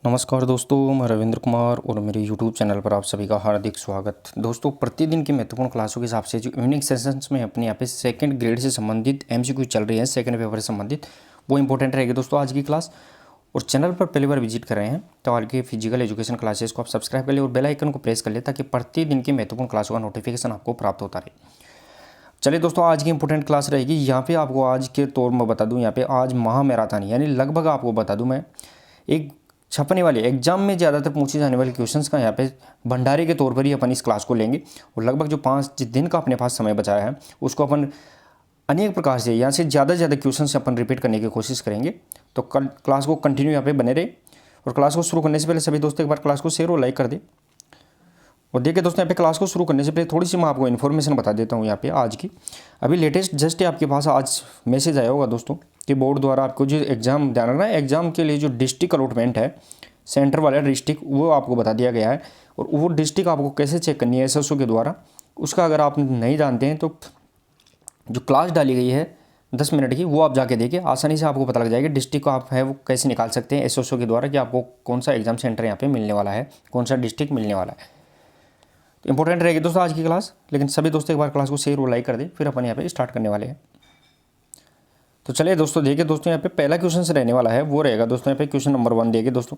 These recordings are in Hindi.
नमस्कार दोस्तों, मैं रविंद्र कुमार और मेरे YouTube चैनल पर आप सभी का हार्दिक स्वागत। दोस्तों, प्रतिदिन की महत्वपूर्ण क्लासों के हिसाब से जो इवनिंग सेशंस में अपने यहाँ पे सेकंड ग्रेड से संबंधित MCQ चल रही है, सेकंड पेपर से संबंधित, वो इंपॉर्टेंट रहेगी दोस्तों आज की क्लास। और चैनल पर पहली बार विजिट कर रहे हैं तो आज के फिजिकल एजुकेशन क्लासेस को आप सब्सक्राइब कर ले और बेल आइकन को प्रेस कर ले ताकि प्रतिदिन की महत्वपूर्ण क्लासों का नोटिफिकेशन आपको प्राप्त होता रहे। चलिए दोस्तों, आज की इंपॉर्टेंट क्लास रहेगी। यहाँ पे आपको आज के तौर में बता दूँ, यहाँ पे आज महामैराथन यानी लगभग आपको बता दूँ मैं एक छपने वाले एग्जाम में ज़्यादातर पूछे जाने वाले क्वेश्चंस का यहाँ पे भंडारे के तौर पर ही अपन इस क्लास को लेंगे। और लगभग जो 5 दिन का अपने पास समय बचाया है उसको अपन अनेक प्रकार से यहाँ से ज़्यादा क्वेश्चन से अपन रिपीट करने की कोशिश करेंगे। तो कल क्लास को कंटिन्यू यहाँ पे बने रहे। और क्लास को शुरू करने से पहले सभी दोस्तों एक बार क्लास को शेयर और लाइक कर दे। और देखिए दोस्तों, यहाँ पे क्लास को शुरू करने से पहले थोड़ी सी मैं आपको इन्फॉर्मेशन बता देता हूँ। यहाँ पे आज की अभी लेटेस्ट जस्ट आपके पास आज मैसेज आया होगा दोस्तों कि बोर्ड द्वारा आपको जो एग्ज़ाम ध्यान रखना है, एग्ज़ाम के लिए जो डिस्ट्रिक्ट अलॉटमेंट है, सेंटर वाला डिस्ट्रिक्ट, वो आपको बता दिया गया है। और वो डिस्ट्रिक्ट आपको कैसे चेक करनी है SSO के द्वारा, उसका अगर आप नहीं जानते हैं तो जो क्लास डाली गई है 10 मिनट की, वो आप जाके देखिए, आसानी से आपको पता लग जाएगा डिस्ट्रिक्ट को आप है वो कैसे निकाल सकते हैं SSO के द्वारा कि आपको कौन सा एग्जाम सेंटर यहाँ पे मिलने वाला है, कौन सा डिस्ट्रिक्ट मिलने वाला है। तो इंपॉर्टेंट रहेगी दोस्तों आज की क्लास। लेकिन सभी दोस्तों एक बार क्लास को शेयर और लाइक कर दे, फिर अपन यहाँ पे स्टार्ट करने वाले हैं। तो चलिए दोस्तों, देखिए दोस्तों, यहाँ पे पहला क्वेश्चन से रहने वाला है, वो रहेगा दोस्तों यहाँ पे क्वेश्चन नंबर 1। देखिए दोस्तों,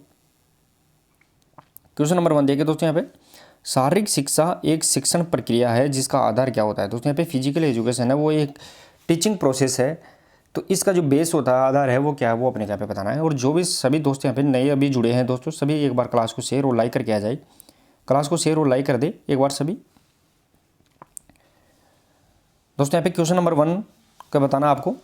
क्वेश्चन नंबर 1 देखिए दोस्तों, यहाँ पे शारीरिक शिक्षा एक शिक्षण प्रक्रिया है जिसका आधार क्या होता है। दोस्तों यहाँ पे फिजिकल एजुकेशन है, वो एक टीचिंग प्रोसेस है। तो इसका जो बेस होता है, आधार है, वो क्या है, वो अपने यहाँ पे बताना है। और जो भी सभी दोस्त यहाँ पे नए अभी जुड़े हैं दोस्तों, सभी एक बार क्लास को शेयर और लाइक करके आ जाए। क्लास को शेयर और लाइक कर दे एक बार सभी दोस्तों। यहाँ पे क्वेश्चन नंबर 1 का बताना आपको।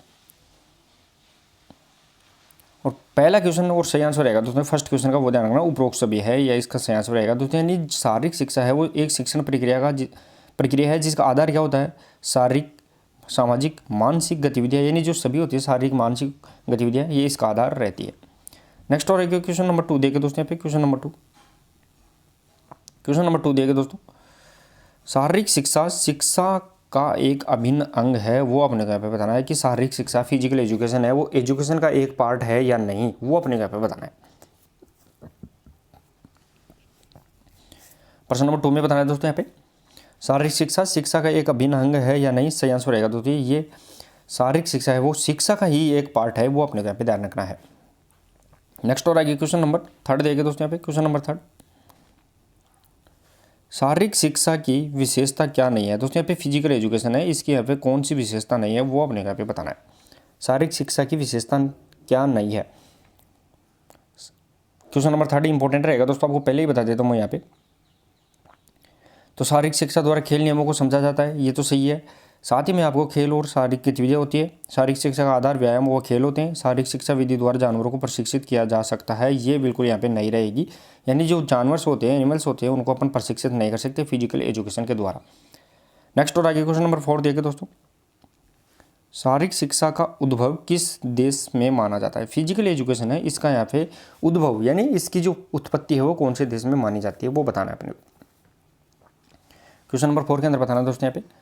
और पहला क्वेश्चन और सही आंसर रहेगा दोस्तों फर्स्ट क्वेश्चन का, वो ध्यान रखना, उपरोक्त सभी है या इसका सही आंसर रहेगा दोस्तों। यानी शारीरिक शिक्षा है वो एक शिक्षण प्रक्रिया है जिसका आधार क्या होता है, शारीरिक, सामाजिक, मानसिक गतिविधियाँ, यानी जो सभी होती है शारीरिक मानसिक गतिविधियाँ, ये इसका आधार रहती है। नेक्स्ट और क्वेश्चन नंबर 2 देखे दोस्तों। यहाँ पे क्वेश्चन नंबर 2 देखे दोस्तों, शारीरिक शिक्षा का एक अभिन्न अंग है, वो अपने यहाँ पे बताना है कि शारीरिक शिक्षा फिजिकल एजुकेशन है, वो एजुकेशन का एक पार्ट है या नहीं, वो अपने यहाँ पे बताना है। प्रश्न नंबर 2 में बताना है दोस्तों, यहाँ पे शारीरिक शिक्षा का एक अभिन्न अंग है या नहीं, सही आंसर रहेगा दोस्तों ये शारीरिक शिक्षा है वो शिक्षा का ही एक पार्ट है, वो अपने यहाँ पे ध्यान रखना है। नेक्स्ट और आगे क्वेश्चन नंबर 3 देखिए दोस्तों। यहाँ पे क्वेश्चन नंबर 3, शारीरिक शिक्षा की विशेषता क्या नहीं है। दोस्तों यहाँ पे फिजिकल एजुकेशन है, इसकी यहाँ पे कौन सी विशेषता नहीं है, वो अपने यहाँ पे बताना है। शारीरिक शिक्षा की विशेषता क्या नहीं है। क्वेश्चन नंबर 3 इंपॉर्टेंट रहेगा दोस्तों, आपको पहले ही बता देता हूँ मैं यहाँ पे। तो शारीरिक शिक्षा द्वारा खेल नियमों को समझा जाता है, ये तो सही है। साथ ही में आपको खेल और शारीरिक गतिविधियाँ होती है। शारीरिक शिक्षा का आधार व्यायाम व खेल होते हैं। शारीरिक शिक्षा विधि द्वारा जानवरों को प्रशिक्षित किया जा सकता है, ये बिल्कुल यहाँ पे नहीं रहेगी। यानी जो जानवर होते हैं, एनिमल्स होते हैं, उनको अपन प्रशिक्षित नहीं कर सकते फिजिकल एजुकेशन के द्वारा। नेक्स्ट और आगे क्वेश्चन नंबर 4 देखिए दोस्तों, शारीरिक शिक्षा का उद्भव किस देश में माना जाता है। फिजिकल एजुकेशन है, इसका यहाँ पे उद्भव यानी इसकी जो उत्पत्ति है वो कौन से देश में मानी जाती है, वो बताना है अपने। क्वेश्चन नंबर 4 के अंदर बताना दोस्तों यहाँ पे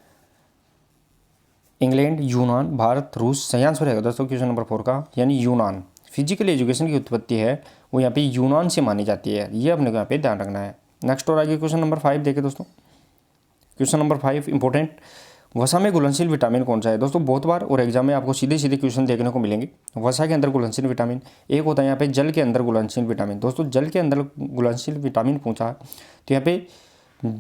इंग्लैंड, यूनान, भारत, रूस, सही आंसर रहेगा दोस्तों क्वेश्चन नंबर 4 का, यानी यूनान। फिजिकल एजुकेशन की उत्पत्ति है वो यहाँ पे यूनान से मानी जाती है, ये अपने को यहाँ पे ध्यान रखना है। नेक्स्ट और आगे क्वेश्चन नंबर 5 देखें दोस्तों। क्वेश्चन नंबर 5 इंपॉर्टेंट, वसा में घुलनशील विटामिन कौन सा है। दोस्तों बहुत बार और एग्जाम में आपको सीधे क्वेश्चन देखने को मिलेंगे। वसा के अंदर घुलनशील विटामिन एक होता है, यहाँ पे जल के अंदर घुलनशील विटामिन। दोस्तों जल के अंदर घुलनशील विटामिन पूछा है तो यहाँ पे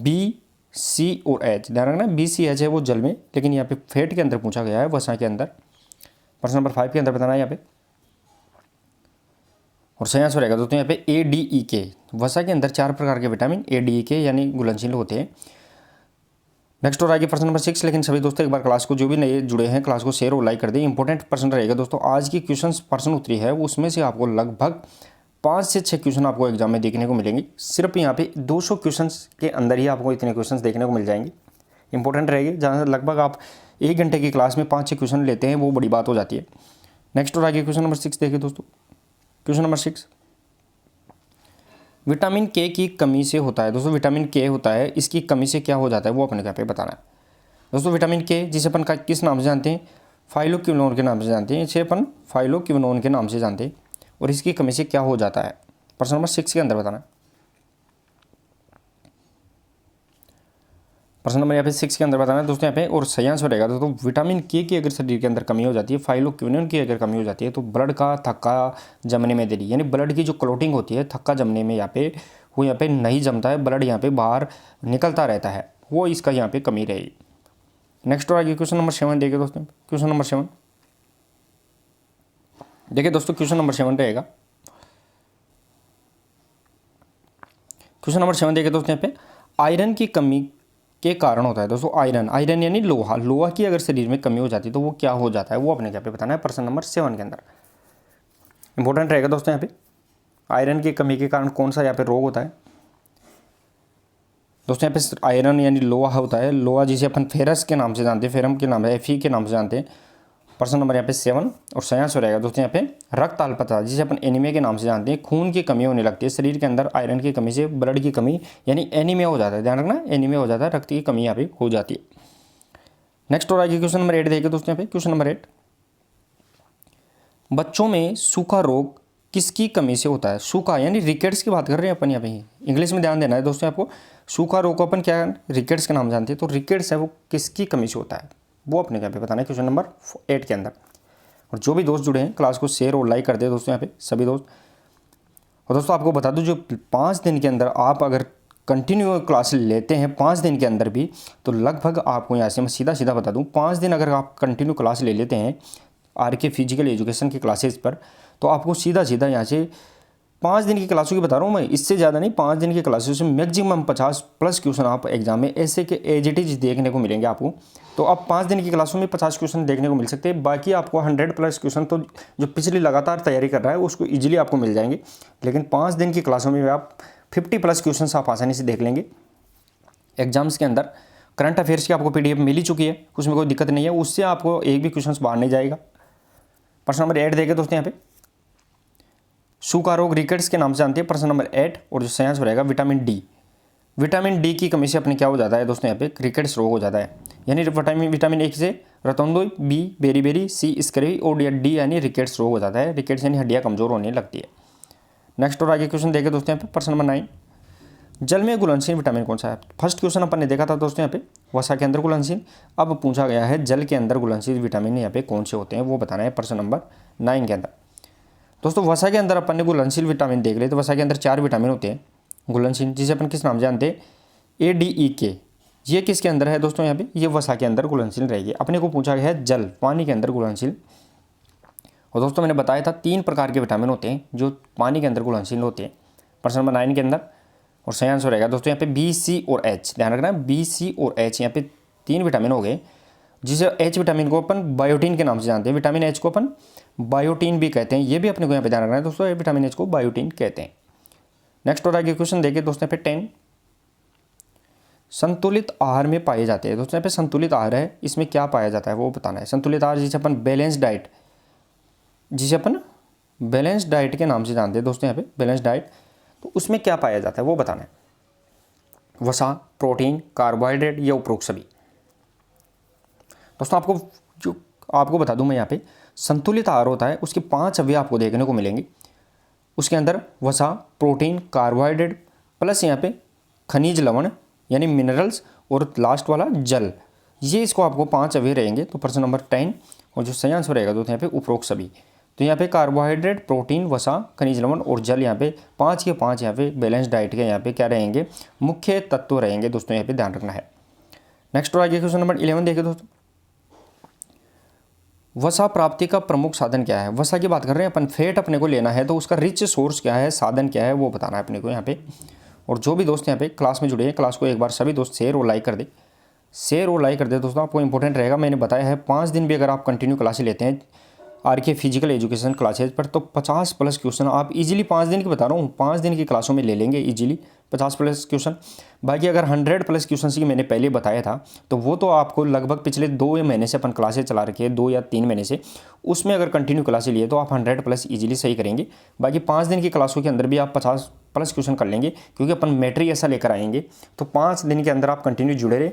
B, C और H, ध्यान रखना BCH है वो जल में, लेकिन यहाँ पे फैट के अंदर पूछा गया है, वसा के अंदर। प्रश्न नंबर 5 के अंदर बताना है यहाँ पे, और सही आंसर रहेगा दोस्तों यहाँ पे ADEK। वसा के अंदर 4 प्रकार के विटामिन ADEK यानी घुलनशील होते हैं। नेक्स्ट और आगे प्रश्न नंबर 6, लेकिन सभी दोस्तों एक बार क्लास को जो भी नए जुड़े हैं क्लास को शेयर और लाइक कर दें। इंपॉर्टेंट प्रश्न रहेगा दोस्तों, आज की प्रश्न उत्तरी है उसमें से आपको लगभग 5 से 6 क्वेश्चन आपको एग्जाम में देखने को मिलेंगे। सिर्फ यहाँ पे 200 क्वेश्चन के अंदर ही आपको इतने क्वेश्चन देखने को मिल जाएंगे। इंपॉर्टेंट रहेगी, जहाँ लगभग आप 1 घंटे की क्लास में 5-6 क्वेश्चन लेते हैं, वो बड़ी बात हो जाती है। नेक्स्ट और आगे क्वेश्चन नंबर 6 देखिए दोस्तों। क्वेश्चन नंबर 6, विटामिन के की कमी से होता है। दोस्तों विटामिन के होता है, इसकी कमी से क्या हो जाता है, वो अपने यहाँ पे बताना है। दोस्तों विटामिन के जिसे अपन किस नाम से जानते हैं, फाइलोक्विनोन के नाम से जानते हैं, इसे अपन फाइलोक्विनोन के नाम से जानते हैं। और इसकी कमी से क्या हो जाता है, प्रश्न नंबर 6 के अंदर बताना है। प्रश्न नंबर यहाँ पे 6 के अंदर बताना है दोस्तों यहाँ पे, और सही आंसर रहेगा दोस्तों विटामिन के की अगर शरीर के अंदर कमी हो जाती है, फाइलोक्विनोन की अगर कमी हो जाती है तो ब्लड का थक्का जमने में देरी, यानी ब्लड की जो क्लोटिंग होती है थक्का जमने में यहाँ पे वो यहाँ पे नहीं जमता है, ब्लड यहाँ पे बाहर निकलता रहता है, वो इसका यहाँ पे कमी रहेगी। नेक्स्ट और आगे क्वेश्चन नंबर 7 देखिए दोस्तों, क्वेश्चन नंबर 7 देखिए दोस्तों, क्वेश्चन नंबर 7 रहेगा। क्वेश्चन नंबर 7 देखिए दोस्तों यहाँ पे, आयरन की कमी के कारण होता है दोस्तों, आयरन यानी लोहा की अगर शरीर में कमी हो जाती है तो वो क्या हो जाता है, वो अपने यहाँ पे बताना है प्रश्न नंबर 7 के अंदर। इंपॉर्टेंट रहेगा दोस्तों यहाँ पे, आयरन की कमी के कारण कौन सा यहाँ पे रोग होता है दोस्तों। यहाँ पे आयरन यानी लोहा होता है, लोहा जिसे अपन फेरस के नाम से जानते हैं, फेरम के नाम से, Fe के नाम से जानते हैं। प्रश्न नंबर यहाँ पे 7 और सही आंसर रहेगा दोस्तों यहाँ पे रक्त अल्पता, जिसे अपन एनीमिया के नाम से जानते हैं, खून की कमी होने लगती है शरीर के अंदर, आयरन की कमी से ब्लड की कमी यानी एनीमिया हो जाता है, ध्यान रखना एनीमिया हो जाता है, रक्त की कमी यहाँ पे हो जाती है। नेक्स्ट और आगे क्वेश्चन नंबर 8 देखिए दोस्तों यहाँ पे, क्वेश्चन नंबर 8, बच्चों में सूखा रोग किसकी कमी से होता है। सूखा यानी रिकेट्स की बात कर रहे हैं अपन यहाँ पे, इंग्लिश में ध्यान देना है दोस्तों आपको। सूखा रोग को अपन क्या रिकेट्स के नाम जानते हैं, तो रिकेट्स है वो किसकी कमी से होता है, वो अपने यहाँ पे बताना है क्वेश्चन नंबर 8 के अंदर। और जो भी दोस्त जुड़े हैं क्लास को शेयर और लाइक कर दे दोस्तों यहाँ पे सभी दोस्त। और दोस्तों आपको बता दूं, जो 5 दिन के अंदर आप अगर कंटिन्यू क्लास लेते हैं 5 दिन के अंदर भी, तो लगभग आपको यहाँ से मैं सीधा सीधा बता दूं, 5 दिन अगर आप कंटिन्यू क्लास ले लेते हैं RK फिजिकल एजुकेशन की क्लासेस पर, तो आपको सीधा सीधा यहाँ से 5 दिन की क्लासों की बता रहा हूँ मैं, इससे ज़्यादा नहीं, 5 दिन की क्लासों से मैक्सिमम 50+ क्वेश्चन आप एग्जाम में ऐसे के एज इट इज देखने को मिलेंगे आपको। तो अब 5 दिन की क्लासों में 50 क्वेश्चन देखने को मिल सकते हैं, बाकी आपको 100+ क्वेश्चन तो जो पिछली लगातार तैयारी कर रहा है उसको ईजिली आपको मिल जाएंगे। लेकिन 5 दिन की क्लासों में आप 50+ क्वेश्चन आप आसानी से देख लेंगे। एग्जाम्स के अंदर करंट अफेयर्स की आपको PDF मिल ही चुकी है, उसमें कोई दिक्कत नहीं है, उससे आपको एक भी क्वेश्चन बाहर नहीं जाएगा। प्रश्न नंबर 8 देखें दोस्तों यहाँ पे, सूखा रोग रिकेट्स के नाम से जानते हैं, प्रश्न नंबर 8, और जो सही आंसर रहेगा विटामिन डी। विटामिन डी की कमी से अपने क्या हो जाता है दोस्तों यहाँ पे रिकेट्स रोग हो जाता है, यानी विटामिन A से रतौंदोई, B बेरी, C स्कर्वी और D यानी रिकेट्स रोग हो जाता है, रिकेट्स यानी हड्डियाँ कमजोर होने लगती है। नेक्स्ट और आगे क्वेश्चन देखें दोस्तों यहाँ पे, प्रश्न नंबर 9, जल में घुलनशील विटामिन कौन सा है। फर्स्ट क्वेश्चन अपन ने देखा था दोस्तों यहाँ पे वसा के अंदर घुलनशील, अब पूछा गया है जल के अंदर घुलनशील विटामिन यहाँ पे कौन से होते हैं, वो बताना है प्रश्न नंबर 9 के अंदर। दोस्तों वसा के अंदर अपन ने घुलनशील विटामिन देख लिए, तो वसा के अंदर 4 विटामिन होते हैं घुलनशील, जिसे अपन किस नाम जानते हैं, ADEK। ये किसके अंदर है दोस्तों यहाँ पे, ये वसा के अंदर घुलनशील रहेगी। अपने को पूछा गया है जल पानी के अंदर घुलनशील, और दोस्तों मैंने बताया था 3 प्रकार के विटामिन होते हैं जो पानी के अंदर घुलनशील होते हैं प्रश्न नंबर 9 के अंदर। और सही आंसर रहेगा दोस्तों यहाँ पे B, C और H, ध्यान रखना B, C और H, यहाँ पे 3 विटामिन हो गए, जिसे H विटामिन को अपन बायोटीन के नाम से जानते हैं, विटामिन H को अपन बायोटीन भी कहते हैं, ये भी अपने को यहाँ पे ध्यान रखना है दोस्तों, विटामिन H को बायोटीन कहते हैं। नेक्स्ट और आगे क्वेश्चन देखिए दोस्तों यहाँ पे 10, संतुलित आहार में पाए जाते हैं। दोस्तों यहाँ पे संतुलित आहार है, इसमें क्या पाया जाता है वो बताना है। संतुलित आहार जिसे अपन बैलेंस डाइट के नाम से जानते हैं दोस्तों यहाँ पे बैलेंस डाइट, तो उसमें क्या पाया जाता है वो बताना है। वसा, प्रोटीन, कार्बोहाइड्रेट या उपरोक्त सभी। दोस्तों आपको बता दूं मैं यहाँ पे, संतुलित आहार होता है उसके 5 अवयव आपको देखने को मिलेंगे, उसके अंदर वसा, प्रोटीन, कार्बोहाइड्रेट प्लस यहाँ पे खनिज लवण यानी मिनरल्स और लास्ट वाला जल, ये इसको आपको 5 अवयव रहेंगे। तो प्रश्न नंबर 10 और जो सही आंसर रहेगा दोस्तों यहाँ पे उपरोक्त सभी, तो यहाँ पे कार्बोहाइड्रेट, प्रोटीन, वसा, खनिज लवण और जल यहाँ पे 5 के 5 यहाँ पे बैलेंस डाइट के यहाँ पे क्या रहेंगे, मुख्य तत्व रहेंगे दोस्तों, यहाँ पे ध्यान रखना है। नेक्स्ट और आगे क्वेश्चन नंबर 11 देखिए दोस्तों, वसा प्राप्ति का प्रमुख साधन क्या है। वसा की बात कर रहे हैं अपन, फैट अपने को लेना है तो उसका रिच सोर्स क्या है, साधन क्या है, वो बताना है अपने को यहाँ पे। और जो भी दोस्त यहाँ पे क्लास में जुड़े हैं, क्लास को एक बार सभी दोस्त शेयर और लाइक कर दे दोस्तों, आपको इंपॉर्टेंट रहेगा। मैंने बताया है 5 दिन भी अगर आप कंटिन्यू क्लासेस लेते हैं RK फिजिकल एजुकेशन क्लासेज पर, तो 50+ क्वेश्चन आप इजीली 5 दिन की बता रहा हूँ, 5 दिन की क्लासों में ले लेंगे इजीली 50+ क्वेश्चन। बाकी अगर 100+ क्वेश्चन की मैंने पहले बताया था, तो वो तो आपको लगभग पिछले 2 महीने से अपन क्लासेज चला रखी है, 2 या 3 महीने से, उसमें अगर कंटिन्यू क्लासेज लिए तो आप 100+ ईजिली सही करेंगे। बाकी 5 दिन की क्लासों के अंदर भी आप 50+ क्वेश्चन कर लेंगे, क्योंकि अपन मैट्रिक ऐसा लेकर आएंगे। तो 5 दिन के अंदर आप कंटिन्यू जुड़े रहे,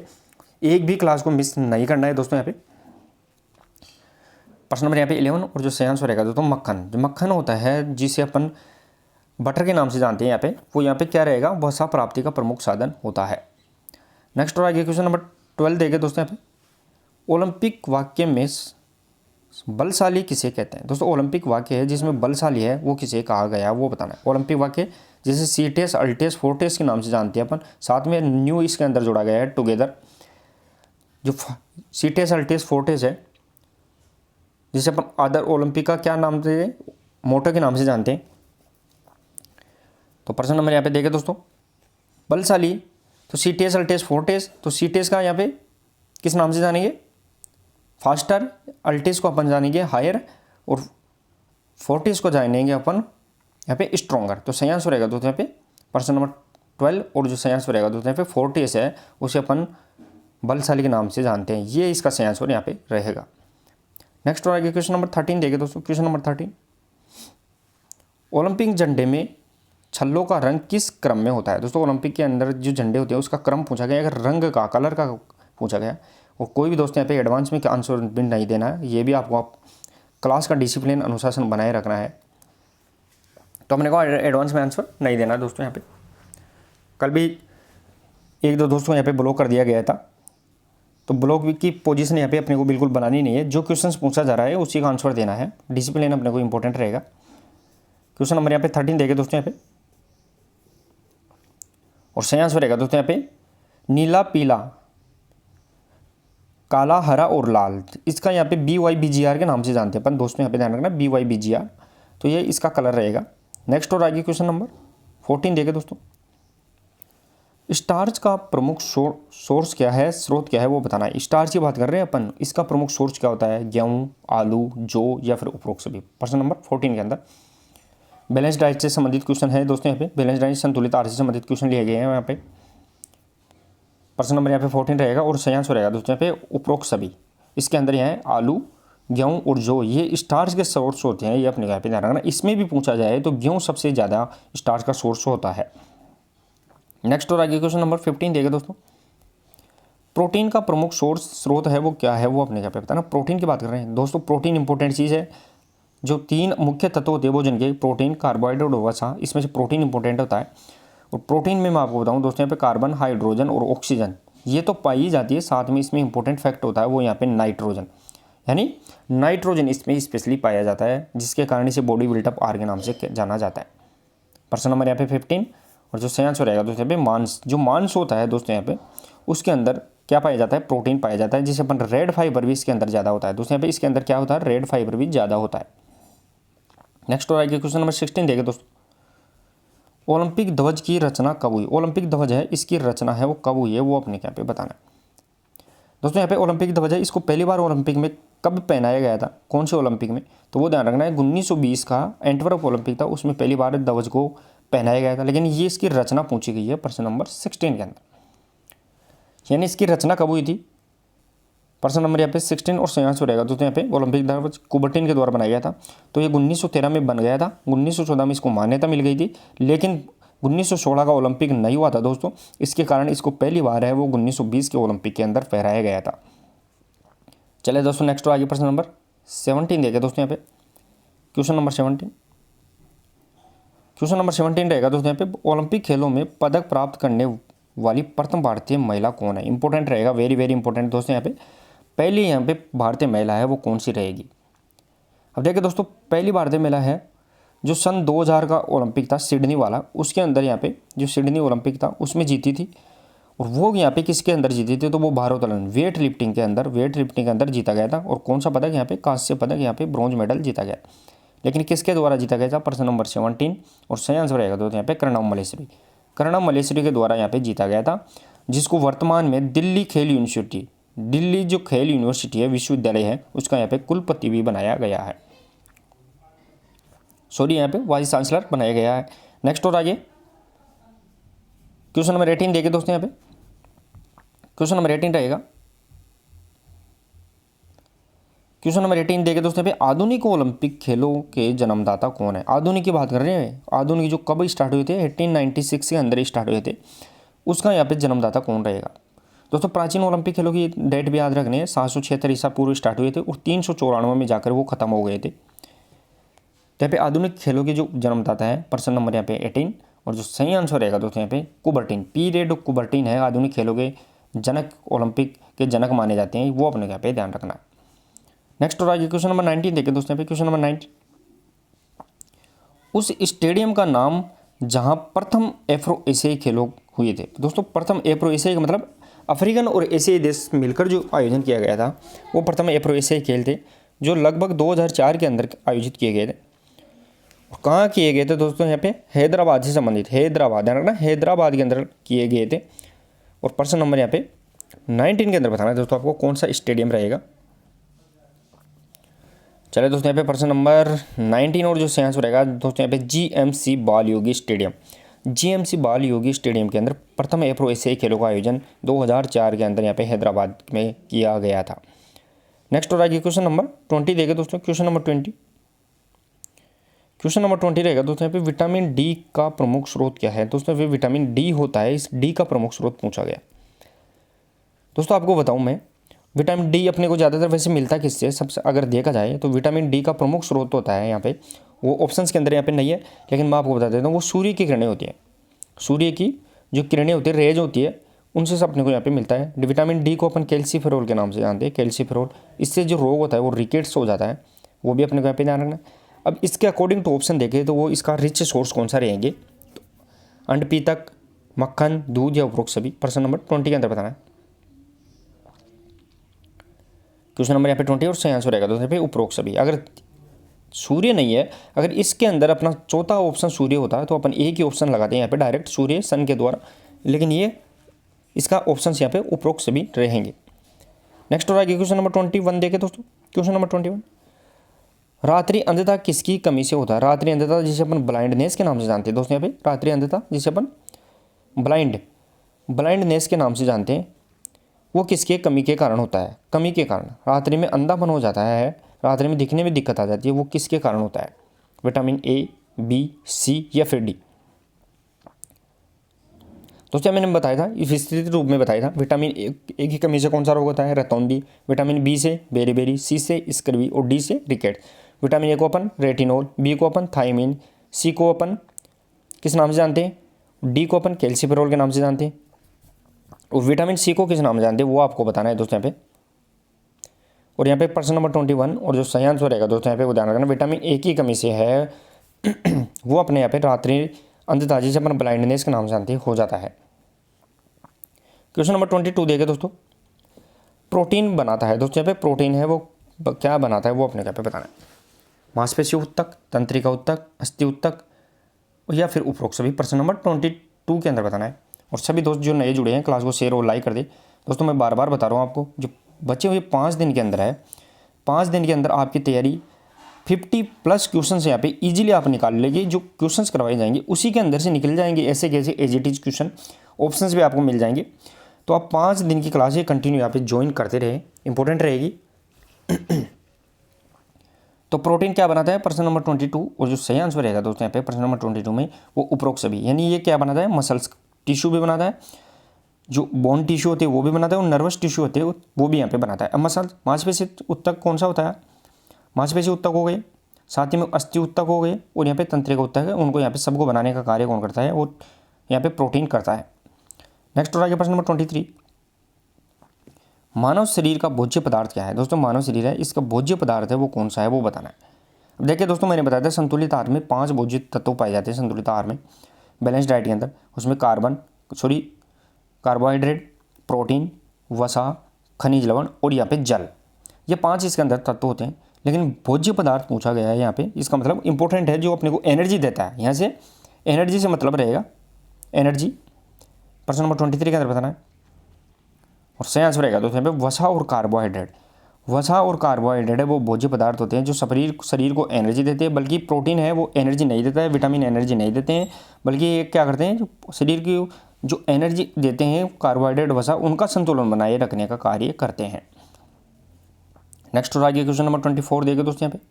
एक भी क्लास को मिस नहीं करना है दोस्तों। यहाँ पे प्रश्न नंबर यहाँ पे 11 और जो सही आंसर रहेगा दोस्तों मक्खन। जो मक्खन होता है जिसे अपन बटर के नाम से जानते हैं यहाँ पे, वो यहाँ पे क्या रहेगा, वसा प्राप्ति का प्रमुख साधन होता है। नेक्स्ट और आगे क्वेश्चन नंबर 12 देखे दोस्तों यहाँ पे, ओलंपिक वाक्य में बलशाली किसे कहते हैं। दोस्तों ओलंपिक वाक्य है जिसमें बलशाली है वो किसे कहा गया वो बताना है। ओलंपिक वाक्य जैसे सीटेस, अल्टेस, फोर्टेस के नाम से जानते हैं अपन, साथ में न्यू इसके अंदर जोड़ा गया है टुगेदर। जो सीटेस, अल्टेस, फोर्टेस है जिसे अपन अदर ओलंपिक का क्या नाम से, मोटो के नाम से जानते हैं। तो प्रश्न नंबर यहाँ पे देखें दोस्तों, बलशाली तो सीटेस, अल्टेस, फोर्टेस, तो सीटेस का यहाँ पे किस नाम से जानेंगे, फास्टर, अल्टेस को अपन जानेंगे हायर, और फोर्टेस को जानेंगे अपन यहाँ पे स्ट्रॉन्गर। तो सही आंसर रहेगा दोस्तों यहाँ पे प्रश्न नंबर 12, और जो सही आंसर रहेगा दोस्तों यहाँ पे फोर्टेस है उसे अपन बलशाली के नाम से जानते हैं, ये इसका सही आंसर यहाँ पे रहेगा। नेक्स्ट और आगे क्वेश्चन नंबर 13 देखें दोस्तों। क्वेश्चन नंबर 13, ओलंपिक झंडे में छल्लों का रंग किस क्रम में होता है। दोस्तों ओलंपिक के अंदर जो झंडे होते हैं उसका क्रम पूछा गया, अगर रंग का, कलर का पूछा गया, और कोई भी दोस्तों यहाँ पे एडवांस में आंसर भी नहीं देना है, ये भी आपको क्लास का डिसिप्लिन, अनुशासन बनाए रखना है। तो हमने कहा एडवांस में आंसर नहीं देना दोस्तों। यहाँ पे कल भी एक दो दोस्तों यहाँ पे ब्लॉक कर दिया गया था, तो ब्लॉक की पोजीशन यहाँ पे अपने को बिल्कुल बनानी नहीं है, जो क्वेश्चन पूछा जा रहा है उसी का आंसर देना है, डिसिप्लिन अपने को इंपॉर्टेंट रहेगा। क्वेश्चन नंबर यहाँ पे 13 देखे दोस्तों यहाँ पे, और सही आंसर रहेगा दोस्तों यहाँ पे नीला, पीला, काला, हरा और लाल। इसका यहाँ पे BYBGR के नाम से जानते हैं अपन दोस्तों, यहाँ पे ध्यान रखना BYBGR, तो ये इसका कलर रहेगा। नेक्स्ट और आगे क्वेश्चन नंबर 14 देखे दोस्तों, स्टार्च का प्रमुख सोर्स क्या है, स्रोत क्या है वो बताना है। स्टार्च की बात कर रहे हैं अपन, इसका प्रमुख सोर्स क्या होता है, गेहूँ, आलू, जौ या फिर उपरोक्त सभी। प्रश्न नंबर 14 के अंदर बैलेंस डाइट से संबंधित क्वेश्चन है दोस्तों, यहाँ पे बैलेंस डाइट, संतुलित आहार से संबंधित क्वेश्चन लिए गए हैं यहाँ पे। प्रश्न नंबर यहाँ पे 14 रहेगा, और सही आंसर रहेगा दोस्तों यहाँ पे उपरोक्त सभी। इसके अंदर यहाँ है आलू, गेहूँ और जौ, ये स्टार्च के सोर्स होते हैं, ये अपने यहाँ पे ध्यान रखना। इसमें भी पूछा जाए तो गेहूँ सबसे ज़्यादा स्टार्च का सोर्स होता है। नेक्स्ट और आगे क्वेश्चन नंबर 15 देखें दोस्तों, प्रोटीन का प्रमुख स्रोत है वो क्या है वो अपने यहाँ पे बताना। प्रोटीन की बात कर रहे हैं दोस्तों, प्रोटीन इंपॉर्टेंट चीज़ है। जो 3 मुख्य तत्व होते हैं भोजन के, प्रोटीन, कार्बोहाइड्रेट और वसा, इसमें से प्रोटीन इंपॉर्टेंट होता है। और प्रोटीन में मैं आपको बताऊं दोस्तों यहाँ पे कार्बन, हाइड्रोजन और ऑक्सीजन ये तो पाई जाती है, साथ में इसमें इंपॉर्टेंट फैक्ट होता है वो यहाँ पे नाइट्रोजन, यानी नाइट्रोजन इसमें स्पेशली पाया जाता है, जिसके कारण इसे बॉडी बिल्टअप आर के नाम से जाना जाता है। प्रश्न नंबर यहाँ पे 15, और जो सही आंसर रहेगा दोस्तों यहाँ पे मांस, जो मांस होता है दोस्तों यहाँ पे उसके अंदर क्या पाया जाता है, प्रोटीन पाया जाता है, जिसे अपन रेड फाइबर भी इसके अंदर ज़्यादा होता है दोस्तों। यहाँ पे इसके अंदर क्या होता है, रेड फाइबर भी ज़्यादा होता है। नेक्स्ट और आगे क्वेश्चन नंबर 16 देखें दोस्तों, ओलंपिक ध्वज की रचना कब हुई। ओलंपिक ध्वज है इसकी रचना है वो कब हुई है वो अपने यहाँ पे बताना है दोस्तों। यहाँ पे ओलंपिक ध्वज है, इसको पहली बार ओलंपिक में कब पहनाया गया था, कौन से ओलंपिक में, तो वो ध्यान रखना है 1920 का एंटवर्प ओलंपिक था, उसमें पहली बार ध्वज को पहनाया गया था। लेकिन ये इसकी रचना पूछी गई है प्रश्न नंबर 16 के अंदर, यानी इसकी रचना कब हुई थी। प्रश्न नंबर यहाँ पे 16 और सही आंसर रहेगा दोस्तों यहाँ पे ओलंपिक ध्वज कुबर्टिन के द्वारा बनाया गया था। तो ये 1913 में बन गया था, 1914 में इसको मान्यता मिल गई थी, लेकिन 1916 का ओलंपिक नहीं हुआ था दोस्तों, इसके कारण इसको पहली बार है वो 1920 के ओलंपिक के अंदर फहराया गया था। चले दोस्तों नेक्स्ट आगे प्रश्न नंबर 17 देखे दोस्तों यहाँ पे क्वेश्चन नंबर 17। क्वेश्चन नंबर 17 रहेगा दोस्तों यहाँ पे ओलंपिक खेलों में पदक प्राप्त करने वाली प्रथम भारतीय महिला कौन है। इंपॉर्टेंट रहेगा, वेरी वेरी इंपॉर्टेंट दोस्तों। यहाँ पे पहली यहाँ पे भारतीय महिला है वो कौन सी रहेगी। अब देखिए दोस्तों, पहली भारतीय महिला है जो सन 2000 का ओलंपिक था सिडनी वाला, उसके अंदर यहाँ पे जो सिडनी ओलंपिक था उसमें जीती थी, और वो यहाँ पे किसके अंदर जीती थी, तो वो भारोत्तोलन वेट लिफ्टिंग के अंदर जीता गया था। और कौन सा पदक यहाँ पे, कांस्य पदक, यहाँ पे ब्रॉन्ज मेडल जीता गया। लेकिन किसके द्वारा जीता गया था, प्रश्न नंबर 17, और सही आंसर रहेगा दोस्तों यहाँ पे कर्णम मल्लेश्वरी के द्वारा यहाँ पे जीता गया था, जिसको वर्तमान में दिल्ली जो खेल यूनिवर्सिटी है, विश्वविद्यालय है, उसका यहाँ पे कुलपति भी बनाया गया है, यहाँ पे वाइस चांसलर बनाया गया है। नेक्स्ट और आगे क्वेश्चन नंबर 18 देखिए दोस्तों, यहाँ पे क्वेश्चन नंबर 18 रहेगा। क्वेश्चन नंबर 18 देखे दोस्तों पे आधुनिक ओलंपिक खेलों के जन्मदाता कौन है। आधुनिक की बात कर रहे हैं, आधुनिक जो कब स्टार्ट हुए थे 1896 के अंदर स्टार्ट हुए थे, उसका यहाँ पे जन्मदाता कौन रहेगा। दोस्तों प्राचीन ओलंपिक खेलों की डेट भी याद रखनी है, 776 ईसा पूर्व स्टार्ट हुए थे और 394 में जाकर वो खत्म हो गए थे। तो यहाँ पे आधुनिक खेलों के जो जन्मदाता है, प्रश्न नंबर यहाँ पे 18, और जो सही आंसर रहेगा दोस्तों यहाँ पे कुबर्टिन, पीरियड कुबर्टिन है आधुनिक खेलों के जनक, ओलंपिक के जनक माने जाते हैं, वो अपने यहाँ पे ध्यान रखना है। नेक्स्ट और आगे क्वेश्चन नंबर 19 देखें दोस्तों यहाँ पे क्वेश्चन नंबर 19, उस स्टेडियम का नाम जहां प्रथम एफ्रो एशियाई खेलों हुए थे। दोस्तों प्रथम एफ्रो एशियाई का मतलब अफ्रीकन और एशियाई देश मिलकर जो आयोजन किया गया था, वो प्रथम एफ्रो एशियाई खेल थे जो लगभग 2004 के अंदर आयोजित किए गए थे। कहाँ किए गए थे दोस्तों, यहाँ पे हैदराबाद से संबंधित, हैदराबाद ध्यान रखना, हैदराबाद के अंदर किए गए थे। और प्रश्न नंबर यहाँ पे 19 के अंदर बताना है दोस्तों आपको कौन सा स्टेडियम रहेगा। चलिए दोस्तों यहाँ पे प्रश्न नंबर 19 और जो सही आंसर रहेगा दोस्तों यहाँ पे जीएमसी बाल योगी स्टेडियम, जीएमसी बाल योगी स्टेडियम के अंदर प्रथम एफ्रो एशियाई खेलों का आयोजन 2004 के अंदर यहाँ पे हैदराबाद में किया गया था। नेक्स्ट और आगे क्वेश्चन नंबर 20 देखें दोस्तों, क्वेश्चन नंबर 20, क्वेश्चन नंबर 20 रहेगा दोस्तों यहाँ पे विटामिन डी का प्रमुख स्रोत क्या है। दोस्तों ये विटामिन डी होता है, इस डी का प्रमुख स्रोत पूछा गया। दोस्तों आपको बताऊं मैं, विटामिन डी अपने को ज़्यादातर वैसे मिलता किससे, सबसे अगर देखा जाए तो विटामिन डी का प्रमुख स्रोत होता है यहाँ पे, वो ऑप्शंस के अंदर यहाँ पे नहीं है, लेकिन मैं आपको बता देता हूँ, वो सूर्य की किरणें होती है, सूर्य की जो किरणें होती है, रेज होती है, उनसे सब अपने को यहाँ पे मिलता है। विटामिन डी को अपन कैल्सीफेरोल के नाम से जानते हैं, कैल्सीफेरोल, इससे जो रोग होता है वो रिकेट्स हो जाता है, वो भी अपने को यहाँ पे ध्यान रखना है। अब इसके अकॉर्डिंग टू ऑप्शन देखें तो वो इसका रिच सोर्स कौन सा रहेंगे, तो अंडपीतक, मक्खन, दूध या उपरोक्त सभी। प्रश्न नंबर 20 के अंदर बताना है। क्वेश्चन नंबर यहाँ पे 20 और सही आंसर रहेगा दोस्तों पे उपरोक्त सभी। अगर सूर्य नहीं है, अगर इसके अंदर अपना चौथा ऑप्शन सूर्य होता है तो अपन एक ही ऑप्शन लगाते हैं यहाँ पे डायरेक्ट सूर्य सन के द्वारा, लेकिन ये इसका ऑप्शन यहाँ पे उपरोक्त सभी रहेंगे। नेक्स्ट और आगे क्वेश्चन नंबर 21 देखें दोस्तों, क्वेश्चन नंबर 21, रात्रि अंधता किसकी कमी से होता है। रात्रि अंधता जिसे अपन ब्लाइंडनेस के नाम से जानते हैं दोस्तों, यहाँ पे रात्रि अंधता जिसे अपन ब्लाइंडनेस के नाम से जानते हैं, वो किसके कमी के कारण होता है। कमी के कारण रात्रि में अंधापन हो जाता है, रात्रि में दिखने में दिक्कत आ जाती है, वो किसके कारण होता है। विटामिन ए, बी, सी या फिर डी। दोस्तों मैंने बताया था, इस विस्तृत रूप में बताया था, विटामिन ए की कमी से कौन सा रोग होता है, रतौंधी, विटामिन बी से बेरीबेरी, सी से स्कर्वी और डी से रिकेट। विटामिन ए को अपन रेटिनोल, बी को अपन थायमिन, सी को अपन किस नाम से जानते हैं, डी को अपन कैल्सीफेरोल के नाम से जानते हैं, और विटामिन सी को किस नाम से जानते हैं वो आपको बताना है दोस्तों यहाँ पे। और यहाँ पे प्रश्न नंबर 21 और जो सही आंसर रहेगा दोस्तों यहाँ पे ध्यान रखना, विटामिन ए की कमी से है वो अपने यहाँ पे रात्रि अंधता जिसे अपन ब्लाइंडनेस के नाम से जानते हैं हो जाता है। क्वेश्चन नंबर 22 देखें दोस्तों, प्रोटीन बनाता है दोस्तों, यहाँ पे प्रोटीन है वो क्या बनाता है वो अपने यहाँ पे बताना है। मांसपेशी ऊतक, तंत्रिका ऊतक, अस्थि ऊतक या फिर उपरोक्त सभी। प्रश्न नंबर 22 के अंदर बताना है। और सभी दोस्त जो नए जुड़े हैं क्लास को शेयर और लाइक कर दे। दोस्तों मैं बार बार बता रहा हूँ आपको, जो बचे हुए 5 दिन के अंदर है, 5 दिन के अंदर आपकी तैयारी 50+ क्वेश्चन यहाँ पे इजीली आप निकाल लेंगे। जो क्वेश्चंस करवाए जाएंगे उसी के अंदर से निकल जाएंगे, ऐसे कैसे as it is question, options भी आपको मिल जाएंगे। तो आप 5 दिन की क्लास कंटिन्यू यहाँ पे ज्वाइन करते रहे, इंपॉर्टेंट रहेगी। तो प्रोटीन क्या बनाता है, प्रश्न नंबर 22 और जो सही आंसर रहेगा दोस्तों यहाँ पे प्रश्न नंबर 22 में वो उपरोक्त सभी, यानी ये क्या बनाता है, मसल्स टिश्यू भी बनाता है, जो बोन टिश्यू होते हैं वो भी बनाता है, और नर्वस टिश्यू होते हैं वो भी यहाँ पे बनाता है। अब मसल मांसपेशी ऊतक कौन सा होता है, मांसपेशी ऊतक हो गए, साथ ही में अस्थि ऊतक हो गए, और यहाँ पे तंत्रिका ऊतक है, उनको यहाँ पे सबको बनाने का कार्य कौन करता है, वो यहाँ पे प्रोटीन करता है। नेक्स्ट और आगे प्रश्न नंबर 23, मानव शरीर का भोज्य पदार्थ क्या है। दोस्तों मानव शरीर है, इसका भोज्य पदार्थ है वो कौन सा है वो बताना है। अब देखिए दोस्तों मैंने बताया था संतुलित आहार में 5 भोज्य तत्व पाए जाते हैं संतुलित आहार में, बैलेंस डाइट के अंदर। उसमें कार्बोहाइड्रेट, प्रोटीन, वसा, खनिज लवण और यहाँ पे जल, ये 5 इसके अंदर तत्व होते हैं। लेकिन भोज्य पदार्थ पूछा गया है यहाँ पे, इसका मतलब इंपॉर्टेंट है, जो अपने को एनर्जी देता है। यहाँ से एनर्जी से मतलब रहेगा एनर्जी। प्रश्न नंबर 23 के अंदर बताना है। और सही आंसर रहेगा दोस्तों यहाँ पे वसा और कार्बोहाइड्रेट। वसा और कार्बोहाइड्रेट है वो भोज्य पदार्थ होते हैं जो शरीर को एनर्जी देते हैं, बल्कि प्रोटीन है वो एनर्जी नहीं देता है, विटामिन एनर्जी नहीं देते हैं, बल्कि ये क्या करते हैं, जो शरीर की जो एनर्जी देते हैं कार्बोहाइड्रेट, वसा, उनका संतुलन बनाए रखने का कार्य करते हैं। नेक्स्ट और आगे क्वेश्चन नंबर 24 देखें दोस्तों यहाँ पे,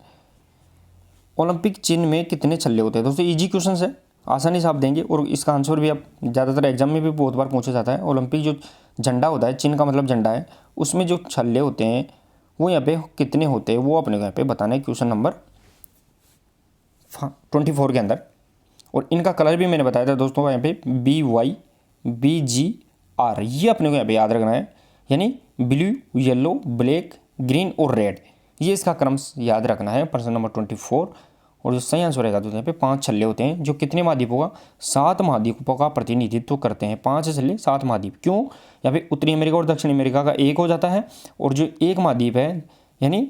ओलंपिक चिन्ह में कितने छल्ले होते हैं। दोस्तों इजी क्वेश्चन है, आसानी से आप देंगे, और इसका आंसर भी आप ज़्यादातर एग्जाम में भी बहुत बार पूछा जाता है। ओलंपिक जो झंडा होता है, चिन्ह का मतलब झंडा है, उसमें जो छल्ले होते हैं वो यहाँ पे कितने होते हैं वो अपने यहाँ पे बताना है। क्वेश्चन नंबर 24 के अंदर। और इनका कलर भी मैंने बताया था दोस्तों यहाँ पे BYBGR, ये अपने को यहाँ पे याद रखना है, यानी ब्लू, येलो, ब्लैक, ग्रीन और रेड, ये इसका क्रम याद रखना है। प्रश्न नंबर 24। और जो सही आंसर रहेगा तो यहाँ पे 5 छल्ले होते हैं जो कितने महाद्वीपों का, 7 महाद्वीपों का प्रतिनिधित्व करते हैं। 5 छल्ले 7 महाद्वीप। क्यों, यहाँ पे उत्तरी अमेरिका और दक्षिण अमेरिका का एक हो जाता है, और जो एक महाद्वीप है यानी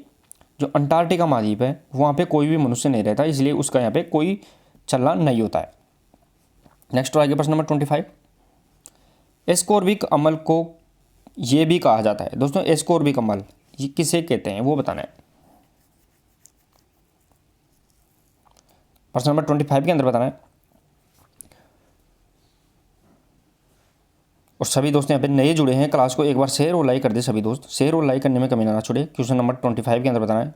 जो अंटार्कटिका महाद्वीप है वहाँ पे कोई भी मनुष्य नहीं रहता, इसलिए उसका यहाँ पे कोई छल्ला नहीं होता है। नेक्स्ट आगे प्रश्न नंबर 25। एस्कोर्बिक अम्ल को ये भी कहा जाता है दोस्तों, एस्कोर्बिक अम्ल ये किसे कहते हैं वो बताना है। प्रश्न नंबर 25 के अंदर बताना है। और सभी दोस्त यहाँ पे नए जुड़े हैं क्लास को एक बार शेयर और लाइक कर दे सभी दोस्त, शेयर और लाइक करने में कमी ना छोड़े। क्वेश्चन नंबर 25 के अंदर बताना है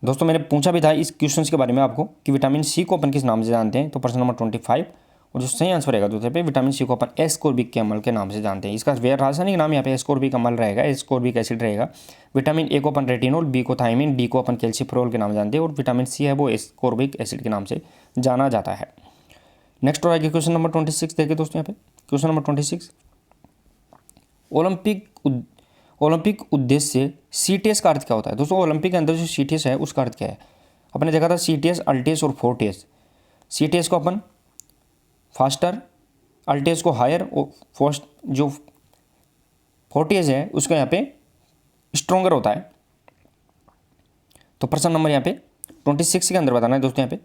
दोस्तों, मैंने पूछा भी था इस क्वेश्चन के बारे में आपको कि विटामिन सी को अपन किस नाम से जानते हैं। तो प्रश्न नंबर 25 और जो सही आंसर रहेगा दोस्तों पे विटामिन सी को अपन एस्कोर्बिक के अम्ल के नाम से जानते हैं। इसका रासायनिक नाम यहाँ पे एस्कोर्बिक अम्ल रहेगा, एस्कोर्बिक एसिड रहेगा। विटामिन ए को अपन रेटिनोल, बी को थायमिन, डी को अपन कैल्सीफेरॉल के नाम जानते हैं, और विटामिन सी है वो एस्कोर्बिक एसिड के नाम से जाना जाता है। नेक्स्ट और आगे क्वेश्चन नंबर 26 देखिए दोस्तों यहाँ पे। क्वेश्चन नंबर 26, ओलंपिक उद्देश्य CTS का अर्थ क्या होता है दोस्तों। ओलंपिक के अंदर जो CTS है उसका अर्थ क्या है, अपने देखा था CTS, अल्टीएस और फोर्टियस। CTS को अपन फास्टर, अल्टीएस को हायर, और जो फोर्टियस है उसका यहाँ पे स्ट्रोंगर होता है। तो प्रश्न नंबर यहाँ पे 26 के अंदर बताना है दोस्तों। यहाँ पे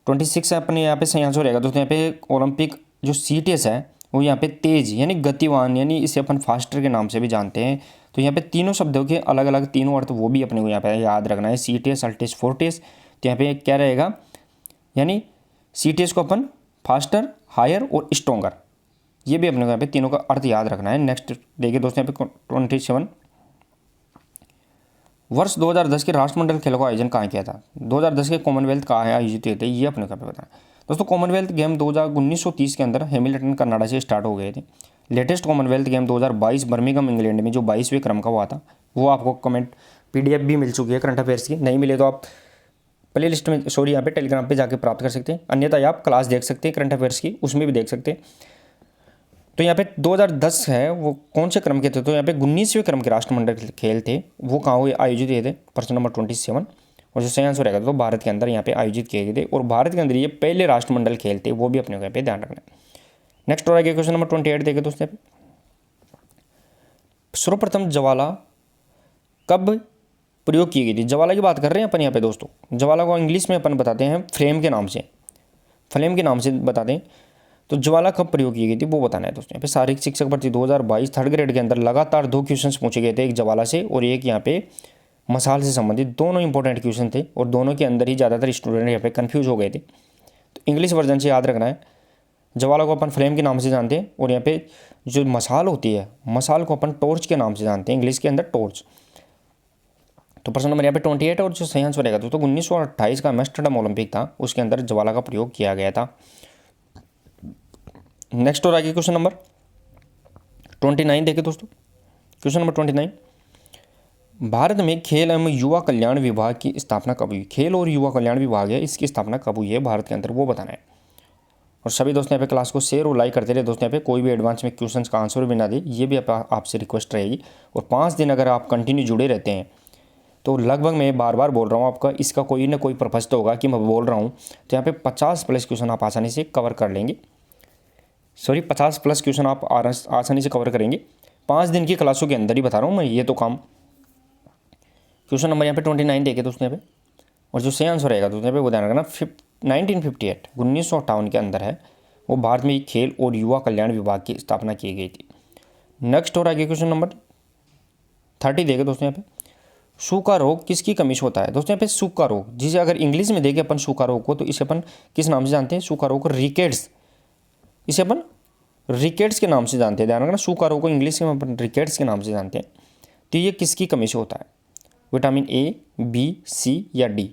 26 अपने यहाँ पे सही आंसर रहेगा दोस्तों। यहाँ पे ओलंपिक जो CTS है वो यहाँ पे तेज यानी गतिवान, यानी इसे अपन फास्टर के नाम से भी जानते हैं। तो यहाँ पे तीनों शब्दों के अलग अलग तीनों अर्थ वो भी अपने को यहाँ पे याद रखना है, CTS, अल्टीएस, फोर्टियस। तो यहाँ पे क्या रहेगा, यानी CTS को अपन फास्टर, हायर और स्ट्रोंगर, ये भी अपने को यहाँ पे तीनों का अर्थ याद रखना है। नेक्स्ट देखिए दोस्तों यहाँ पे 27, वर्ष 2010 के राष्ट्रमंडल खेलों का आयोजन कहाँ किया था। 2010 के कॉमनवेल्थ कहाँ आयोजित हुए थे, ये अपने को यहाँ पे बताना है दोस्तों। कॉमनवेल्थ गेम 1930 के अंदर हैमिल्टन कनाडा से स्टार्ट हो गए थे। Latest Commonwealth game 2022 Birmingham England में जो 22वें क्रम का हुआ था, वो आपको कमेंट PDF भी मिल चुकी है करंट अफेयर्स की। नहीं मिले तो आप प्ले लिस्ट में यहाँ पे टेलीग्राम पे जाके प्राप्त कर सकते हैं, अन्यथा आप क्लास देख सकते हैं करंट अफेयर्स की, उसमें भी देख सकते हैं। तो यहाँ पे 2010 है वो कौन से क्रम के थे, तो यहाँ पे 19वें क्रम के राष्ट्रमंडल खेल थे, वो कहाँ हुए आयोजित हुए थे। प्रश्न नंबर 27 और जो सही आंसर रहेगा तो भारत के अंदर यहाँ पे आयोजित किए गए थे, और भारत के अंदर ये पहले राष्ट्रमंडल खेल थे, वो भी अपने को यहाँ पे ध्यान रखना है। नेक्स्ट और आगे क्वेश्चन नंबर 28 देखे दोस्तों। सर्वप्रथम ज्वाला कब प्रयोग की गई थी। ज्वाला की बात कर रहे हैं अपन यहाँ पे दोस्तों। ज्वाला को इंग्लिश में अपन बताते हैं फ्लेम के नाम से, फ्लेम के नाम से बताते हैं। तो ज्वाला कब प्रयोग की गई थी वो बताना है दोस्तों। यहाँ पे शारीरिक शिक्षक भर्ती 2022 थर्ड ग्रेड के अंदर लगातार 2 क्वेश्चन पूछे गए थे, एक ज्वाला से और एक यहाँ पे मसाल से संबंधित। दोनों इंपॉर्टेंट क्वेश्चन थे और दोनों के अंदर ही ज़्यादातर स्टूडेंट यहाँ पे कन्फ्यूज हो गए थे। तो इंग्लिश वर्जन से याद रखना है, ज्वाला को अपन फ्लेम के नाम से जानते हैं, और यहाँ पे जो मसाल होती है, मसाल को अपन टॉर्च के नाम से जानते हैं, इंग्लिश के अंदर टॉर्च। तो प्रश्न नंबर यहाँ पे 28 और जो सही आंसर रहेगा दोस्तों 1928 का एम्स्टर्डम ओलंपिक था, उसके अंदर ज्वाला का प्रयोग किया गया था। नेक्स्ट और आगे क्वेश्चन नंबर 29 देखें दोस्तों। क्वेश्चन नंबर 29, भारत में खेल एवं युवा कल्याण विभाग की स्थापना कब हुई। खेल और युवा कल्याण विभाग है, इसकी स्थापना कब हुई है भारत के अंदर, वो बताना है। और सभी दोस्त यहाँ पे क्लास को शेयर और लाइक करते रहे दोस्तों। यहाँ पे कोई भी एडवांस में क्वेश्चन का आंसर भी ना दे, ये भी आपसे रिक्वेस्ट रहेगी। और 5 दिन अगर आप कंटिन्यू जुड़े रहते हैं तो लगभग मैं बार बार बोल रहा हूँ, आपका इसका कोई ना कोई पर्पस तो होगा कि मैं बोल रहा हूँ। तो यहाँ पे 50+ क्वेश्चन आप आसानी से कवर कर लेंगे, 50+ क्वेश्चन आप आसानी से कवर करेंगे 5 दिन की क्लासों के अंदर ही बता रहा हूँ मैं ये तो काम। क्वेश्चन नंबर यहाँ पे 29 देखे दोस्तों यहाँ पे, और जो सही आंसर रहेगा दोस्तों यहाँ पे वो ध्यान रखना 1958 1958 के अंदर है, वो भारत में खेल और युवा कल्याण विभाग की स्थापना की गई थी। नेक्स्ट और आगे क्वेश्चन नंबर 30 देखे दोस्तों यहाँ पे, सूखा रोग किसकी कमी से होता है दोस्तों। यहाँ पे सूखा रोग, जिसे अगर इंग्लिश में देखें अपन सूखा रोग को, तो इसे अपन किस नाम से जानते हैं, सूखा रोग को रिकेट्स, इसे अपन रिकेट्स के नाम से जानते हैं। ध्यान रखना, सूखा रोग को इंग्लिश में अपन रिकेट्स के नाम से जानते हैं। तो ये किसकी कमी से होता है, विटामिन A, B, C या D।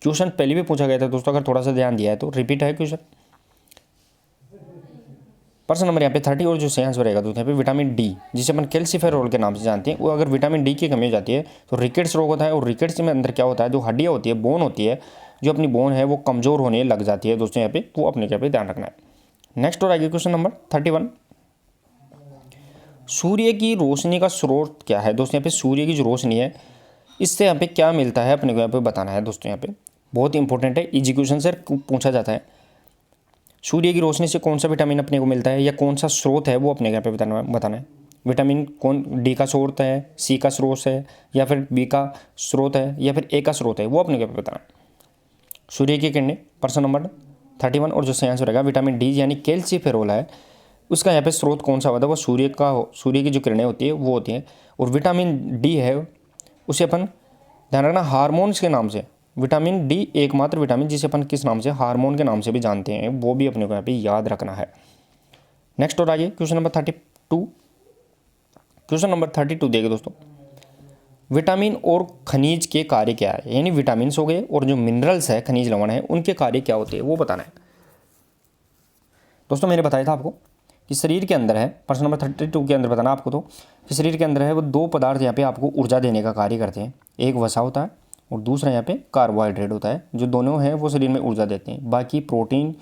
क्वेश्चन पहले भी पूछा गया था दोस्तों, अगर थोड़ा सा ध्यान दिया है तो रिपीट है क्वेश्चन। प्रश्न नंबर यहाँ पे 30 और जो सही आंसर रहेगा दोस्तों यहाँ पे विटामिन डी, जिसे अपन कैल्सीफेरॉल के नाम से जानते हैं, वो अगर विटामिन डी की कमी हो जाती है तो रिकेट्स रोग होता है। और रिकेट्स में अंदर क्या होता है, जो हड्डियाँ होती है, बोन होती है, जो अपनी बोन है वो कमज़ोर होने लग जाती है दोस्तों यहाँ पे, वो अपने यहाँ पे ध्यान रखना है। नेक्स्ट और आगे क्वेश्चन नंबर 31, सूर्य की रोशनी का स्रोत क्या है। दोस्तों यहाँ पे सूर्य की जो रोशनी है इससे यहाँ पे क्या मिलता है अपने को यहाँ पे बताना है दोस्तों। यहाँ पे बहुत इंपॉर्टेंट है, इजी क्वेश्चन से पूछा जाता है। सूर्य की रोशनी से कौन सा विटामिन अपने को मिलता है या कौन सा स्रोत है वो अपने यहाँ पे बताना है। विटामिन कौन डी का स्रोत है, सी का स्रोत है, या फिर बी का स्रोत है, या फिर ए का स्रोत है, वो अपने यहाँ पे बताना है। सूर्य की किरणें, प्रश्न नंबर 31 और जो सही आंसर रहेगा विटामिन डी यानी कैल्सीफेरॉल है, उसका यहाँ पे स्रोत कौन सा होता है, वो सूर्य की जो किरणें होती है वो होती हैं। और विटामिन डी है उसे अपन ध्यान रखना हार्मोन्स के नाम से, विटामिन डी एकमात्र विटामिन जिसे अपन किस नाम से, हार्मोन के नाम से भी जानते हैं, वो भी अपने को यहाँ पे याद रखना है। नेक्स्ट और आगे क्वेश्चन नंबर 32, क्वेश्चन नंबर 32 देखिए दोस्तों, विटामिन और खनिज के कार्य क्या है, यानी विटामिन्स हो गए और जो मिनरल्स है, खनिज लवण है, उनके कार्य क्या होते हैं वो बताना है। दोस्तों मैंने बताया था आपको कि शरीर के अंदर है, प्रश्न नंबर 32 के अंदर बताना आपको तो कि शरीर के अंदर है वो दो पदार्थ यहाँ पे आपको ऊर्जा देने का कार्य करते हैं, एक वसा होता है और दूसरा यहाँ पे कार्बोहाइड्रेट होता है, जो दोनों हैं वो शरीर में ऊर्जा देते हैं। बाकी प्रोटीन,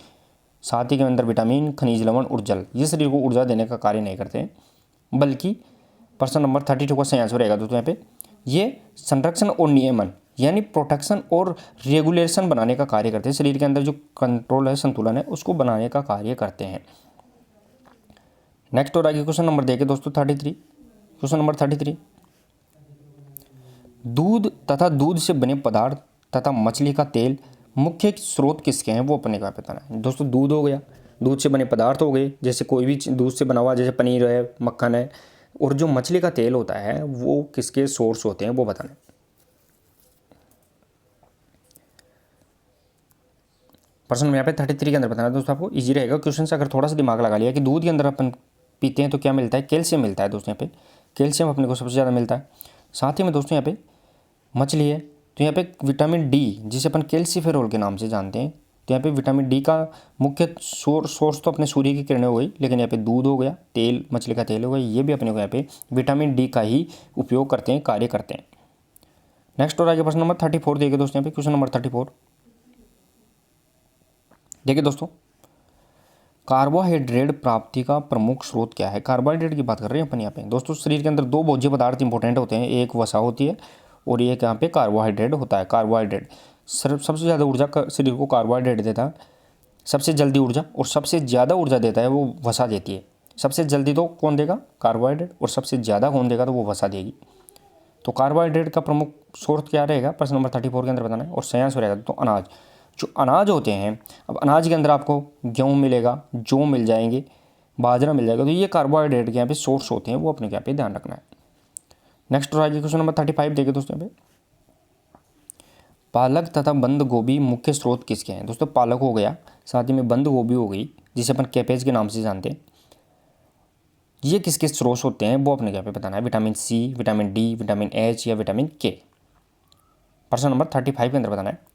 साथ ही के अंदर विटामिन, खनिज लवण और जल, ये शरीर को ऊर्जा देने का कार्य नहीं करते हैं, बल्कि प्रश्न नंबर 32 का सही आंसर रहेगा दोस्तों यहाँ पे ये संरक्षण और नियमन यानी प्रोटेक्शन और रेगुलेशन बनाने का कार्य करते हैं। शरीर के अंदर जो कंट्रोल है, संतुलन है, उसको बनाने का कार्य करते हैं। नेक्स्ट और आगे क्वेश्चन नंबर देखिए दोस्तों 33, क्वेश्चन नंबर 33, दूध तथा दूध से बने पदार्थ तथा मछली का तेल मुख्य स्रोत किसके हैं वो अपने को बताना है। दोस्तों दूध हो गया, दूध से बने पदार्थ हो गए, जैसे कोई भी दूध से बना हुआ, जैसे पनीर है, मक्खन है, और जो मछली का तेल होता है वो किसके सोर्स होते हैं वो बताना है। प्रश्न में यहाँ पे 33 के अंदर बताना है दोस्तों, आपको इजी रहेगा क्वेश्चन से अगर थोड़ा सा दिमाग लगा लिया कि दूध के अंदर अपन पीते हैं तो क्या मिलता है, कैल्शियम मिलता है दोस्तों। यहाँ पे कैल्शियम अपने को सबसे ज़्यादा मिलता है। साथ ही में दोस्तों यहाँ पे मछली है तो यहाँ पे विटामिन डी, जिसे अपन कैल्सीफेरॉल के नाम से जानते हैं, तो यहाँ पे विटामिन डी का मुख्य सोर्स तो अपने सूर्य की किरणें हो गई, लेकिन यहाँ पे दूध हो गया, तेल, मछली का तेल हो गया, ये भी अपने को यहाँ पे विटामिन डी का ही उपयोग करते हैं, कार्य करते हैं। नेक्स्ट और आगे प्रश्न नंबर 34 देखिए दोस्तों, यहाँ पे क्वेश्चन नंबर 34 देखिए दोस्तों, कार्बोहाइड्रेट प्राप्ति का प्रमुख स्रोत क्या है। कार्बोहाइड्रेट की बात कर रहे हैं अपन यहाँ पे दोस्तों। शरीर के अंदर दो भोज्य पदार्थ इंपॉर्टेंट होते हैं, एक वसा होती है और एक यहाँ पे कार्बोहाइड्रेट होता है। कार्बोहाइड्रेट सबसे ज़्यादा ऊर्जा शरीर को कार्बोहाइड्रेट देता है, सबसे जल्दी ऊर्जा, और सबसे ज़्यादा ऊर्जा देता है वो वसा देती है। सबसे जल्दी तो कौन देगा, कार्बोहाइड्रेट, और सबसे ज़्यादा कौन देगा तो वो वसा देगी। तो कार्बोहाइड्रेट का प्रमुख स्रोत क्या रहेगा, प्रश्न नंबर 34 के अंदर बताना है। और सही आंसर रहेगा तो अनाज, जो अनाज होते हैं, अब अनाज के अंदर आपको गेहूँ मिलेगा, जौ मिल जाएंगे, बाजरा मिल जाएगा, तो ये कार्बोहाइड्रेट के यहाँ पे सोर्स होते हैं, वो अपने यहाँ पे ध्यान रखना है। नेक्स्ट और आगे क्वेश्चन नंबर 35 देखिए दोस्तों, यहाँ पे पालक तथा बंद गोभी मुख्य स्रोत किसके हैं। दोस्तों पालक हो गया, साथ ही में बंद गोभी हो गई, जिसे अपन कैपेज के नाम से जानते हैं, ये किसके स्रोत होते हैं वो अपने यहाँ पे बताना है। Vitamin C, vitamin D, vitamin H या विटामिन के, प्रश्न नंबर 35 के अंदर बताना है।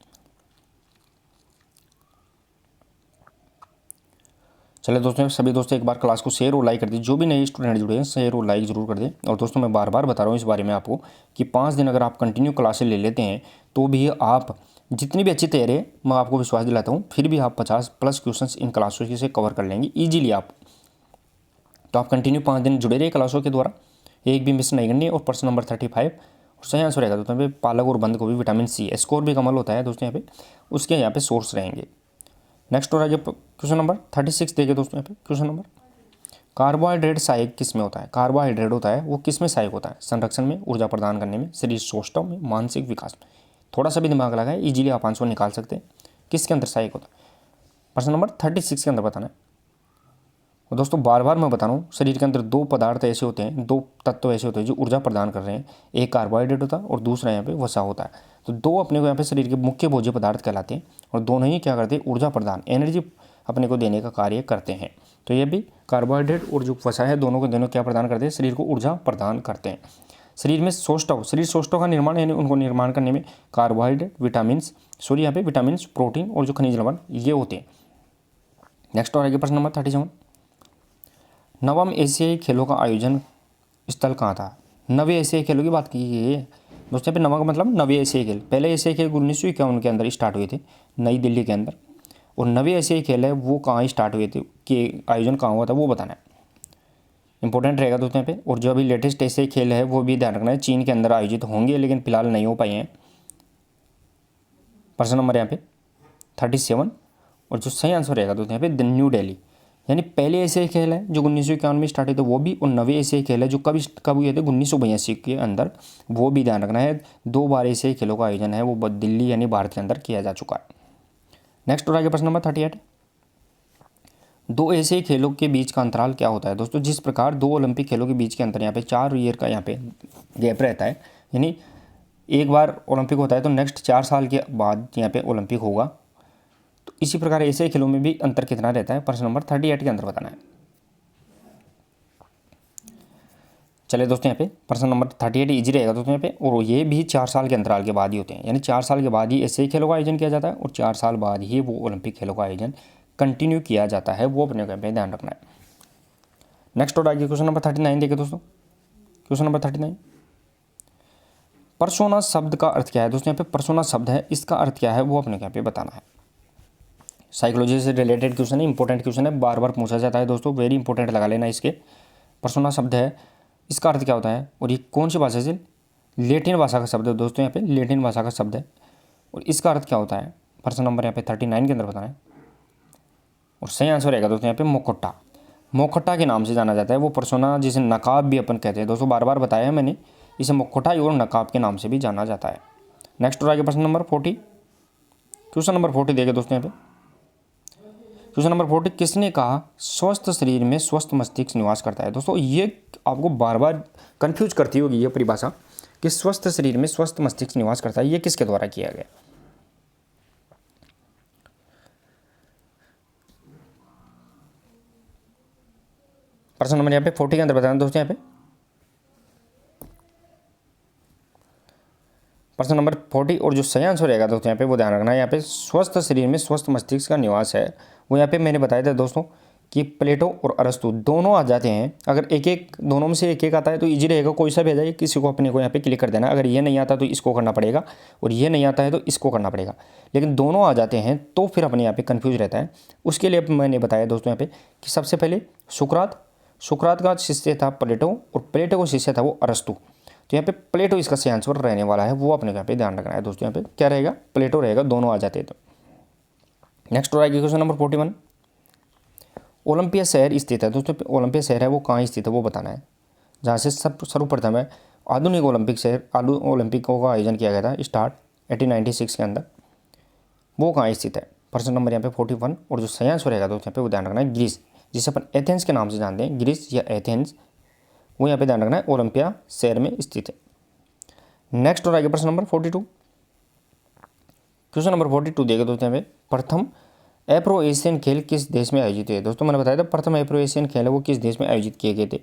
चलिए दोस्तों, सभी दोस्तों एक बार क्लास को शेयर और लाइक कर दीजिए, जो भी नए स्टूडेंट जुड़े हैं शेयर और लाइक जरूर कर दें। और दोस्तों मैं बार बार बता रहा हूँ इस बारे में आपको कि 5 दिन अगर आप कंटिन्यू क्लासेस ले लेते हैं तो भी आप जितनी भी अच्छी तैयारी है, मैं आपको विश्वास दिलाता हूँ, फिर भी आप 50+ क्वेश्चन इन क्लासों से कवर कर लेंगे ईजिली आप। तो आप कंटिन्यू 5 दिन जुड़े रहिए क्लासों के द्वारा, एक भी मिस नहीं करनी। और प्रश्न नंबर 35 और सही आंसर रहेगा दोस्तों यहाँ पे पालक और बंद गोभी, विटामिन सी, स्कोर भी कमल होता है दोस्तों यहाँ पे, उसके यहाँ पे सोर्स रहेंगे। नेक्स्ट और आगे क्वेश्चन नंबर 36 देखिए दोस्तों, यहाँ पे क्वेश्चन नंबर, कार्बोहाइड्रेट सहायक किस में होता है। कार्बोहाइड्रेट होता है वो किस में सहायक होता है, संरक्षण में, ऊर्जा प्रदान करने में, शरीर सौष्ठव में, मानसिक विकास में। थोड़ा सा भी दिमाग लगाए इजीली आप आंसर निकाल सकते हैं किसके अंदर सहायक होता है। प्रश्न नंबर 36 के अंदर बताना है। और दोस्तों बार बार मैं बता रहा हूँ, शरीर के अंदर दो पदार्थ ऐसे होते हैं, दो तत्व ऐसे होते हैं जो ऊर्जा प्रदान कर रहे हैं, एक कार्बोहाइड्रेट होता है और दूसरा यहाँ पे वसा होता है। तो दो अपने को यहाँ पे शरीर के मुख्य भोज्य पदार्थ कहलाते हैं और दोनों ही क्या करते हैं, ऊर्जा प्रदान, एनर्जी अपने को देने का कार्य करते हैं। तो ये भी कार्बोहाइड्रेट और जो वसा है दोनों को दोनों क्या प्रदान करते हैं, शरीर को ऊर्जा प्रदान करते हैं। शरीर में सौष्ठव, शरीर सौष्ठव का निर्माण यानी उनको निर्माण करने में कार्बोहाइड्रेट, यहाँ पे विटामिन, प्रोटीन और जो खनिज लवण ये होते हैं। नेक्स्ट और आगे प्रश्न नंबर 37, नवम एशियाई खेलों का आयोजन स्थल कहाँ था? नवे एशियाई खेलों की बात की गई है दोस्तों। यहाँ पे नवा का मतलब नवे एशियाई खेल। पहले एशियाई खेल 1951 के अंदर स्टार्ट हुए थे नई दिल्ली के अंदर, और नवे एशियाई खेल है वो कहाँ स्टार्ट हुए थे, कि आयोजन कहाँ हुआ था वो बताना है, इंपॉर्टेंट रहेगा दोस्तों यहाँ पे। और जो अभी लेटेस्ट एशियाई खेल है वो भी ध्यान रखना है, चीन के अंदर आयोजित होंगे लेकिन फिलहाल नहीं हो पाए हैं। प्रश्न नंबर यहाँ पे 37, और जो सही आंसर रहेगा दोस्तों यहाँ पे न्यू दिल्ली। यानी पहले एशियाई खेल है जो 1951 में स्टार्ट हुए थे वो भी, और नवे एशियाई खेल है जो कब हुए थे 1982 के अंदर, वो भी ध्यान रखना है। 2 बार एशियाई खेलों का आयोजन है वो दिल्ली यानी भारत के अंदर किया जा चुका है। नेक्स्ट और आगे प्रश्न नंबर 38, 2 एशियाई खेलों के बीच का अंतराल क्या होता है दोस्तों? जिस प्रकार 2 ओलंपिक खेलों के बीच के अंतर यहाँ पे 4 ईयर का यहाँ पे गैप रहता है, यानी एक बार ओलंपिक होता है तो नेक्स्ट 4 साल के बाद यहाँ पे ओलंपिक होगा, तो इसी प्रकार एशियाई खेलों में भी अंतर कितना रहता है? प्रश्न नंबर 38 के अंदर बताना है। चलिए दोस्तों यहाँ पे प्रश्न नंबर 38 इजी रहेगा दोस्तों यहाँ पे, और ये भी 4 साल के अंतराल के बाद ही होते हैं, यानी 4 साल के बाद ही एशियाई खेलों का आयोजन किया जाता है और 4 साल बाद ही वो ओलंपिक खेलों का आयोजन कंटिन्यू किया जाता है, वो अपने को ध्यान रखना है। नेक्स्ट और आगे क्वेश्चन नंबर 39 देखिए दोस्तों। क्वेश्चन नंबर 39, पर्सोना शब्द का अर्थ क्या है दोस्तों? यहाँ पे पर्सोना शब्द है, इसका अर्थ क्या है वो अपने यहाँ पे बताना है। साइकोलॉजी से रिलेटेड क्वेश्चन है, इंपॉर्टेंट क्वेश्चन है, बार बार पूछा जाता है दोस्तों, वेरी इंपॉर्टेंट लगा लेना इसके। पर्सोना शब्द है, इसका अर्थ क्या होता है और ये कौन सी भाषा से? लैटिन भाषा का शब्द है दोस्तों, यहाँ पे लैटिन भाषा का शब्द है, और इसका अर्थ क्या होता है? प्रश्न नंबर यहाँ पे 39 के अंदर बताना है। और सही आंसर रहेगा दोस्तों यहाँ पे मोखट्टा। मोखट्टा के नाम से जाना जाता है वो पर्सोना, जिसे नकाब भी अपन कहते हैं दोस्तों, बार बार बताया है मैंने, इसे मोखट्टा और नकाब के नाम से भी जाना जाता है। नेक्स्ट और आगे प्रश्न नंबर 40, क्वेश्चन नंबर 40 देखे दोस्तों यहाँ पे। क्वेश्चन नंबर 40, किसने कहा स्वस्थ शरीर में स्वस्थ मस्तिष्क निवास करता है? दोस्तों ये आपको बार बार कंफ्यूज करती होगी ये परिभाषा कि स्वस्थ शरीर में स्वस्थ मस्तिष्क निवास करता है, ये किसके द्वारा किया गया? प्रश्न नंबर यहाँ पे 40 के अंदर बताना दोस्तों यहाँ पे। प्रश्न नंबर 40 और जो सही आंसर रहेगा दोस्तों यहाँ पे वो ध्यान रखना है। यहाँ पे स्वस्थ शरीर में स्वस्थ मस्तिष्क का निवास है, वो यहाँ पे मैंने बताया था दोस्तों कि प्लेटो और अरस्तु दोनों आ जाते हैं। अगर एक एक दोनों में से एक एक आता है तो इजी रहेगा, कोई सा भी आ जाए, किसी को अपने को यहाँ पे क्लिक कर देना। अगर ये नहीं आता तो इसको करना पड़ेगा, और ये नहीं आता है तो इसको करना पड़ेगा, लेकिन दोनों आ जाते हैं तो फिर अपने यहाँ पे कन्फ्यूज रहता है। उसके लिए मैंने बताया दोस्तों यहाँ पे कि सबसे पहले सुकरात का शिष्य था प्लेटो, और प्लेटो का शिष्य था वो अरस्तु। तो यहाँ पे प्लेटो इसका सही आंसर रहने वाला है, वो अपने यहाँ पे ध्यान रखना है दोस्तों। यहाँ पे क्या रहेगा? प्लेटो रहेगा, दोनों आ जाते हैं तो। नेक्स्ट और आगे क्वेश्चन नंबर 41, ओलंपिया शहर स्थित है दोस्तों। ओलंपिया शहर है वो कहाँ स्थित है वो बताना है, जहाँ से सर्वप्रथम है आधुनिक ओलंपिक शहर ओलंपिकों का आयोजन किया गया था स्टार्ट 1896 के अंदर, वो कहाँ स्थित है? प्रश्न नंबर यहाँ पे 41, और जो सही आंसर रहेगा दोस्तों यहाँ पे वो ध्यान रखना है ग्रीस, जिसे अपन एथेंस के नाम से जानते हैं, ग्रीस या एथेंस, वो यहाँ पे ध्यान रखना है, ओलंपिया शहर में स्थित है। नेक्स्ट और आगे प्रश्न नंबर 42, क्वेश्चन नंबर 42 देगा दोस्तों यहाँ पे, प्रथम एफ्रो एशियन खेल किस देश में आयोजित हुए? दोस्तों मैंने बताया था प्रथम एफ्रो एशियन खेल है वो किस देश में आयोजित किए गए थे,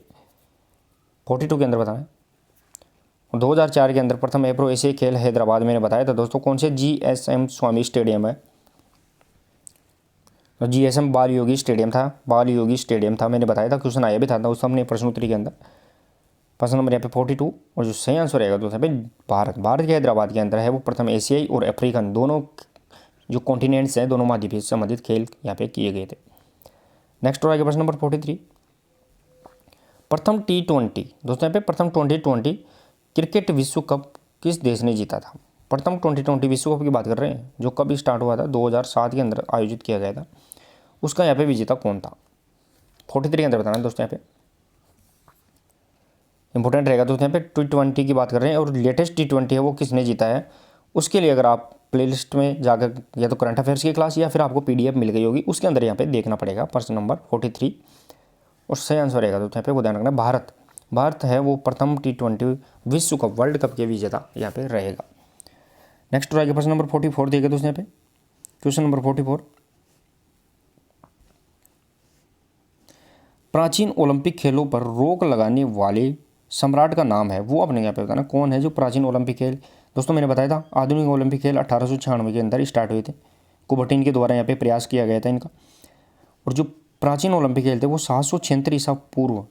42 के अंदर बताना है। 2004 के अंदर प्रथम एफ्रो एशियाई खेल हैदराबाद मैंने बताया था दोस्तों, कौन से? GSM स्वामी स्टेडियम है, तो GSM बाल योगी स्टेडियम था, मैंने बताया था, क्वेश्चन आया भी था उस हमने प्रश्नोत्तरी के अंदर। प्रश्न नंबर यहाँ पे 42, और जो सही आंसर रहेगा दोस्तों यहाँ पे भारत के हैदराबाद के अंदर है वो प्रथम एशियाई और अफ्रीकन दोनों जो कॉन्टिनेंट्स हैं, दोनों महाद्वीप से संबंधित खेल यहाँ पे किए गए थे। नेक्स्ट और आगे प्रश्न नंबर 43, प्रथम T20 दोस्तों यहाँ पे प्रथम 2020 क्रिकेट विश्व कप किस देश ने जीता था? प्रथम 2020 विश्व कप की बात कर रहे हैं, जो कब स्टार्ट हुआ था 2007 के अंदर आयोजित किया गया था, उसका यहाँ पे विजेता कौन था? 43 के अंदर बताना है दोस्तों यहाँ पे, इंपॉर्टेंट रहेगा दोस्तों यहाँ पे। T20 की बात कर रहे हैं और लेटेस्ट T20 है वो किसने जीता है, उसके लिए अगर आप प्लेलिस्ट में जाकर या तो करंट अफेयर्स की क्लास या फिर आपको PDF मिल गई होगी, उसके अंदर यहाँ पे देखना पड़ेगा प्रश्न नंबर 43, और सही आंसर रहेगा दोस्तों यहाँ पे वो ध्यान रखना, भारत है वो प्रथम T20 विश्व कप वर्ल्ड कप के विजेता यहाँ पे रहेगा। नेक्स्ट आगे प्रश्न नंबर 44 देखिए दोस्तों यहाँ पे, क्वेश्चन नंबर 44, प्राचीन ओलंपिक खेलों पर रोक लगाने वाले सम्राट का नाम है वो अपने यहाँ पे बताना, कौन है जो प्राचीन ओलंपिक खेल? दोस्तों मैंने बताया था आधुनिक ओलंपिक खेल 1896 के अंदर स्टार्ट हुए थे, कुबर्टिन के द्वारा यहाँ पे प्रयास किया गया था इनका। और जो प्राचीन ओलंपिक खेल थे वो 776 ईसा पूर्व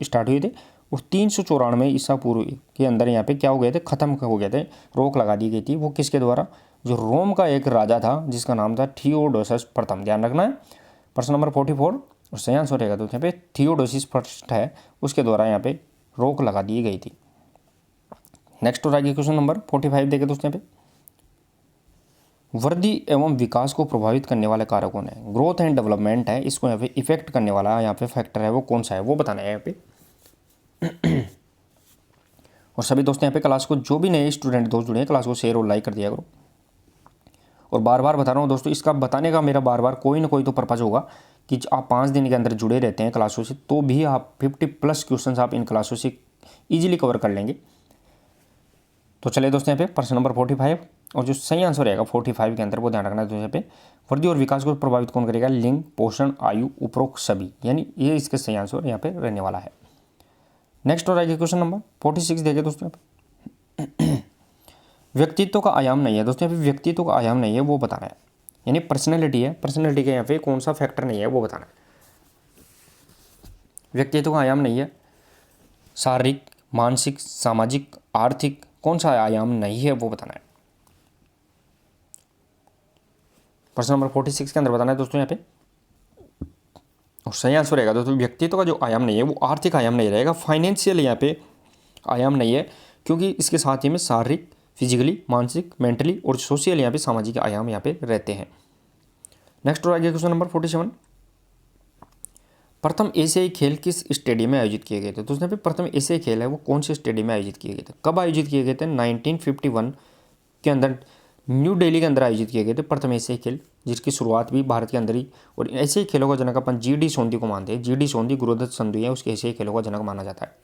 स्टार्ट हुए थे और 394 ईसा पूर्व के अंदर यहाँ पे क्या हो गए थे, खत्म हो गए थे, रोक लगा दी गई थी। वो किसके द्वारा, जो रोम का एक राजा था जिसका नाम था थियोडोसस प्रथम। ध्यान रखना है, प्रश्न नंबर 44 और सही आंसर रहेगा। तो यहाँ पे थियोडोसिस फर्स्ट है, उसके द्वारा यहाँ पे रोक लगा दी गई थी। नेक्स्ट और आगे क्वेश्चन नंबर 45 देखे दोस्तों। यहाँ पे वृद्धि एवं विकास को प्रभावित करने वाले कारक कौन है, ग्रोथ एंड डेवलपमेंट है, इसको यहाँ पे इफेक्ट करने वाला यहाँ पे फैक्टर है वो कौन सा है, वो बताना है यहाँ पे। और सभी दोस्तों यहाँ पे क्लास को, जो भी नए स्टूडेंट दोस्त जुड़े हैं, क्लास को शेयर और लाइक कर दिया करो। और बार बार बता रहा हूँ दोस्तों, इसका बताने का मेरा बार बार कोई ना कोई तो पर्पज होगा कि आप 5 दिन के अंदर जुड़े रहते हैं क्लासों से, तो भी आप 50+ क्वेश्चन आप इन क्लासों से ईजिली कवर कर लेंगे। तो चलिए दोस्तों यहाँ पे प्रश्न नंबर 45 और जो सही आंसर रहेगा 45 के अंदर, वो ध्यान रखना है दोस्तों। यहाँ पे वृद्धि और विकास को प्रभावित कौन करेगा, लिंग, पोषण, आयु, उपरोक्त सभी, यानी ये इसके सही आंसर यहाँ पे रहने वाला है। नेक्स्ट और आगे क्वेश्चन नंबर 46 देखे दोस्तों। यहाँ पे व्यक्तित्व का आयाम नहीं है दोस्तों, यहाँ पे व्यक्तित्व का आयाम नहीं है वो बताना है, यानी पर्सनैलिटी है, पर्सनैलिटी का यहाँ पे कौन सा फैक्टर नहीं है वो बताना है। व्यक्तित्व का आयाम नहीं है, शारीरिक, मानसिक, सामाजिक, आर्थिक, कौन सा आयाम नहीं है वो बताना है। प्रश्न नंबर 46 के अंदर बताना है दोस्तों यहाँ पे। और सही आंसर रहेगा दोस्तों, व्यक्तित्व का जो आयाम नहीं है वो आर्थिक आयाम नहीं रहेगा, फाइनेंशियल यहाँ पे आयाम नहीं है, क्योंकि इसके साथ ही में शारीरिक, फिजिकली, मानसिक, मेंटली और सोशल यहाँ पे सामाजिक आयाम यहाँ पे रहते हैं। नेक्स्ट और आगे क्वेश्चन नंबर 47, प्रथम एशियाई खेल किस स्टेडियम में आयोजित किए गए थे। तो उसने पे प्रथम एशियाई खेल है वो कौन से स्टेडियम में आयोजित किए गए थे, कब आयोजित किए गए थे, 1951 के अंदर न्यू दिल्ली के अंदर आयोजित किए गए थे प्रथम एशियाई खेल, जिसकी शुरुआत भी भारत के अंदर ही। और ऐसे ही खेलों का जनक अपन GD सोंधी को मानते हैं, GD सोंधी गुरुदत्त संधू है उसके एशियाई खेलों का जनक माना जाता है।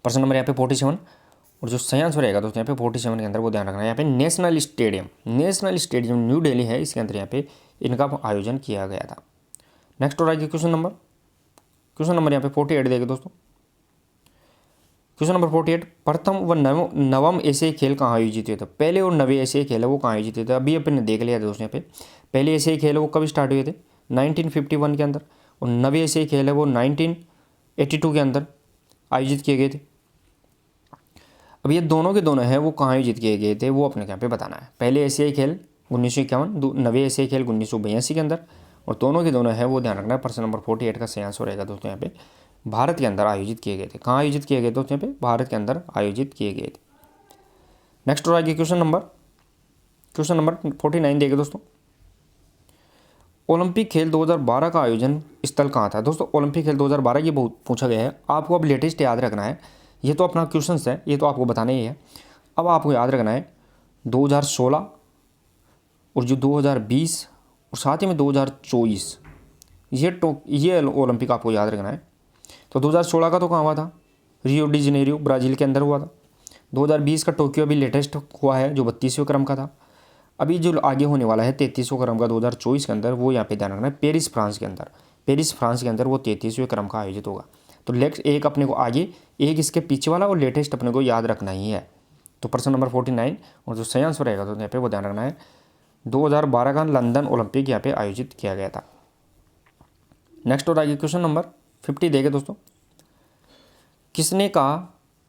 प्रश्न नंबर यहाँ पे 47 और जो सही आंसर रहेगा दोस्तों यहाँ पे 47 के अंदर, वो ध्यान रखना है यहाँ पे नेशनल स्टेडियम न्यू दिल्ली है, इसके अंदर यहाँ पे इनका आयोजन किया गया था। नेक्स्ट और आगे क्वेश्चन नंबर यहाँ पे 48 देखे दोस्तों। क्वेश्चन नंबर 48, प्रथम व नवम एशियाई खेल कहाँ आयोजित हुए थे, पहले और नवे एशियाई खेल है वो कहाँ आयोजित हुए थे। अभी अपन ने देख लिया दोस्तों यहाँ पे, पहले एशियाई खेल है वो कब स्टार्ट हुए थे, 1951 के अंदर, और नवे एशियाई खेल है वो 1982 के अंदर आयोजित किए गए थे। अब ये दोनों के दोनों हैं वो कहाँ आयोजित किए गए थे वो अपने यहाँ पे बताना है। पहले एशियाई खेल 1951, नवे एशियाई खेल 1982 के अंदर, और दोनों के दोनों है वो ध्यान रखना है। प्रश्न नंबर 48 का सही आंसर रहेगा दोस्तों यहाँ पे भारत के अंदर आयोजित किए गए थे। कहाँ आयोजित किए गए दोस्तों यहाँ पे, भारत के अंदर आयोजित किए गए थे। नेक्स्ट और आगे क्वेश्चन नंबर 49 देखे दोस्तों। ओलंपिक खेल 2012 का आयोजन स्थल कहाँ था। दोस्तों ओलंपिक खेल 2012 ये बहुत पूछा गया है, आपको अब लेटेस्ट याद रखना है, ये तो अपना क्वेश्चन है, ये तो आपको बताना ही है। अब आपको याद रखना है 2016 और जो 2020 और साथ ही में 2024 ये ओलंपिक आपको याद रखना है। तो 2016 का तो कहाँ हुआ था, रियो डी जनेरियो ब्राज़ील के अंदर हुआ था। 2020 का टोक्यो अभी लेटेस्ट हुआ है जो 32वें क्रम का था। अभी जो आगे होने वाला है 33वें क्रम का 2024 के अंदर, वो यहाँ पे ध्यान रखना है पेरिस फ्रांस के अंदर वो 33वें क्रम का आयोजित होगा। तो नेक्स्ट एक अपने को आगे, एक इसके पीछे वाला और लेटेस्ट अपने को याद रखना ही है। तो प्रश्न नंबर 49 और जो सही आंसर रहेगा तो यहाँ पे वो ध्यान रखना है 2012 का लंदन ओलंपिक यहाँ पे आयोजित किया गया था। नेक्स्ट और आगे क्वेश्चन नंबर 50 देखे दोस्तों। किसने कहा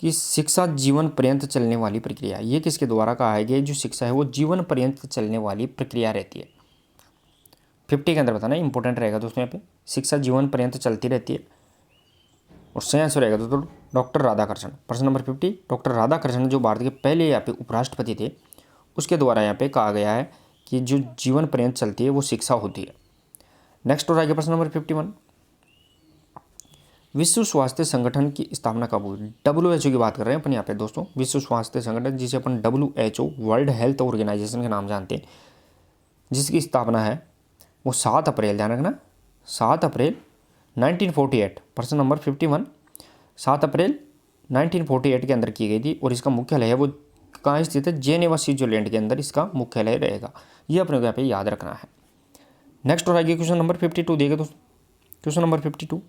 कि शिक्षा जीवन पर्यंत चलने वाली प्रक्रिया, ये किसके द्वारा कहा है कि जो शिक्षा है वो जीवन पर्यंत चलने वाली प्रक्रिया रहती है। 50 के अंदर बताना इंपॉर्टेंट रहेगा दोस्तों यहाँ पे, शिक्षा जीवन पर्यंत चलती रहती है। और सही आंसर रहेगा दोस्तों डॉक्टर राधाकृष्णन। प्रश्न नंबर 50, डॉक्टर राधाकृष्णन जो भारत के पहले यहाँ पे उपराष्ट्रपति थे, उसके द्वारा यहाँ पे कहा गया है कि जो जीवन पर्यंत चलती है वो शिक्षा होती है। नेक्स्ट और आगे प्रश्न नंबर 51, विश्व स्वास्थ्य संगठन की स्थापना कब हुई। WHO की बात कर रहे हैं अपन यहाँ पे दोस्तों, विश्व स्वास्थ्य संगठन जिसे अपन WHO वर्ल्ड हेल्थ ऑर्गेनाइजेशन के नाम जानते हैं, जिसकी स्थापना है वो 7 अप्रैल, ध्यान रखना 7 अप्रैल 1948। प्रश्न नंबर 51 7 अप्रैल 1948 के अंदर की गई थी, और इसका मुख्यालय है वो कहाँ स्थित है, जेनेवा स्विट्जरलैंड के अंदर इसका मुख्यालय रहेगा। ये अपने को यहाँ पे याद रखना है। नेक्स्ट और आगे क्वेश्चन नंबर 52 देगा दोस्तों। क्वेश्चन नंबर 52,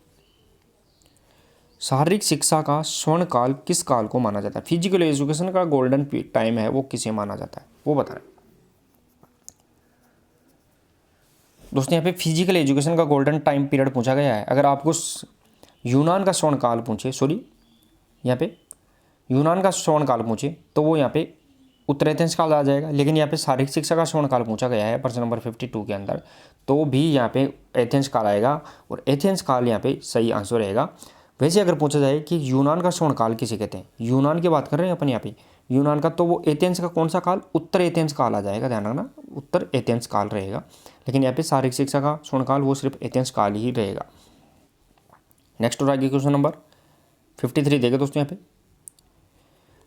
शारीरिक शिक्षा का स्वर्ण काल किस काल को माना जाता है। फिजिकल एजुकेशन का गोल्डन टाइम है वो किसे माना जाता है वो बताएं। दोस्तों यहाँ पे फिजिकल एजुकेशन का गोल्डन टाइम पीरियड पूछा गया है। अगर आपको यूनान का स्वर्णकाल पूछे, यहाँ पे यूनान का स्वर्णकाल पूछे तो वो यहाँ पे उत्तर एथेंस काल आ जाएगा। लेकिन यहाँ पे शारीरिक शिक्षा का स्वर्णकाल पूछा गया है प्रश्न नंबर 52 के अंदर, तो भी यहाँ पे एथेंस काल आएगा और एथेंस काल यहाँ पे सही आंसर रहेगा। वैसे अगर पूछा जाए कि यूनान का स्वर्णकाल किसे कहते हैं, यूनान की बात कर रहे हैं अपन यहाँ पे यूनान का, तो वो एथेंस का कौन सा काल, उत्तर एथेंस काल आ जाएगा, ध्यान रखना उत्तर एथेंस काल रहेगा। लेकिन यहाँ पे शारीरिक शिक्षा का स्वर्णकाल वो सिर्फ एथेंस काल ही रहेगा। नेक्स्ट और आगे क्वेश्चन नंबर 53 देगा दोस्तों। यहाँ पे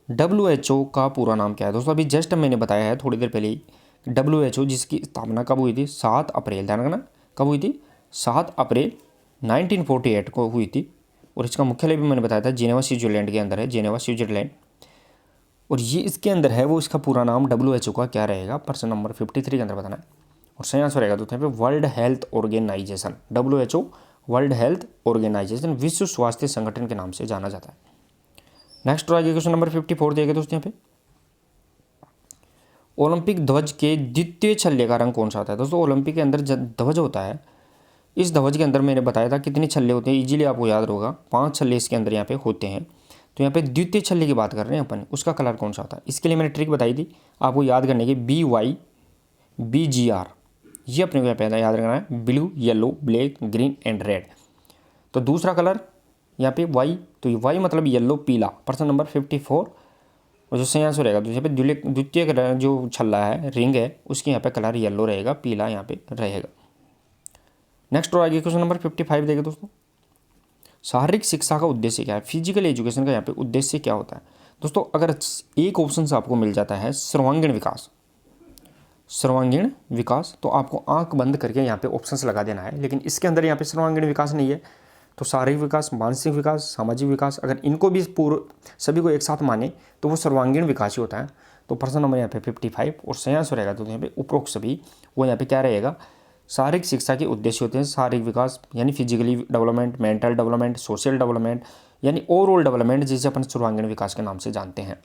WHO का पूरा नाम क्या है। दोस्तों अभी जस्ट मैंने बताया है थोड़ी देर पहले ही, WHO जिसकी स्थापना कब हुई थी, 7 अप्रैल, ध्यान रखना कब हुई थी, 7 अप्रैल 1948 को हुई थी। और इसका मुख्यालय भी मैंने बताया था जेनेवा स्विट्जरलैंड के अंदर है, जेनेवा स्विट्जरलैंड। और ये इसके अंदर है, वो इसका पूरा नाम WHO का क्या रहेगा, प्रश्न नंबर 53 के अंदर बताना है। और सही आंसर रहेगा दोस्तों यहाँ पे world health organisation, WHO world health organisation, विश्व स्वास्थ्य संगठन के नाम से जाना जाता है। नेक्स्ट और आगे क्वेश्चन नंबर 54 देगा दोस्तों। यहाँ पे ओलंपिक ध्वज के द्वितीय छल्ले का रंग कौन सा होता है। दोस्तों ओलंपिक के अंदर ध्वज होता है, इस ध्वज के अंदर मैंने बताया था कितने छल्ले होते हैं, इजीली आपको याद होगा, 5 छल्ले इसके अंदर यहाँ पे होते हैं। तो यहाँ पे द्वितीय छल्ले की बात कर रहे हैं अपन, उसका कलर कौन सा होता है। इसके लिए मैंने ट्रिक बताई थी आपको याद करने की, BYBGR, ये अपने को यहाँ पे याद रखना है, blue, yellow, black, green and red. तो दूसरा कलर यहाँ पे वाई, तो वाई मतलब येलो, पीला, प्रश्न नंबर 54। और जो सही आंसर रहेगा तो यहाँ पे द्वितीय कलर जो छल्ला है, रिंग है, उसके यहाँ पे कलर येलो रहेगा, पीला यहाँ पे रहेगा। नेक्स्ट और आगे क्वेश्चन नंबर 55 देखें दोस्तों। शारीरिक शिक्षा का उद्देश्य क्या है, फिजिकल एजुकेशन का यहाँ पे उद्देश्य क्या होता है। दोस्तों अगर एक ऑप्शन से आपको मिल जाता है सर्वांगीण विकास, सर्वांगीण विकास, तो आपको आंख बंद करके यहाँ पे ऑप्शंस लगा देना है। लेकिन इसके अंदर यहाँ पे सर्वांगीण विकास नहीं है, तो शारीरिक विकास, मानसिक विकास, सामाजिक विकास, अगर इनको भी सभी को एक साथ माने तो वो सर्वांगीण विकास ही होता है। तो प्रश्न नंबर यहाँ पे 55 और सही आंसर रहेगा तो यहाँ पे उपरोक्त सभी, वो यहाँ पे क्या रहेगा, शारीरिक शिक्षा के उद्देश्य होते हैं शारीरिक विकास यानी physically development, mental development, social development यानी ओवरऑल डेवलपमेंट, जिसे अपन सर्वांगीण विकास के नाम से जानते हैं।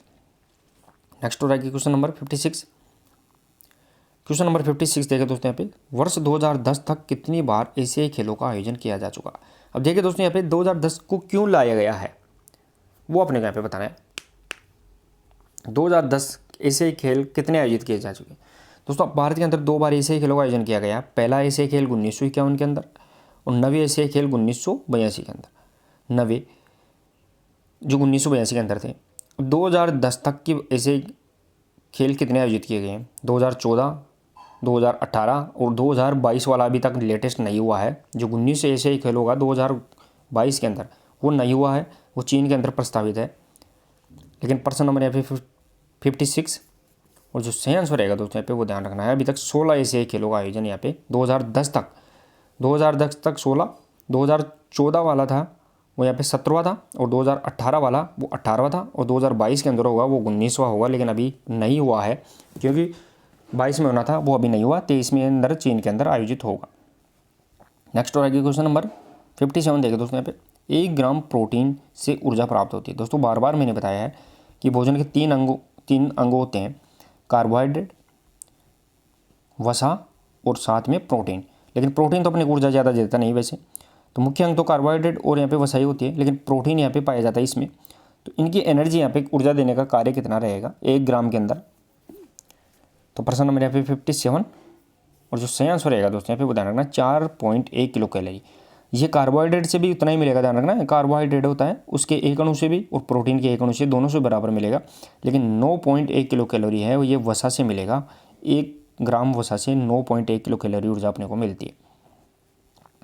नेक्स्ट हो रहेगी क्वेश्चन नंबर 56। क्वेश्चन नंबर 56 देखें दोस्तों। यहाँ पे वर्ष 2010 तक कितनी बार एशियाई खेलों का आयोजन किया जा चुका। अब देखिए दोस्तों यहाँ पे 2010 को क्यों लाया गया है वो अपने को यहाँ पे बताना है। 2010 एशियाई खेल कितने आयोजित किए जा चुके हैं। दोस्तों भारत के अंदर 2 बार एशियाई खेलों का आयोजन किया गया। पहला एशियाई खेल 1951 के अंदर और नवे एशियाई खेल 1982 के अंदर। नवे जो 1982 के अंदर थे। 2010 तक की एशियाई खेल कितने आयोजित किए गए हैं, 2014, 2018 और 2022 वाला अभी तक लेटेस्ट नहीं हुआ है। जो 19 एशियाई खेल होगा 2022 के अंदर वो नहीं हुआ है, वो चीन के अंदर प्रस्तावित है। लेकिन प्रश्न नंबर यहाँ पे 56 और जो सही आंसर रहेगा दोस्तों यहाँ पे वो ध्यान रखना है। अभी तक 16 एशियाई खेलों का आयोजन यहाँ पे 2010 तक 16, 2014 वाला था वो यहाँ पे 17वां था और 2018 वाला वो 18वां था और 2022 के अंदर होगा वो 19वां होगा। लेकिन अभी नहीं हुआ है क्योंकि 22 में होना था वो अभी नहीं हुआ, 23 में अंदर चीन के अंदर आयोजित होगा। नेक्स्ट और आगे क्वेश्चन नंबर 57 देखें दोस्तों। यहाँ पे 1 ग्राम प्रोटीन से ऊर्जा प्राप्त होती है। दोस्तों बार बार मैंने बताया है कि भोजन के 3 अंग होते हैं, कार्बोहाइड्रेट, वसा और साथ में प्रोटीन। लेकिन प्रोटीन तो अपने ऊर्जा ज़्यादा देता नहीं वैसे, तो मुख्य अंग तो कार्बोहाइड्रेट और यहाँ पे वसा ही होती है, लेकिन प्रोटीन यहाँ पे पाया जाता है इसमें। तो इनकी एनर्जी यहाँ पे ऊर्जा देने का कार्य कितना रहेगा 1 ग्राम के अंदर। तो प्रश्न नंबर यहाँ पे 57 और जो सही आंसर रहेगा दोस्तों यहाँ पे ध्यान रखना 4.1 किलो कैलोरी। ये कार्बोहाइड्रेट से भी उतना ही मिलेगा, ध्यान रखना। कार्बोहाइड्रेट होता है उसके 1 अणु से भी और प्रोटीन के 1 अणु से, दोनों से बराबर मिलेगा। लेकिन 9.1 किलो कैलोरी है वो ये वसा से मिलेगा। 1 ग्राम वसा से 9.1 किलो कैलोरी ऊर्जा अपने को मिलती है।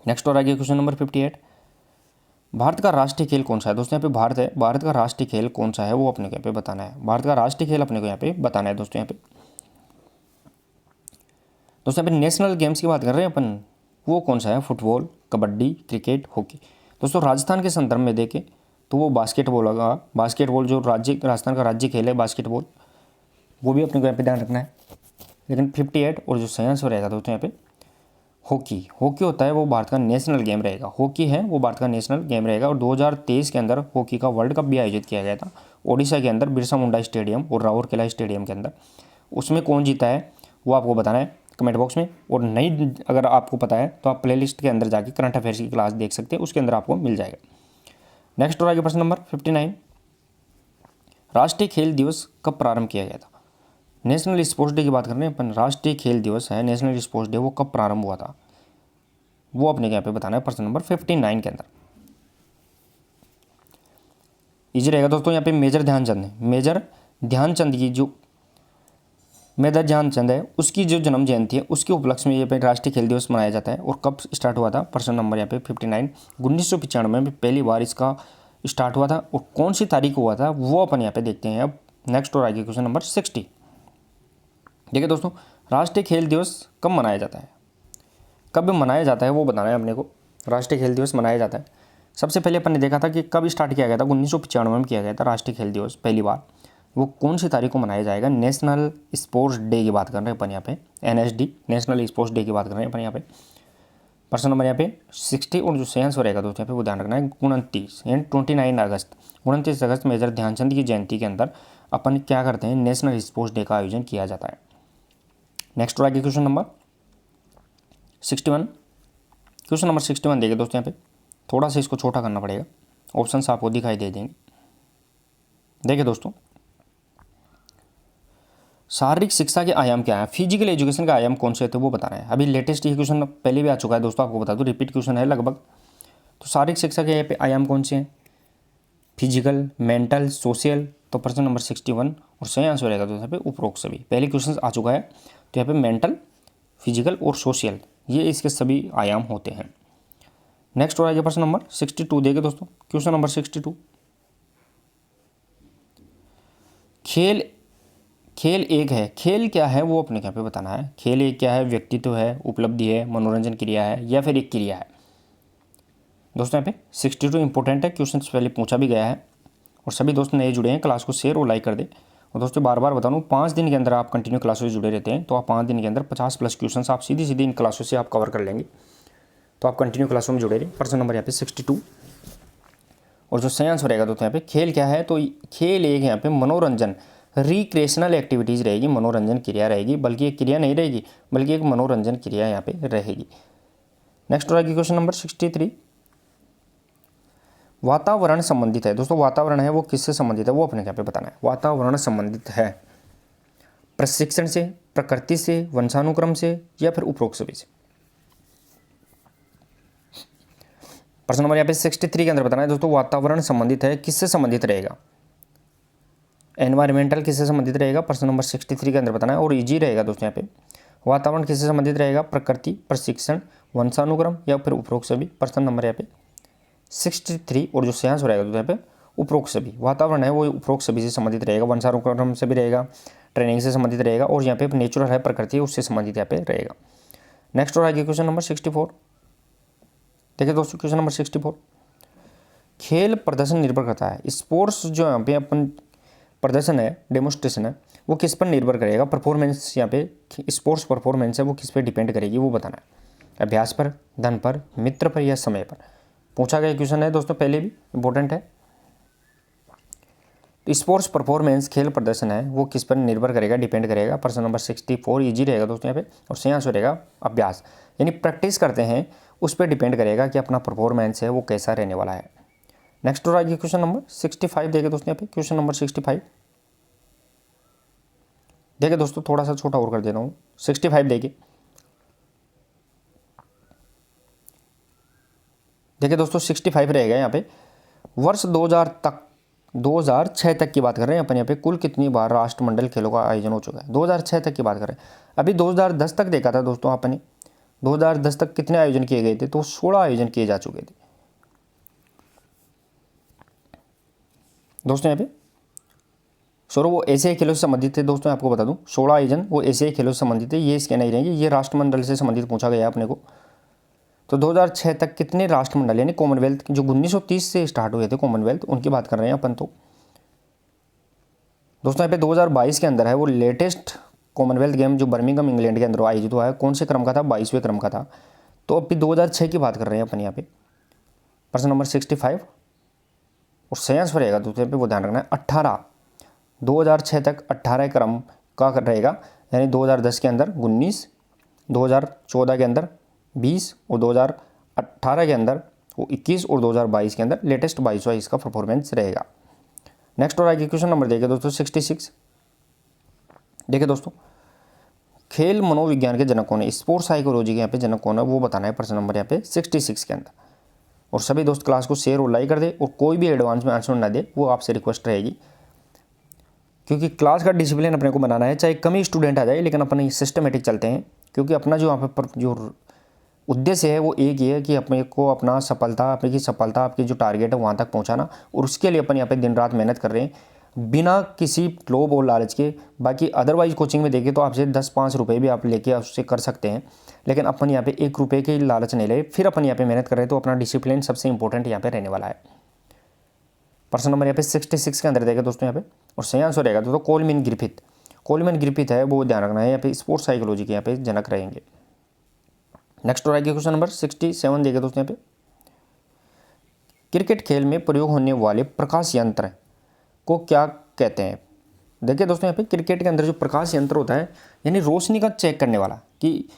नेक्स्ट और आगे क्वेश्चन नंबर 58। भारत का राष्ट्रीय खेल कौन सा है। दोस्तों यहाँ पे भारत है, भारत का राष्ट्रीय खेल कौन सा है वो अपने को यहाँ पे बताना है। भारत का राष्ट्रीय खेल अपने को यहाँ पे बताना है दोस्तों। यहाँ पे नेशनल गेम्स की बात कर रहे हैं अपन, वो कौन सा है, फुटबॉल, कबड्डी, क्रिकेट, हॉकी। दोस्तों राजस्थान के संदर्भ में देखें तो वो बास्केटबॉल होगा। बास्केटबॉल जो राजस्थान का राज्य खेल है बास्केटबॉल, वो भी अपने को यहाँ पे ध्यान रखना है। लेकिन 58 और जो सही आंसर रहेगा दोस्तों यहाँ पे हॉकी। हॉकी होता है वो भारत का नेशनल गेम रहेगा। हॉकी है वो भारत का नेशनल गेम रहेगा। और 2023 के अंदर हॉकी का वर्ल्ड कप भी आयोजित किया गया था ओडिशा के अंदर, बिरसा मुंडा स्टेडियम और राउरकेला स्टेडियम के अंदर। उसमें कौन जीता है वो आपको बताना है। कमेंट बॉक्स में। और नई अगर आपको पता है तो आप प्लेलिस्ट के अंदर जाके करंट अफेयर्स की क्लास देख सकते हैं, उसके अंदर आपको मिल जाएगा। नेक्स्ट और आगे प्रश्न नंबर 59, राष्ट्रीय खेल दिवस कब प्रारंभ किया गया था? नेशनल स्पोर्ट्स डे की बात कर रहे हैं अपन। राष्ट्रीय खेल दिवस है नेशनल स्पोर्ट्स डे, वो कब प्रारंभ हुआ था वो अपने यहाँ पे बताना है प्रश्न नंबर 59 के अंदर। इजी रहेगा दोस्तों। यहाँ पे मेजर ध्यानचंद है, मेजर ध्यानचंद की जो मेजर ध्यानचंद है उसकी जो जन्म जयंती है उसके उपलक्ष्य में ये पे राष्ट्रीय खेल दिवस मनाया जाता है। और कब स्टार्ट हुआ था? प्रश्न नंबर यहाँ पे 59, 1995 में पहली बार इसका स्टार्ट हुआ था। और कौन सी तारीख को हुआ था वो अपन यहाँ पे देखते हैं अब। नेक्स्ट और आगे क्वेश्चन नंबर 60। देखिए दोस्तों, राष्ट्रीय खेल दिवस कब मनाया जाता है, कब मनाया जाता है वो बताना है अपने को। राष्ट्रीय खेल दिवस मनाया जाता है, सबसे पहले अपन ने देखा था कि कब स्टार्ट किया गया था, 1995 में किया गया था राष्ट्रीय खेल दिवस पहली बार। वो कौन सी तारीख को मनाया जाएगा? नेशनल स्पोर्ट्स डे की बात कर रहे हैं अपन यहाँ पे, NSD नेशनल स्पोर्ट्स डे की बात कर रहे हैं अपन यहाँ पे। प्रश्न नंबर यहाँ पे 60 और जो सेंस रहेगा दोस्तों यहाँ पे वो ध्यान रखना है 29 एंड 29 अगस्त, 29 अगस्त मेजर ध्यानचंद की जयंती के अंदर अपन क्या करते हैं? नेशनल स्पोर्ट्स डे का आयोजन किया जाता है। नेक्स्ट और आगे क्वेश्चन नंबर 61, क्वेश्चन नंबर 61 देखिए दोस्तों, यहाँ पे थोड़ा सा इसको छोटा करना पड़ेगा, ऑप्शंस आपको दिखाई दे देंगे। देखिए दोस्तों, शारीरिक शिक्षा के आयाम क्या है? फिजिकल एजुकेशन का आयाम कौन से थे वो बताना है। अभी लेटेस्ट ये क्वेश्चन पहले भी आ चुका है दोस्तों, आपको बता दूं रिपीट क्वेश्चन है लगभग। तो शारीरिक शिक्षा के यहाँ पे आयाम कौन से हैं? Physical, mental, social. तो प्रश्न नंबर 61 और सही आंसर रहेगा दोस्तों यहाँ पे उपरोक्त सभी। पहले क्वेश्चन आ चुका है तो यहाँ पे मेंटल, फिजिकल और सोशल ये इसके सभी आयाम होते हैं। नेक्स्ट और आगे प्रश्न नंबर 62 देखे दोस्तों, क्वेश्चन नंबर 62, खेल एक है, खेल क्या है वो अपने यहाँ पे बताना है। खेल एक क्या है? व्यक्तित्व है, उपलब्धि है, मनोरंजन क्रिया है या फिर एक क्रिया है? दोस्तों यहाँ पे 62 इंपॉर्टेंट है, क्वेश्चन पहले पूछा भी गया है। और सभी दोस्त नए जुड़े हैं क्लास को शेयर और लाइक कर दे। और दोस्तों बार बार बता दूँ 5 दिन के अंदर आप कंटिन्यू क्लासों से जुड़े रहते हैं तो आप 5 दिन के अंदर 50+ क्वेश्चन आप सीधी इन क्लासों से आप कवर कर लेंगे। तो आप कंटिन्यू क्लासों में जुड़े रहिए। प्रश्न नंबर यहाँ पे 62 और जो सही आंसर रहेगा दोस्तों यहाँ पे खेल क्या है? तो खेल एक यहाँ पे मनोरंजन, रिक्रिएशनल एक्टिविटीज़ रहेगी, मनोरंजन क्रिया रहेगी, बल्कि एक क्रिया नहीं रहेगी बल्कि एक मनोरंजन क्रिया यहाँ पे रहेगी। नेक्स्ट और आगे क्वेश्चन नंबर 63, वातावरण संबंधित है। दोस्तों वातावरण है वो किससे संबंधित है वो अपने यहाँ पे बताना है। वातावरण संबंधित है प्रशिक्षण से, प्रकृति से, वंशानुक्रम से या फिर उपरोक्त सभी से? प्रश्न नंबर यहाँ पे 63 के अंदर बताना है दोस्तों वातावरण संबंधित है किससे संबंधित रहेगा? एनवायरमेंटल किससे संबंधित रहेगा? प्रश्न नंबर 63 के अंदर बताना है। और इजी रहेगा दोस्तों यहाँ पे वातावरण किससे संबंधित रहेगा? प्रकृति, प्रशिक्षण, वंशानुक्रम या फिर उपरोक्त सभी? प्रश्न नंबर यहाँ पे 63 और जो सही आंसर रहेगा दोस्तों यहाँ पे उपरोक्त सभी। वातावरण है वो उपरोक्त सभी से संबंधित रहेगा, वंशानुक्रम से भी रहेगा, ट्रेनिंग से संबंधित रहेगा और यहाँ पे नेचुरल है प्रकृति उससे संबंधित यहाँ पे रहेगा। नेक्स्ट और आगे क्वेश्चन नंबर 64 देखिए दोस्तों, क्वेश्चन नंबर 64, खेल प्रदर्शन निर्भर करता है। स्पोर्ट्स जो यहाँ पे अपन प्रदर्शन है, डेमोस्ट्रेशन है, वो किस पर निर्भर करेगा? परफॉर्मेंस यहाँ पे स्पोर्ट्स परफॉर्मेंस है वो किस पर डिपेंड करेगी वो बताना है। अभ्यास पर, धन पर, मित्र पर या समय पर? पूछा गया क्वेश्चन है दोस्तों, पहले भी इंपॉर्टेंट है। तो स्पोर्ट्स परफॉर्मेंस खेल प्रदर्शन है वो किस पर निर्भर करेगा, डिपेंड करेगा? प्रश्न नंबर 64 इजी रहेगा दोस्तों यहाँ पे। और सही आंसर रहेगा अभ्यास, यानी प्रैक्टिस करते हैं उस पर डिपेंड करेगा कि अपना परफॉर्मेंस है वो कैसा रहने वाला है। नेक्स्ट और आगे क्वेश्चन नंबर 65 देखिए दोस्तों यहाँ पे, क्वेश्चन नंबर 65 देखिए दोस्तों, थोड़ा सा छोटा और कर देता हूँ। 65 देखिए दोस्तों 65 रहेगा यहाँ पे। वर्ष 2006 तक की बात कर रहे हैं अपन यहाँ पे, कुल कितनी बार राष्ट्रमंडल खेलों का आयोजन हो चुका है? 2006 तक की बात कर रहे हैं। अभी 2010 तक देखा था दोस्तों आपने, 2010 तक कितने आयोजन किए गए थे? तो 16 आयोजन किए जा चुके थे दोस्तों यहाँ पे। सर वो एशियाई खेलों से संबंधित थे दोस्तों, आपको बता दूं 16 आयोजन वो एशियाई खेलों से संबंधित थे, ये इसके नहीं रहेंगे, ये राष्ट्रमंडल से संबंधित पूछा गया अपने को। तो 2006 तक कितने राष्ट्रमंडल यानी कॉमनवेल्थ जो 1930 से स्टार्ट हुए थे कॉमनवेल्थ, उनकी बात कर रहे हैं अपन। तो दोस्तों यहाँ पे 2022 के अंदर है वो लेटेस्ट कॉमनवेल्थ गेम जो बर्मिंघम इंग्लैंड के अंदर आयोजित हुआ है, कौन से क्रम का था? 22वें क्रम का था। तो अभी 2006 की बात कर रहे हैं अपन यहाँ पे। प्रश्न नंबर 65 और सही आंसर रहेगा दोस्तों यहाँ पे वो ध्यान रखना है 18, 2006 तक 18 क्रम का रहेगा, यानी 2010 के अंदर 19 2014 के अंदर 20 और 2018 के अंदर वो 21 और 2022 के अंदर लेटेस्ट 22वां इसका परफॉर्मेंस रहेगा। नेक्स्ट और आगे क्वेश्चन नंबर देखिए दोस्तों 66। देखिए दोस्तों, खेल मनोविज्ञान के जनकों ने, स्पोर्ट्स साइकोलॉजी के यहाँ पे जनकों ने वो बताना है प्रश्न नंबर यहाँ पे 66 के अंदर। और सभी दोस्त क्लास को शेयर और लाइक कर दे और कोई भी एडवांस में आंसर ना दे, वो आपसे रिक्वेस्ट रहेगी, क्योंकि क्लास का डिसिप्लिन अपने को बनाना है। चाहे कम ही स्टूडेंट आ जाए लेकिन अपन सिस्टमेटिक चलते हैं, क्योंकि अपना जो यहाँ पर जो उद्देश्य है वो एक ही है कि अपने को अपना सफलता, आपकी जो टारगेट है वहाँ तक पहुँचाना, और उसके लिए अपन यहाँ पे दिन रात मेहनत कर रहे हैं बिना किसी लोभ और लालच के। बाकी अदरवाइज कोचिंग में देखिए तो आपसे 10-5 रुपये भी आप लेके उससे कर सकते हैं, लेकिन अपन यहाँ पे 1 रुपये की लालच नहीं ले, फिर अपन यहाँ पे मेहनत कर रहे हैं। तो अपना डिसिप्लिन सबसे इंपॉर्टेंट यहाँ पे रहने वाला है। प्रश्न नंबर यहाँ पे 66 के अंदर देखें दोस्तों यहाँ पे, और सही आंसर रहेगा दोस्तों कोलमैन ग्रिफिथ। कोलमैन ग्रिफिथ है वो ध्यान रखना है, यहाँ पे स्पोर्ट्स साइकोलॉजी के यहाँ पे जनक रहेंगे। नेक्स्ट और आगे क्वेश्चन नंबर 67 देखें दोस्तों यहाँ पे, क्रिकेट खेल में प्रयोग होने वाले प्रकाश यंत्र को क्या कहते हैं। देखिए दोस्तों यहाँ पे क्रिकेट के अंदर जो प्रकाश यंत्र होता है, यानी रोशनी का चेक करने वाला, कि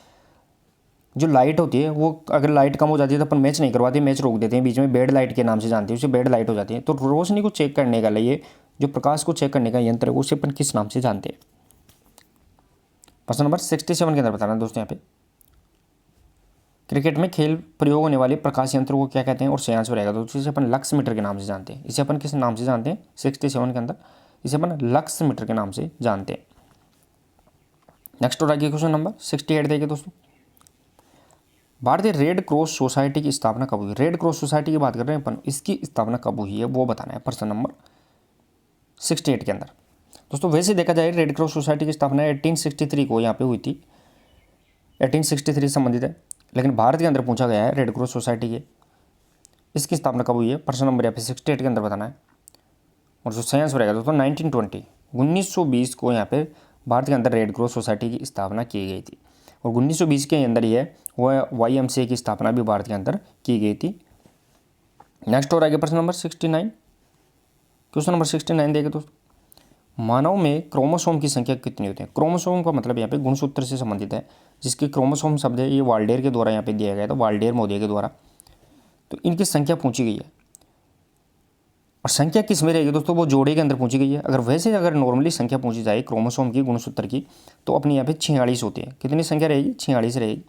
जो लाइट होती है वो अगर लाइट कम हो जाती है तो अपन मैच नहीं करवाते, मैच रोक देते हैं बीच में, बेड लाइट के नाम से जानते हैं उसे, बेड लाइट हो जाती है। तो रोशनी को चेक करने का लिए जो प्रकाश को चेक करने का यंत्र है उसे अपन किस नाम से जानते हैं। प्रश्न नंबर 67 के अंदर बताना है दोस्तों यहाँ पे, क्रिकेट में खेल प्रयोग होने वाले प्रकाश यंत्र को क्या कहते हैं, और सही आंसर रहेगा दोस्तों इसे अपन लक्स मीटर के नाम से जानते हैं। इसे अपन किस नाम से जानते हैं 67 के अंदर, इसे अपन लक्स मीटर के नाम से जानते हैं। नेक्स्ट और आगे क्वेश्चन नंबर 68 देखिए दोस्तों, भारतीय रेड क्रॉस सोसाइटी की स्थापना कब हुई। रेड क्रॉस सोसाइटी की बात कर रहे हैं अपन, इसकी स्थापना कब हुई है वो बताना है प्रश्न नंबर 68 के अंदर। दोस्तों वैसे देखा जाए रेड क्रॉस सोसाइटी की स्थापना 1863 को यहाँ पे हुई थी, 1863 संबंधित है, लेकिन भारत के अंदर पूछा गया है रेड क्रॉस सोसाइटी के, इसकी स्थापना कब हुई है प्रश्न नंबर यहाँ पे 68 के अंदर बताना है। और जो सही आंसर रहेगा दोस्तों 1920 को यहाँ पे भारत के अंदर रेड क्रॉस सोसाइटी की स्थापना की गई थी। और 1920 के अंदर ही है वो YMCA की स्थापना भी भारत के अंदर की गई थी। नेक्स्ट और आगे प्रश्न नंबर 69, क्वेश्चन नंबर 69 देखें दोस्तों, मानव में क्रोमोसोम की संख्या कितनी होती है। क्रोमोसोम का मतलब यहाँ पे गुणसूत्र से संबंधित है, जिसकी क्रोमोसोम शब्द है ये वाल्डेयर के द्वारा यहाँ पे दिया गया था, वाल्डेयर मोदिया के द्वारा। तो इनकी संख्या पूछी गई है, और संख्या किस में रहेगी दोस्तों, वो जोड़े के अंदर पूछी गई है। अगर नॉर्मली संख्या पूछी जाए क्रोमोसोम की गुणसूत्र की तो अपनी यहाँ पे 46 होती है। कितनी संख्या रहेगी 46 रहेगी,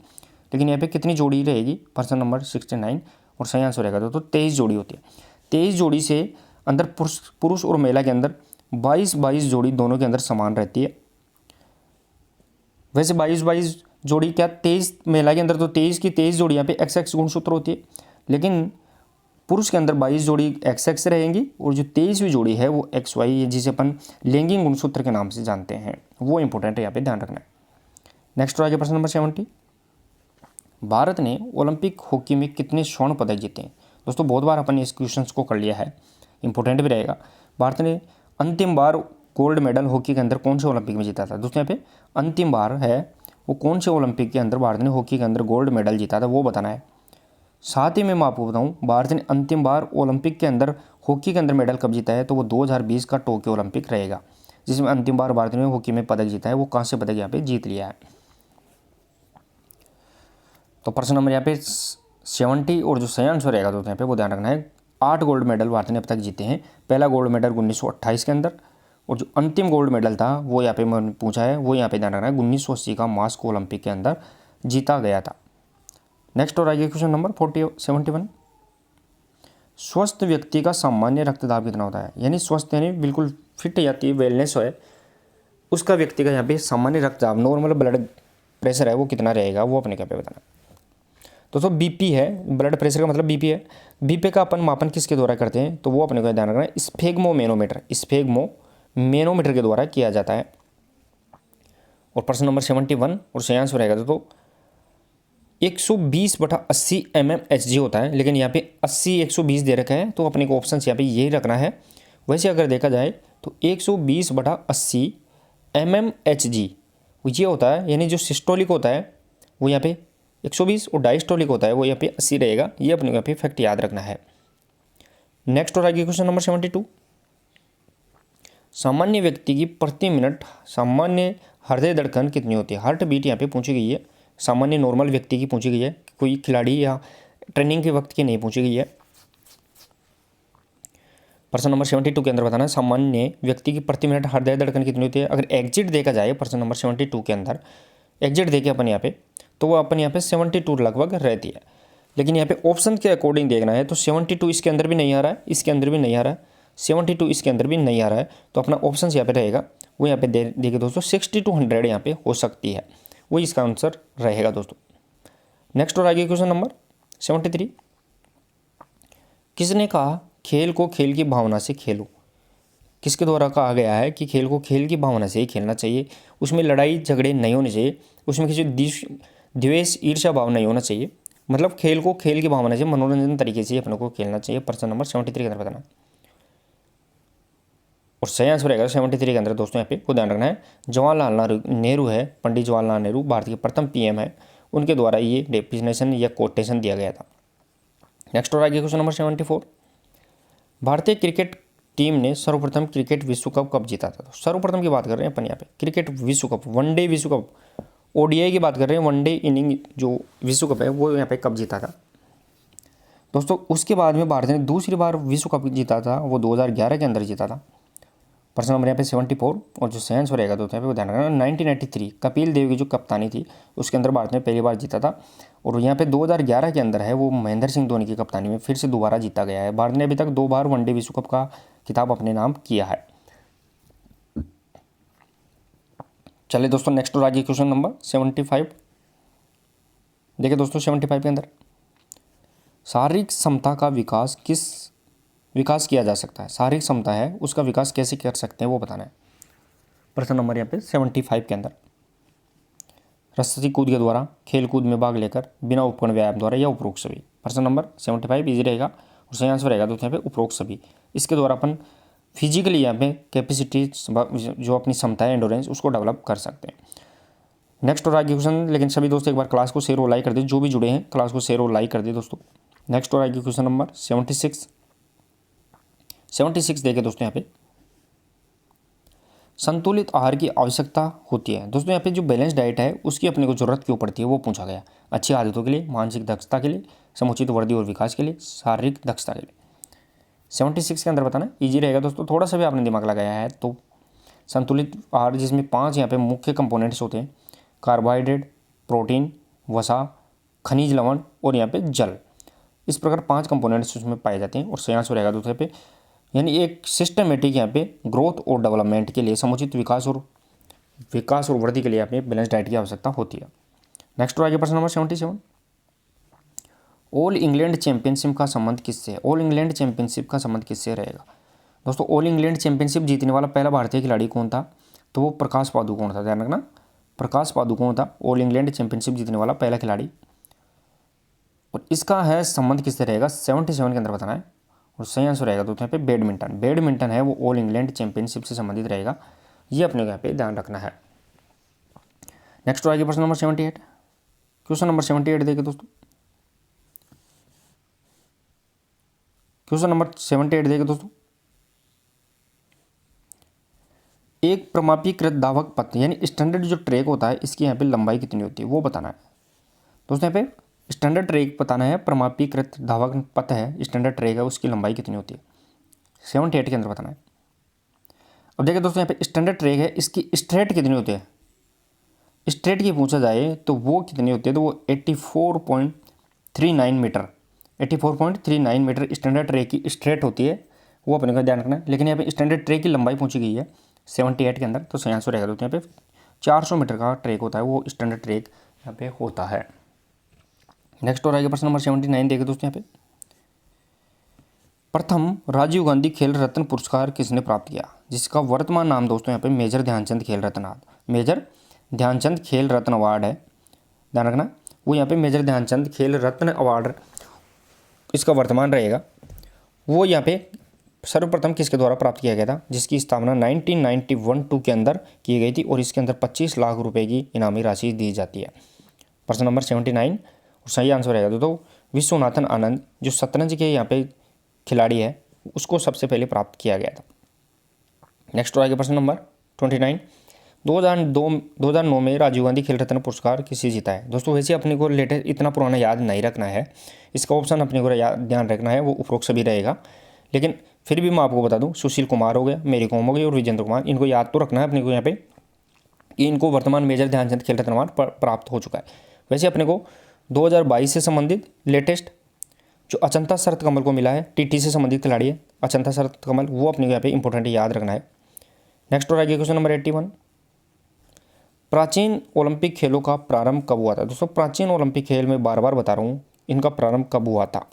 लेकिन यहाँ पे कितनी जोड़ी रहेगी प्रश्न नंबर 69, और सही आंसर रहेगा दोस्तों 23 जोड़ी होती है। 23 जोड़ी से अंदर पुरुष और महिला के अंदर 22 जोड़ी दोनों के अंदर समान रहती है। वैसे 22 जोड़ी क्या 23 महिला के अंदर तो 23 की 23 जोड़ी यहाँ पे XX गुणसूत्र होती है, लेकिन पुरुष के अंदर 22 जोड़ी XX रहेंगी, और जो 23वीं जोड़ी है वो XY है, जिसे अपन लैंगिक गुणसूत्र के नाम से जानते हैं। वो इंपॉर्टेंट है, यहाँ पे ध्यान रखना है। नेक्स्ट आगे प्रश्न नंबर 70, भारत ने ओलंपिक हॉकी में कितने स्वर्ण पदक जीते हैं। दोस्तों बहुत बार अपन इस क्वेश्चन को कर लिया है, इंपॉर्टेंट भी रहेगा। भारत ने अंतिम बार गोल्ड मेडल हॉकी के अंदर कौन से ओलंपिक में जीता था। दोस्तों यहाँ पे अंतिम बार है वो कौन से ओलंपिक के अंदर भारत ने हॉकी के अंदर गोल्ड मेडल जीता था वो बताना है। साथ ही में मैं आपको बताऊं भारत ने अंतिम बार ओलंपिक के अंदर हॉकी के अंदर मेडल कब जीता है, तो वो 2020 का टोक्यो ओलंपिक रहेगा, जिसमें अंतिम बार भारत ने हॉकी में पदक जीता है, वो कांस्य पदक यहाँ पे जीत लिया है। तो प्रश्न नंबर यहाँ पे 70 और जो सही आंसर रहेगा दोस्तों यहाँ पे वो ध्यान रखना है, 8 गोल्ड मेडल भारत ने अब तक जीते हैं। पहला गोल्ड मेडल 1928 के अंदर, और जो अंतिम गोल्ड मेडल था वो यहाँ पे मैंने पूछा है, वो यहाँ पे ध्यान रखना है 1980 का मास्को ओलंपिक के अंदर जीता गया था। नेक्स्ट और आगे क्वेश्चन नंबर 71, स्वस्थ व्यक्ति का सामान्य रक्तदाब कितना होता है। यानी स्वस्थ यानी बिल्कुल फिट जाती है, वेलनेस है उसका व्यक्ति का यहाँ पे सामान्य रक्तदाब, नॉर्मल ब्लड प्रेशर है वो कितना रहेगा, वो अपने क्या पे बताना। दोस्तों BP है, ब्लड प्रेशर का मतलब BP है। BP का अपन मापन किसके द्वारा करते हैं, तो वो अपने को ध्यान रखना है स्फेग्मोमेनोमीटर के द्वारा किया जाता है। और प्रश्न नंबर 71 और सही आंसर रहेगा दोस्तों 120/80 mmHg होता है, लेकिन यहाँ पे 80-120 दे रखा है, तो अपने को ऑप्शन यहाँ पे यही रखना है। वैसे अगर देखा जाए तो 120/80 mmHg ये होता है, यानी जो सिस्टोलिक होता है वो यहाँ पे 120 और डायस्टोलिक होता है वो यहाँ पे 80 रहेगा। ये अपने को यहाँ पे फैक्ट याद रखना है। नेक्स्ट और आगे क्वेश्चन नंबर 72, सामान्य व्यक्ति की प्रति मिनट सामान्य हृदय धड़कन कितनी होती है। हार्ट बीट यहाँ पे पूछी गई है सामान्य नॉर्मल व्यक्ति की पूछी गई है, कोई खिलाड़ी या ट्रेनिंग के वक्त की नहीं पूछी गई है। प्रश्न नंबर 72 के अंदर बताना है सामान्य व्यक्ति की प्रति मिनट हृदय धड़कन कितनी होती है। अगर एग्जिट देखा जाए प्रश्न नंबर 72 के अंदर, एग्जिट देखे अपन यहाँ पे, तो वो अपन यहाँ पे 72 लगभग रहती है। लेकिन यहाँ पे ऑप्शन के अकॉर्डिंग देखना है तो 72 इसके अंदर भी नहीं आ रहा है, इसके अंदर भी नहीं आ रहा है, 72 इसके अंदर भी नहीं आ रहा है, तो अपना ऑप्शन यहाँ पे रहेगा वो यहाँ पे देखिए दोस्तों 60 to 100 यहाँ पे हो सकती है, वो इसका आंसर रहेगा दोस्तों। नेक्स्ट और आगे क्वेश्चन नंबर 73, किसने कहा खेल को खेल की भावना से खेलो। किसके द्वारा कहा गया है कि खेल को खेल की भावना से ही खेलना चाहिए, उसमें लड़ाई झगड़े नहीं होने चाहिए, उसमें किसी द्वेष ईर्ष्या भाव नहीं होना चाहिए, मतलब खेल को खेल की भावना से मनोरंजन तरीके से अपने को खेलना चाहिए। प्रश्न नंबर 73 के अंदर बताना और सही आंसर रहेगा 73 के अंदर दोस्तों। यहाँ पे को ध्यान रखना है, जवाहरलाल नेहरू है, पंडित जवाहरलाल नेहरू भारत के प्रथम पीएम है, उनके द्वारा ये डेफिनेशन या कोटेशन दिया गया था। नेक्स्ट और आगे क्वेश्चन नंबर 74, भारतीय क्रिकेट टीम ने सर्वप्रथम क्रिकेट विश्व कप कब जीता था। सर्वप्रथम की बात कर रहे हैं अपन यहाँ पे, क्रिकेट विश्व कप, वनडे विश्व कप, ओडीआई की बात कर रहे हैं, वनडे इनिंग जो विश्व कप है वो यहाँ पे कब जीता था दोस्तों। उसके बाद में भारत ने दूसरी बार विश्व कप जीता था, वो 2011 के अंदर जीता था। प्रश्न नंबर यहाँ पे 74 और जो सही आंसर रहेगा दोस्तों यहाँ पे वो ध्यान रखना 1993 कपिल देव की जो कप्तानी थी उसके अंदर भारत ने पहली बार जीता था, और यहाँ पे 2011 के अंदर है वो महेंद्र सिंह धोनी की कप्तानी में फिर से दोबारा जीता गया है। भारत ने अभी तक 2 बार वनडे विश्व कप का खिताब अपने नाम किया है। चलिए दोस्तों नेक्स्ट और आगे क्वेश्चन नंबर 75, देखिए दोस्तों 75 के अंदर शारीरिक क्षमता का विकास किया जा सकता है। शारीरिक क्षमता है उसका विकास कैसे कर सकते हैं वो बताना है। प्रश्न नंबर यहाँ पे 75 के अंदर, रस्सी कूद के द्वारा, खेल कूद में भाग लेकर, बिना उपकरण व्यायाम द्वारा या उपरोक्त सभी। प्रश्न नंबर 75 इजी रहेगा और सही आंसर रहेगा दोस्तों यहाँ पे उपरोक्त सभी। इसके द्वारा अपन फिजिकली यहाँ पे कैपेसिटी जो अपनी क्षमता है एंडोरेंस उसको डेवलप कर सकते हैं। नेक्स्ट और आगे क्वेश्चन, लेकिन सभी दोस्तों एक बार क्लास को शेयर और लाइक कर दे, जो भी जुड़े हैं क्लास को शेयर और लाइक कर दे दोस्तों। नेक्स्ट और आगे क्वेश्चन नंबर 76 देखे दोस्तों यहाँ पे, संतुलित आहार की आवश्यकता होती है। दोस्तों यहाँ पे जो बैलेंस डाइट है उसकी अपने को जरूरत क्यों पड़ती है वो पूछा गया। अच्छी आदतों के लिए, मानसिक दक्षता के लिए, समुचित वृद्धि और विकास के लिए, शारीरिक दक्षता के लिए। 76 के अंदर बताना इजी रहेगा दोस्तों, थोड़ा सा भी आपने दिमाग लगाया है तो। संतुलित आहार जिसमें 5 यहाँ पे मुख्य कंपोनेंट्स होते हैं, कार्बोहाइड्रेट, प्रोटीन, वसा, खनिज लवण और यहाँ पे जल। इस प्रकार 5 कंपोनेंट्स उसमें पाए जाते हैं और सही आंसर रहेगा दूसरे पे, यानी एक सिस्टमेटिक यहाँ पे ग्रोथ और डेवलपमेंट के लिए, समुचित विकास और वृद्धि के लिए यहाँ पे बैलेंस डाइट की आवश्यकता होती है। नेक्स्ट आगे प्रश्न नंबर 77, ऑल इंग्लैंड चैंपियनशिप का संबंध किससे है। ऑल इंग्लैंड चैंपियनशिप का संबंध किससे रहेगा दोस्तों। ऑल इंग्लैंड चैंपियनशिप जीतने वाला पहला भारतीय खिलाड़ी कौन था, तो वो प्रकाश पादुकोण था। ध्यान रखना प्रकाश पादुकोण था ऑल इंग्लैंड चैंपियनशिप जीतने वाला पहला खिलाड़ी। और इसका है संबंध किससे रहेगा 77 के अंदर बताना है और सही आंसर रहेगा दोस्तों यहाँ पे बैडमिंटन है वो ऑल इंग्लैंड चैंपियनशिप से संबंधित रहेगा, ये अपने को यहाँ पे ध्यान रखना है। नेक्स्ट आगे प्रश्न नंबर 78, क्वेश्चन नंबर 78 देखिए दोस्तों, क्वेश्चन नंबर 78 देखिए दोस्तों, एक प्रमापीकृत धावक पथ यानी स्टैंडर्ड जो ट्रैक होता है इसकी यहाँ पे लंबाई कितनी होती है वो बताना है दोस्तों। यहाँ पे स्टैंडर्ड ट्रैक बताना है, प्रमापीकृत धावक पथ है स्टैंडर्ड ट्रैक है उसकी लंबाई कितनी होती है 78 के अंदर बताना है। अब देखिए दोस्तों यहाँ पे स्टैंडर्ड ट्रैक है इसकी स्ट्रेट कितनी होती है, स्ट्रेट की पूछा जाए तो वो कितनी होती है, तो वो 84.39 मीटर 84.39 मीटर स्टैंडर्ड ट्रैक की स्ट्रेट होती है, वो अपने को ध्यान रखना है। लेकिन यहाँ पे स्टैंडर्ड ट्रैक की लंबाई पूछी गई है 78 के अंदर, तो सही आंसर रहेगा दोस्तों यहाँ पे 400 मीटर का ट्रैक होता है वो स्टैंडर्ड ट्रैक यहाँ पे होता है। नेक्स्ट और आगे प्रश्न नंबर 79 देखे दोस्तों, यहाँ पे प्रथम राजीव गांधी खेल रत्न पुरस्कार किसने प्राप्त किया, जिसका वर्तमान नाम दोस्तों यहाँ पे मेजर ध्यानचंद खेल रत्न अवार्ड है। ध्यान रखना वो यहाँ पे मेजर ध्यानचंद खेल रत्न अवार्ड इसका वर्तमान रहेगा, वो यहाँ पे सर्वप्रथम किसके द्वारा प्राप्त किया गया था, जिसकी स्थापना 1991 के अंदर की गई थी और इसके अंदर 25 लाख रुपए की इनामी राशि दी जाती है। प्रश्न नंबर 79 और सही आंसर रहेगा दोस्तों विश्वनाथन आनंद जो शतरंज के यहाँ पे खिलाड़ी है उसको सबसे पहले प्राप्त किया गया था। नेक्स्ट आगे प्रश्न नंबर 29, 2009 में राजीव गांधी खेल रत्न पुरस्कार किसे जीता है। दोस्तों वैसे अपने को लेटेस्ट इतना पुराना याद नहीं रखना है, इसका ऑप्शन अपने को ध्यान रखना है वो उपरोक्त सभी रहेगा, लेकिन फिर भी मैं आपको बता दूं सुशील कुमार हो गया, मेरी कॉम हो गई और विजेंद्र कुमार, इनको याद तो रखना है अपने को यहाँ पे कि इनको वर्तमान मेजर ध्यानचंद खेल रत्न अवार्ड प्राप्त हो चुका है। वैसे अपने को 2022 से संबंधित लेटेस्ट जो अचंता शरत कमल को मिला है, टीटी से संबंधित खिलाड़ी है अचंता शरत कमल, वो अपने को यहाँ पे इंपॉर्टेंट याद रखना है। नेक्स्ट और आगे क्वेश्चन नंबर 81, प्राचीन ओलंपिक खेलों का प्रारंभ कब हुआ था। दोस्तों प्राचीन ओलंपिक खेल में बार बार बता रहा हूँ इनका प्रारंभ कब हुआ था।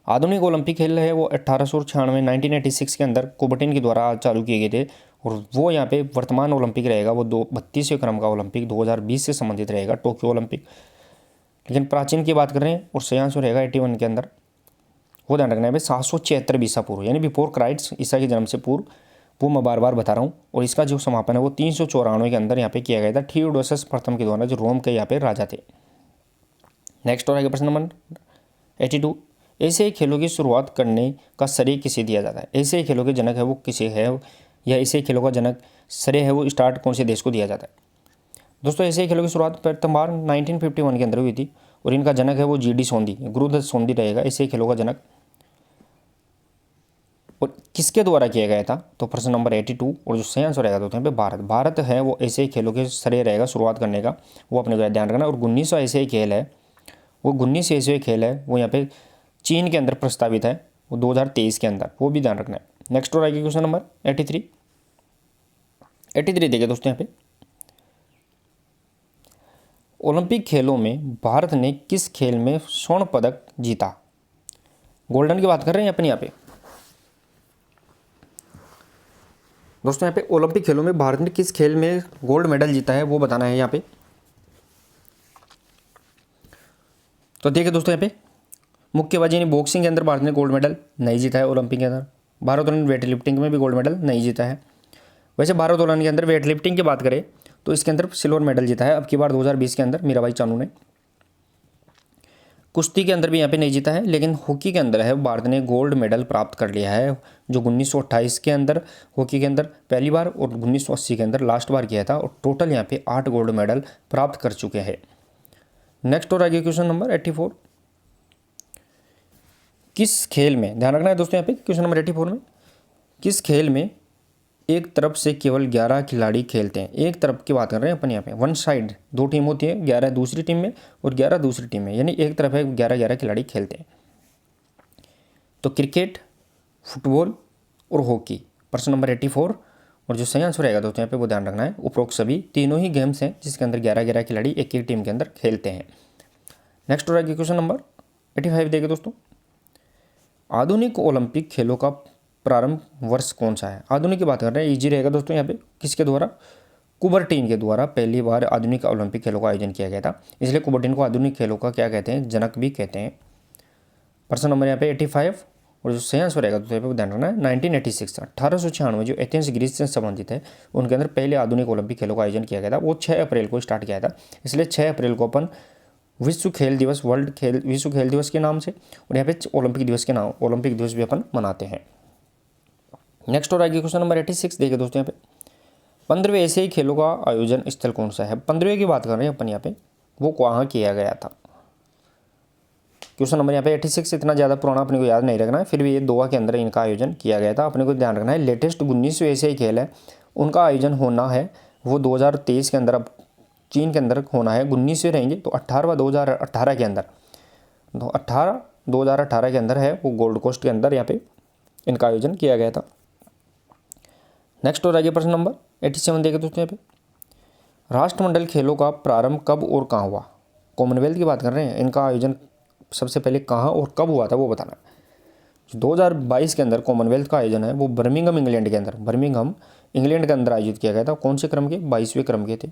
आधुनिक ओलंपिक खेल है वो 1896 1986 के अंदर कोबर्टिन के द्वारा चालू किए गए थे, और वो यहाँ पे वर्तमान ओलंपिक रहेगा वो 32वें क्रम का ओलंपिक 2020 से संबंधित रहेगा, टोक्यो ओलंपिक। लेकिन प्राचीन की बात कर रहे हैं और सयांश रहेगा 81 के अंदर, वो ध्यान रखना है भाई 776 ईसा पूर्व, यानी बिफोर क्राइस्ट, ईसा के जन्म से पूर्व, वो मैं बार बार बता रहा हूँ। और इसका जो समापन है वो 394 के अंदर यहाँ पे किया गया था थियोडोसस प्रथम के द्वारा, जो रोम के यहाँ पे राजा थे। नेक्स्ट और आगे प्रश्न नंबर 82, ऐसे खेलों की शुरुआत करने का श्रेय किसे दिया जाता है। ऐसे खेलों के जनक है वो किसे है, या ऐसे खेलों का जनक श्रेय है वो स्टार्ट कौन से देश को दिया जाता है। दोस्तों ऐसे खेलों की शुरुआत प्रथम बार 1951 के अंदर हुई थी, और इनका जनक है वो GD सोंदी, गुरुदत्त सोंदी रहेगा ऐसे खेलों का जनक। और किसके द्वारा किया गया था, तो प्रश्न नंबर 82, और जो सही आंसर रहेगा दोस्तों यहाँ पे भारत है वो ऐसे खेलों के श्रेय रहेगा शुरुआत करने का, वो अपने को ध्यान रखना। और 1900 ऐसे खेल है वो 19 ऐसे खेल है वो यहाँ पे चीन के अंदर प्रस्तावित है, वो 2023 के अंदर, वो भी ध्यान रखना है। नेक्स्ट और आगे क्वेश्चन नंबर 83 देखिए दोस्तों यहाँ पे, ओलंपिक खेलों में भारत ने किस खेल में स्वर्ण पदक जीता। गोल्डन की बात कर रहे हैं अपन यहाँ पे। दोस्तों यहाँ पे ओलंपिक खेलों में भारत ने किस खेल में गोल्ड मेडल जीता है वो बताना है यहाँ पे। तो देखिए दोस्तों यहाँ पे मुक्केबाजी यानी बॉक्सिंग के अंदर भारत ने गोल्ड मेडल नहीं जीता है ओलंपिक के अंदर। भारोत्तोलन वेट लिफ्टिंग में भी गोल्ड मेडल नहीं जीता है। वैसे भारोत्तोलन के अंदर वेट लिफ्टिंग की बात करें तो इसके अंदर सिल्वर मेडल जीता है अब की बार 2020 के अंदर मीराबाई चानू ने। कुश्ती के अंदर भी यहाँ पे नहीं जीता है, लेकिन हॉकी के अंदर है भारत ने गोल्ड मेडल प्राप्त कर लिया है, जो 1928 के अंदर हॉकी के अंदर पहली बार और 1980 के अंदर लास्ट बार किया था, और टोटल यहाँ पे 8 गोल्ड मेडल प्राप्त कर चुके हैं। नेक्स्ट और आगे क्वेश्चन नंबर 84, किस खेल में, ध्यान रखना है दोस्तों यहाँ पे क्वेश्चन नंबर 84 में, किस खेल में एक तरफ से केवल 11 खिलाड़ी खेलते हैं। एक तरफ की बात कर रहे हैं अपन यहाँ पे, वन साइड, 2 टीम होती है, 11 दूसरी टीम में और 11 दूसरी टीम में, यानी एक तरफ है 11 खिलाड़ी खेलते हैं। तो क्रिकेट, फुटबॉल और हॉकी, प्रश्न नंबर 84, और जो सही आंसर रहेगा दोस्तों यहाँ पे वो ध्यान रखना है उपरोक्त सभी तीनों ही गेम्स हैं जिसके अंदर 11 खिलाड़ी एक ही टीम के अंदर खेलते हैं। नेक्स्ट और आगे क्वेश्चन नंबर 85 देखिए दोस्तों, आधुनिक ओलंपिक खेलों का प्रारंभ वर्ष कौन सा है। आधुनिक की बात कर रहे हैं, इजी रहेगा दोस्तों यहाँ पे, किसके द्वारा, कुबर्टीन के द्वारा पहली बार आधुनिक ओलंपिक खेलों का आयोजन किया गया था, इसलिए कुबर्टीन को आधुनिक खेलों का क्या कहते हैं, जनक भी कहते हैं। प्रश्न नंबर यहाँ पे 85, और जो सही आंसर रहेगा दोस्तों ध्यान रखना है 1986, 1896 जो एथेंस ग्रीस से संबंधित है उनके अंदर पहले आधुनिक ओलंपिक खेलों का आयोजन किया गया था, वो 6 अप्रैल को स्टार्ट किया था, इसलिए 6 अप्रैल को अपन विश्व खेल दिवस विश्व खेल दिवस के नाम से, और यहाँ पे ओलंपिक दिवस के नाम ओलंपिक दिवस भी अपन मनाते हैं। नेक्स्ट और आगे क्वेश्चन नंबर 86 देखिए दोस्तों यहाँ पे, 15वें एशियाई खेलों का आयोजन स्थल कौन सा है। 15वें की बात कर रहे हैं अपन यहाँ पे, वो कहाँ किया गया था। क्वेश्चन नंबर यहाँ पे 86 इतना ज़्यादा पुराना अपने को याद नहीं रखना है, फिर भी ये दोहा के अंदर इनका आयोजन किया गया था, अपने को ध्यान रखना है। लेटेस्ट 19वें एशियाई खेल है उनका आयोजन होना है वो 2023 के अंदर, अब चीन के अंदर होना है, 19वें रहेंगे तो 18वां 2018 के अंदर, तो 2018 के अंदर है वो गोल्ड कोस्ट के अंदर यहाँ पे इनका आयोजन किया गया था। नेक्स्ट और आगे प्रश्न नंबर 87 देखे दोस्तों यहाँ पे, राष्ट्रमंडल खेलों का प्रारंभ कब और कहाँ हुआ। कॉमनवेल्थ की बात कर रहे हैं, इनका आयोजन सबसे पहले कहाँ और कब हुआ था वो बताना है। 2022 के अंदर कॉमनवेल्थ का आयोजन है वो बर्मिंघम इंग्लैंड के अंदर, बर्मिंघम इंग्लैंड के अंदर आयोजित किया गया था। कौन से क्रम के, 22वें क्रम के थे।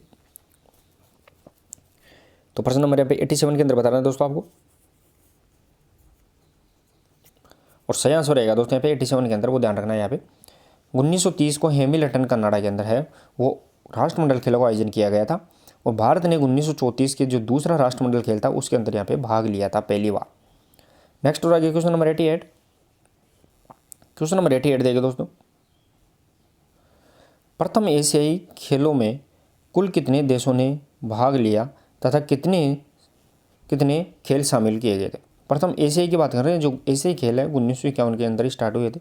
तो प्रश्न नंबर यहाँ पे 87 के अंदर बताना है दोस्तों आपको, और सही आंसर रहेगा दोस्तों यहाँ पे 87 के अंदर, वो ध्यान रखना है यहाँ पे 1930 को हैमिल्टन कनाडा के अंदर है वो राष्ट्रमंडल खेलों का आयोजन किया गया था, और भारत ने 1934 के जो दूसरा राष्ट्रमंडल खेल था उसके अंदर यहाँ पे भाग लिया था पहली बार। नेक्स्ट और आगे क्वेश्चन नंबर 88, क्वेश्चन नंबर 88 देखिए दोस्तों, प्रथम एशियाई खेलों में कुल कितने देशों ने भाग लिया तथा कितने कितने खेल शामिल किए गए थे। प्रथम एशियाई की बात कर रहे हैं, जो एशियाई खेल है 1951 के अंदर स्टार्ट हुए थे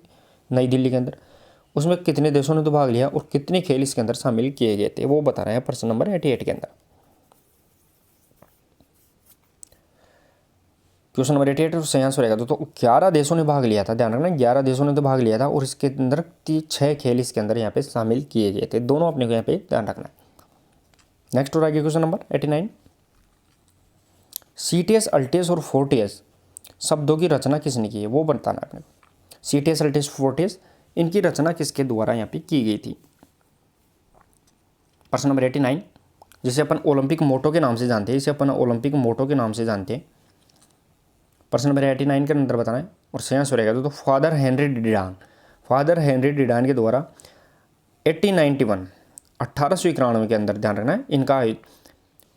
नई दिल्ली के अंदर। उसमें कितने देशों ने तो भाग लिया और कितने खेल इसके अंदर शामिल किए गए थे वो बता रहे हैं प्रश्न नंबर 88 के अंदर। क्वेश्चन नंबर 88 सही आंसर रहेगा तो 11 देशों ने भाग लिया था। ध्यान रखना 11 देशों ने तो भाग लिया था और इसके अंदर 6 खेल इसके अंदर यहाँ पे शामिल किए गए थे। दोनों अपने को यहाँ पे ध्यान रखना है। नेक्स्ट और आगे क्वेश्चन नंबर 89, सीटीएस, अल्टीएस और फोर्टियस शब्दों की रचना किसने की है वो बताना है अपने को। सीटीएस, अल्टीएस, फोर्टियस इनकी रचना किसके द्वारा यहाँ पे की गई थी। प्रश्न नंबर 89, जिसे अपन ओलंपिक मोटो के नाम से जानते हैं, इसे अपन ओलंपिक मोटो के नाम से जानते हैं। प्रश्न नंबर 89 के अंदर बताना है और सही आंसर रहेगा तो फादर हेनरी डिडान, फादर हेनरी डिडान के द्वारा 1891 के अंदर ध्यान रखना है इनका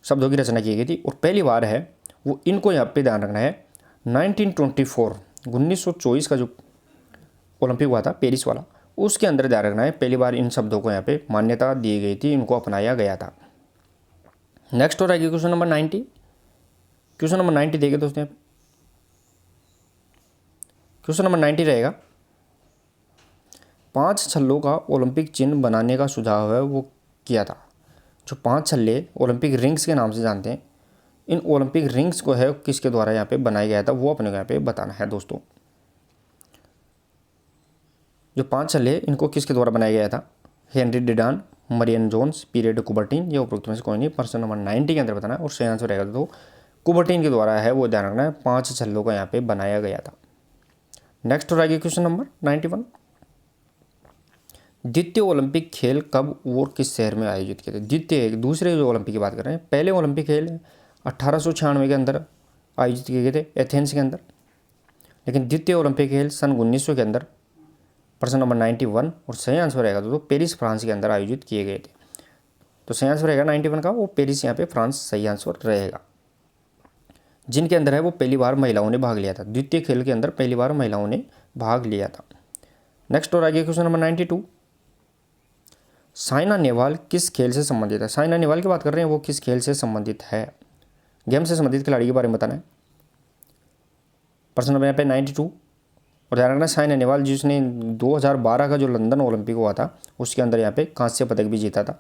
शब्दों की रचना की गई थी। और पहली बार है वो इनको यहाँ पे ध्यान रखना है 1924 का जो ओलंपिक हुआ था पेरिस वाला, उसके अंदर ध्यान रखना है पहली बार इन शब्दों को यहाँ पे मान्यता दी गई थी, इनको अपनाया गया था। नेक्स्ट हो रहेगी क्वेश्चन नंबर 90, क्वेश्चन नंबर 90 देखिए दोस्तों यहाँ पे क्वेश्चन नंबर 90 रहेगा 5 छल्लों का ओलंपिक चिन्ह बनाने का सुझाव है वो किया था। जो 5 छल्ले ओलंपिक रिंग्स के नाम से जानते हैं, इन ओलंपिक रिंग्स को है किसके द्वारा यहाँ पे बनाया गया था वो अपने को यहाँ पे बताना है दोस्तों। जो 5 छल्ले इनको किसके द्वारा बनाया गया था, हेनरी डिडान, मरियन जोन्स, पीरे डे कुबर्टीन, ये उपरोक्त में से कोई नहीं। प्रश्न नंबर 90 के अंदर बताना है और सही आंसर रहेगा तो कुबर्टीन के द्वारा है वो ध्यान रखना है 5 छल्लों का यहाँ पे बनाया गया था। नेक्स्ट हो रहेगी क्वेश्चन नंबर 91, द्वितीय ओलंपिक खेल कब और किस शहर में आयोजित किए थे। द्वितीय दूसरे जो ओलंपिक की बात कर रहे हैं, पहले ओलंपिक खेल 1896 के अंदर आयोजित किए गए थे एथेंस के अंदर, लेकिन द्वितीय ओलंपिक खेल सन 1900 के अंदर प्रश्न नंबर 91 और सही आंसर रहेगा तो पेरिस फ्रांस के अंदर आयोजित किए गए थे। तो सही आंसर रहेगा 91 का वो पेरिस यहाँ पे फ्रांस सही आंसर रहेगा, जिनके अंदर है वो पहली बार महिलाओं ने भाग लिया था। द्वितीय खेल के अंदर पहली बार महिलाओं ने भाग लिया था। नेक्स्ट और आगे क्वेश्चन नंबर 92, साइना नेहवाल किस खेल से संबंधित है। साइना नेहवाल की बात कर रहे हैं वो किस खेल से संबंधित है, गेम से संबंधित खिलाड़ी के बारे में बताना है। प्रश्न नंबर यहाँ पे 92 और ध्यान रखना साइना नेहवाल जिसने 2012 का जो लंदन ओलंपिक हुआ था उसके अंदर यहाँ पे कांस्य पदक भी जीता था।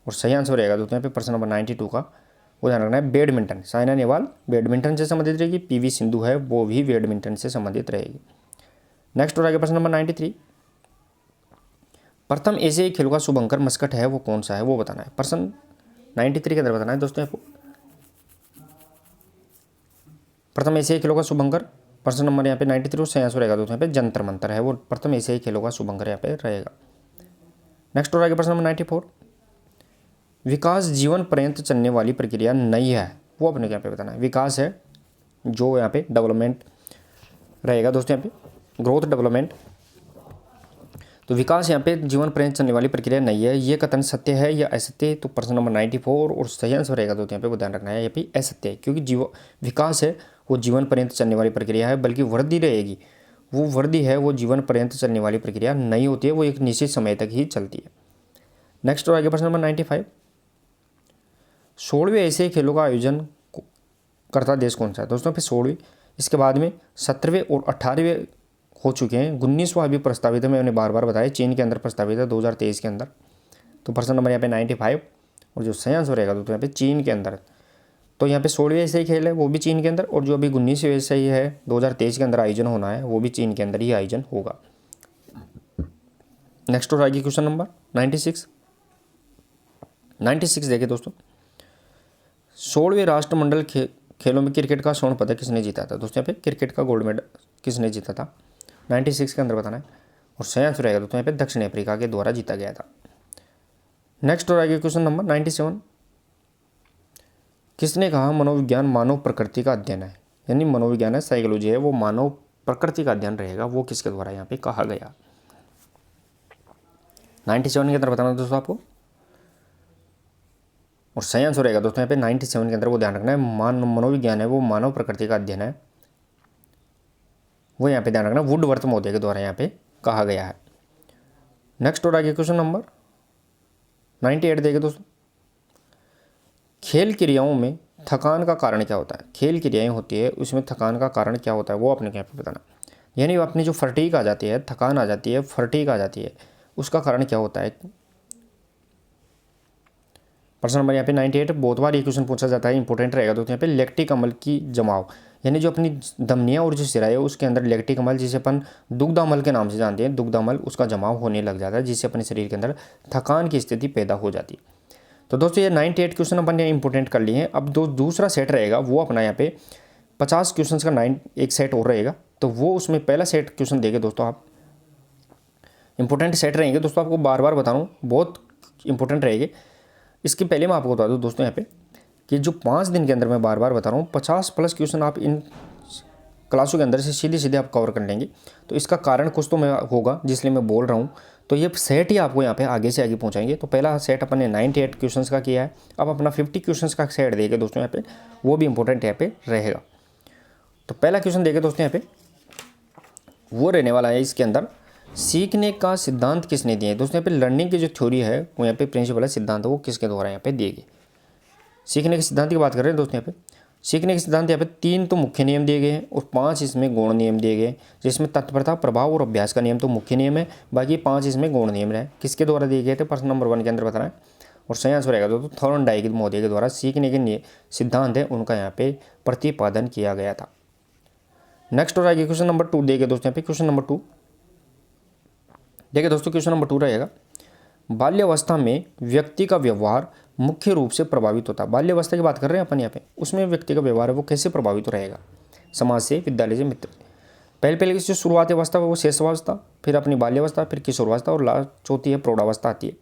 और सही आंसर रहेगा दोस्तों यहाँ पे प्रश्न नंबर 92 का वो ध्यान रखना है बैडमिंटन। साइना नेहवाल बैडमिंटन से संबंधित रहेगी, पीवी सिंधु है वो भी बैडमिंटन से संबंधित रहेगी। नेक्स्ट और आगे प्रश्न नंबर 93, प्रथम एशियाई खेलों का शुभंकर मस्कट है वो कौन सा है वो बताना है। प्रश्न 93 के अंदर बताना है दोस्तों आपको प्रथम एशियाई खेलों का शुभंकर। प्रश्न नंबर यहाँ पे 93 सही आंसर रहेगा दोस्तों यहाँ पे जंतर मंतर है वो प्रथम एशियाई खेलों का शुभंकर यहाँ पे रहेगा। नेक्स्ट और आगे प्रश्न नंबर 94, विकास जीवन पर्यंत चलने वाली प्रक्रिया नहीं है वो अपने यहाँ पे बताना है। विकास है जो यहाँ पे डेवलपमेंट रहेगा दोस्तों यहाँ पे ग्रोथ डेवलपमेंट। तो विकास यहाँ पे जीवन पर्यंत चलने वाली प्रक्रिया नहीं है, ये कथन सत्य है या असत्य। तो प्रश्न नंबर 94 और सही आंसर रहेगा दोस्तों यहाँ पे वो ध्यान रखना है यहाँ पे असत्य है, क्योंकि विकास है वो जीवन पर्यंत चलने वाली प्रक्रिया है, बल्कि वृद्धि रहेगी वो वृद्धि है वो जीवन पर्यंत चलने वाली प्रक्रिया नहीं होती है, वो एक निश्चित समय तक ही चलती है। नेक्स्ट और आगे प्रश्न नंबर 95, 16वें एशियाई खेलों का आयोजन करता देश कौन सा है दोस्तों। फिर 16वीं इसके बाद में 17वें और 18वें हो चुके हैं, 19वां अभी प्रस्तावित है, मैंने बार बार बताया चीन के अंदर प्रस्तावित है 2023 के अंदर। तो प्रश्न नंबर यहाँ पे 95 और जो सही आंसर रहेगा तो यहाँ पे चीन के अंदर। तो यहाँ पे 16वें एशियाई खेल है वो भी चीन के अंदर, और जो अभी 19वें एशियाई है 2023 के अंदर आयोजन होना है वो भी चीन के अंदर ही आयोजन होगा। नेक्स्ट और आगे क्वेश्चन नंबर 96 देखिए दोस्तों, 16वें राष्ट्रमंडल खेलों में क्रिकेट का स्वर्ण पदक किसने जीता था दोस्तों। यहाँ पे क्रिकेट का गोल्ड मेडल किसने जीता था 96 के अंदर बताना है और सही आंसर रहेगा दोस्तों यहाँ पे दक्षिण अफ्रीका के द्वारा जीता गया था। नेक्स्ट और आगे क्वेश्चन नंबर 97, किसने कहा मनोविज्ञान मानव प्रकृति का अध्ययन है। यानी मनोविज्ञान है साइकोलॉजी है वो मानव प्रकृति का अध्ययन रहेगा, वो किसके द्वारा यहाँ पे कहा गया। 97 के अंदर बताना दोस्तों आपको और सही आंसर रहेगा दोस्तों यहाँ पे 97 के अंदर वो ध्यान रखना है मनोविज्ञान है वो मानव प्रकृति का अध्ययन है, वो यहाँ पे ध्यान रखना वुडवर्थ महोदय के द्वारा यहाँ पे कहा गया है। नेक्स्ट और आगे क्वेश्चन नंबर 98 देखिए दोस्तों, खेल क्रियाओं में थकान का कारण क्या होता है। खेल क्रियाएं होती है उसमें थकान का कारण क्या होता है वो अपने यहाँ पे बताना। यानी अपनी जो फटीग आ जाती है, थकान आ जाती है, फटीग आ जाती है, उसका कारण क्या होता है। प्रश्न नंबर यहाँ पे 98 बहुत बार ये क्वेश्चन पूछा जाता है, इंपॉर्टेंट रहेगा दोस्तों। यहाँ पे लैक्टिक अम्ल की जमाव, यानी जो अपनी धमनियाँ और जो सिरा है उसके अंदर लैक्टिक अम्ल, जिसे अपन दुग्ध अम्ल के नाम से जानते हैं, दुग्ध अम्ल उसका जमाव होने लग जाता है, जिससे अपने शरीर के अंदर थकान की स्थिति पैदा हो जाती है। तो दोस्तों ये 98 क्वेश्चन अपन ने इंपॉर्टेंट कर लिए हैं। अब दूसरा सेट रहेगा वो अपना यहाँ पे 50 क्वेश्चन का एक सेट और रहेगा। तो वो उसमें पहला सेट क्वेश्चन देंगे दोस्तों आप, इंपॉर्टेंट सेट रहेंगे दोस्तों, आपको बार बार बता रहा हूँ, बहुत इंपॉर्टेंट रहेंगे। इसके पहले मैं आपको बता दूँ दोस्तों यहाँ पे कि जो 5 दिन के अंदर मैं बार बार बता रहा हूँ 50+ क्वेश्चन आप इन क्लासों के अंदर से सीधे सीधे आप कवर कर लेंगे। तो इसका कारण कुछ तो मैं होगा जिसलिए मैं बोल रहा हूँ। तो ये सेट ही आपको यहाँ पे आगे से आगे पहुँचाएंगे। तो पहला सेट अपन ने 98 क्वेश्चंस का किया है। अब अपना 50 क्वेश्चंस का सेट देंगे दोस्तों यहाँ पे, वो भी इंपॉर्टेंट यहाँ पे रहेगा। तो पहला क्वेश्चन देंगे दोस्तों यहाँ पे, वो रहने वाला है इसके अंदर, सीखने का सिद्धांत किसने दिए। दोस्तों यहाँ पे लर्निंग की जो थ्योरी है वो यहाँ पे प्रिंसिपल है, सिद्धांत है, वो किसके द्वारा यहाँ पे दिए गए। सीखने के सिद्धांत की बात कर रहे हैं दोस्तों यहाँ पे। सीखने के सिद्धांत यहाँ पे 3 तो मुख्य नियम दिए गए हैं और 5 इसमें गौण नियम दिए गए, जिसमें तत्परता, प्रभाव और अभ्यास का नियम तो मुख्य नियम है, बाकी 5 इसमें गौण नियम रहे। किसके द्वारा दिए गए थे, प्रश्न नंबर 1 के अंदर बताना है। और सही आंसर रहेगा दोस्तों थॉर्नडाइक महोदय के द्वारा सीखने के सिद्धांत है उनका यहाँ पे प्रतिपादन किया गया था। नेक्स्ट और आगे क्वेश्चन नंबर 2 देगा दोस्तों यहाँ पे। क्वेश्चन नंबर 2 देखिए दोस्तों, क्वेश्चन नंबर 2 रहेगा, बाल्यावस्था में व्यक्ति का व्यवहार मुख्य रूप से प्रभावित होता है। बाल्यावस्था की बात कर रहे हैं अपन यहाँ पे, उसमें व्यक्ति का व्यवहार है वो कैसे प्रभावित रहेगा, समाज से, विद्यालय से, मित्र। पहले की जो शुरुआती अवस्था है वो शेषावस्था, फिर अपनी बाल्यावस्था, फिर किशोरावस्था और लास्ट चौथी है प्रौढ़ावस्था आती है।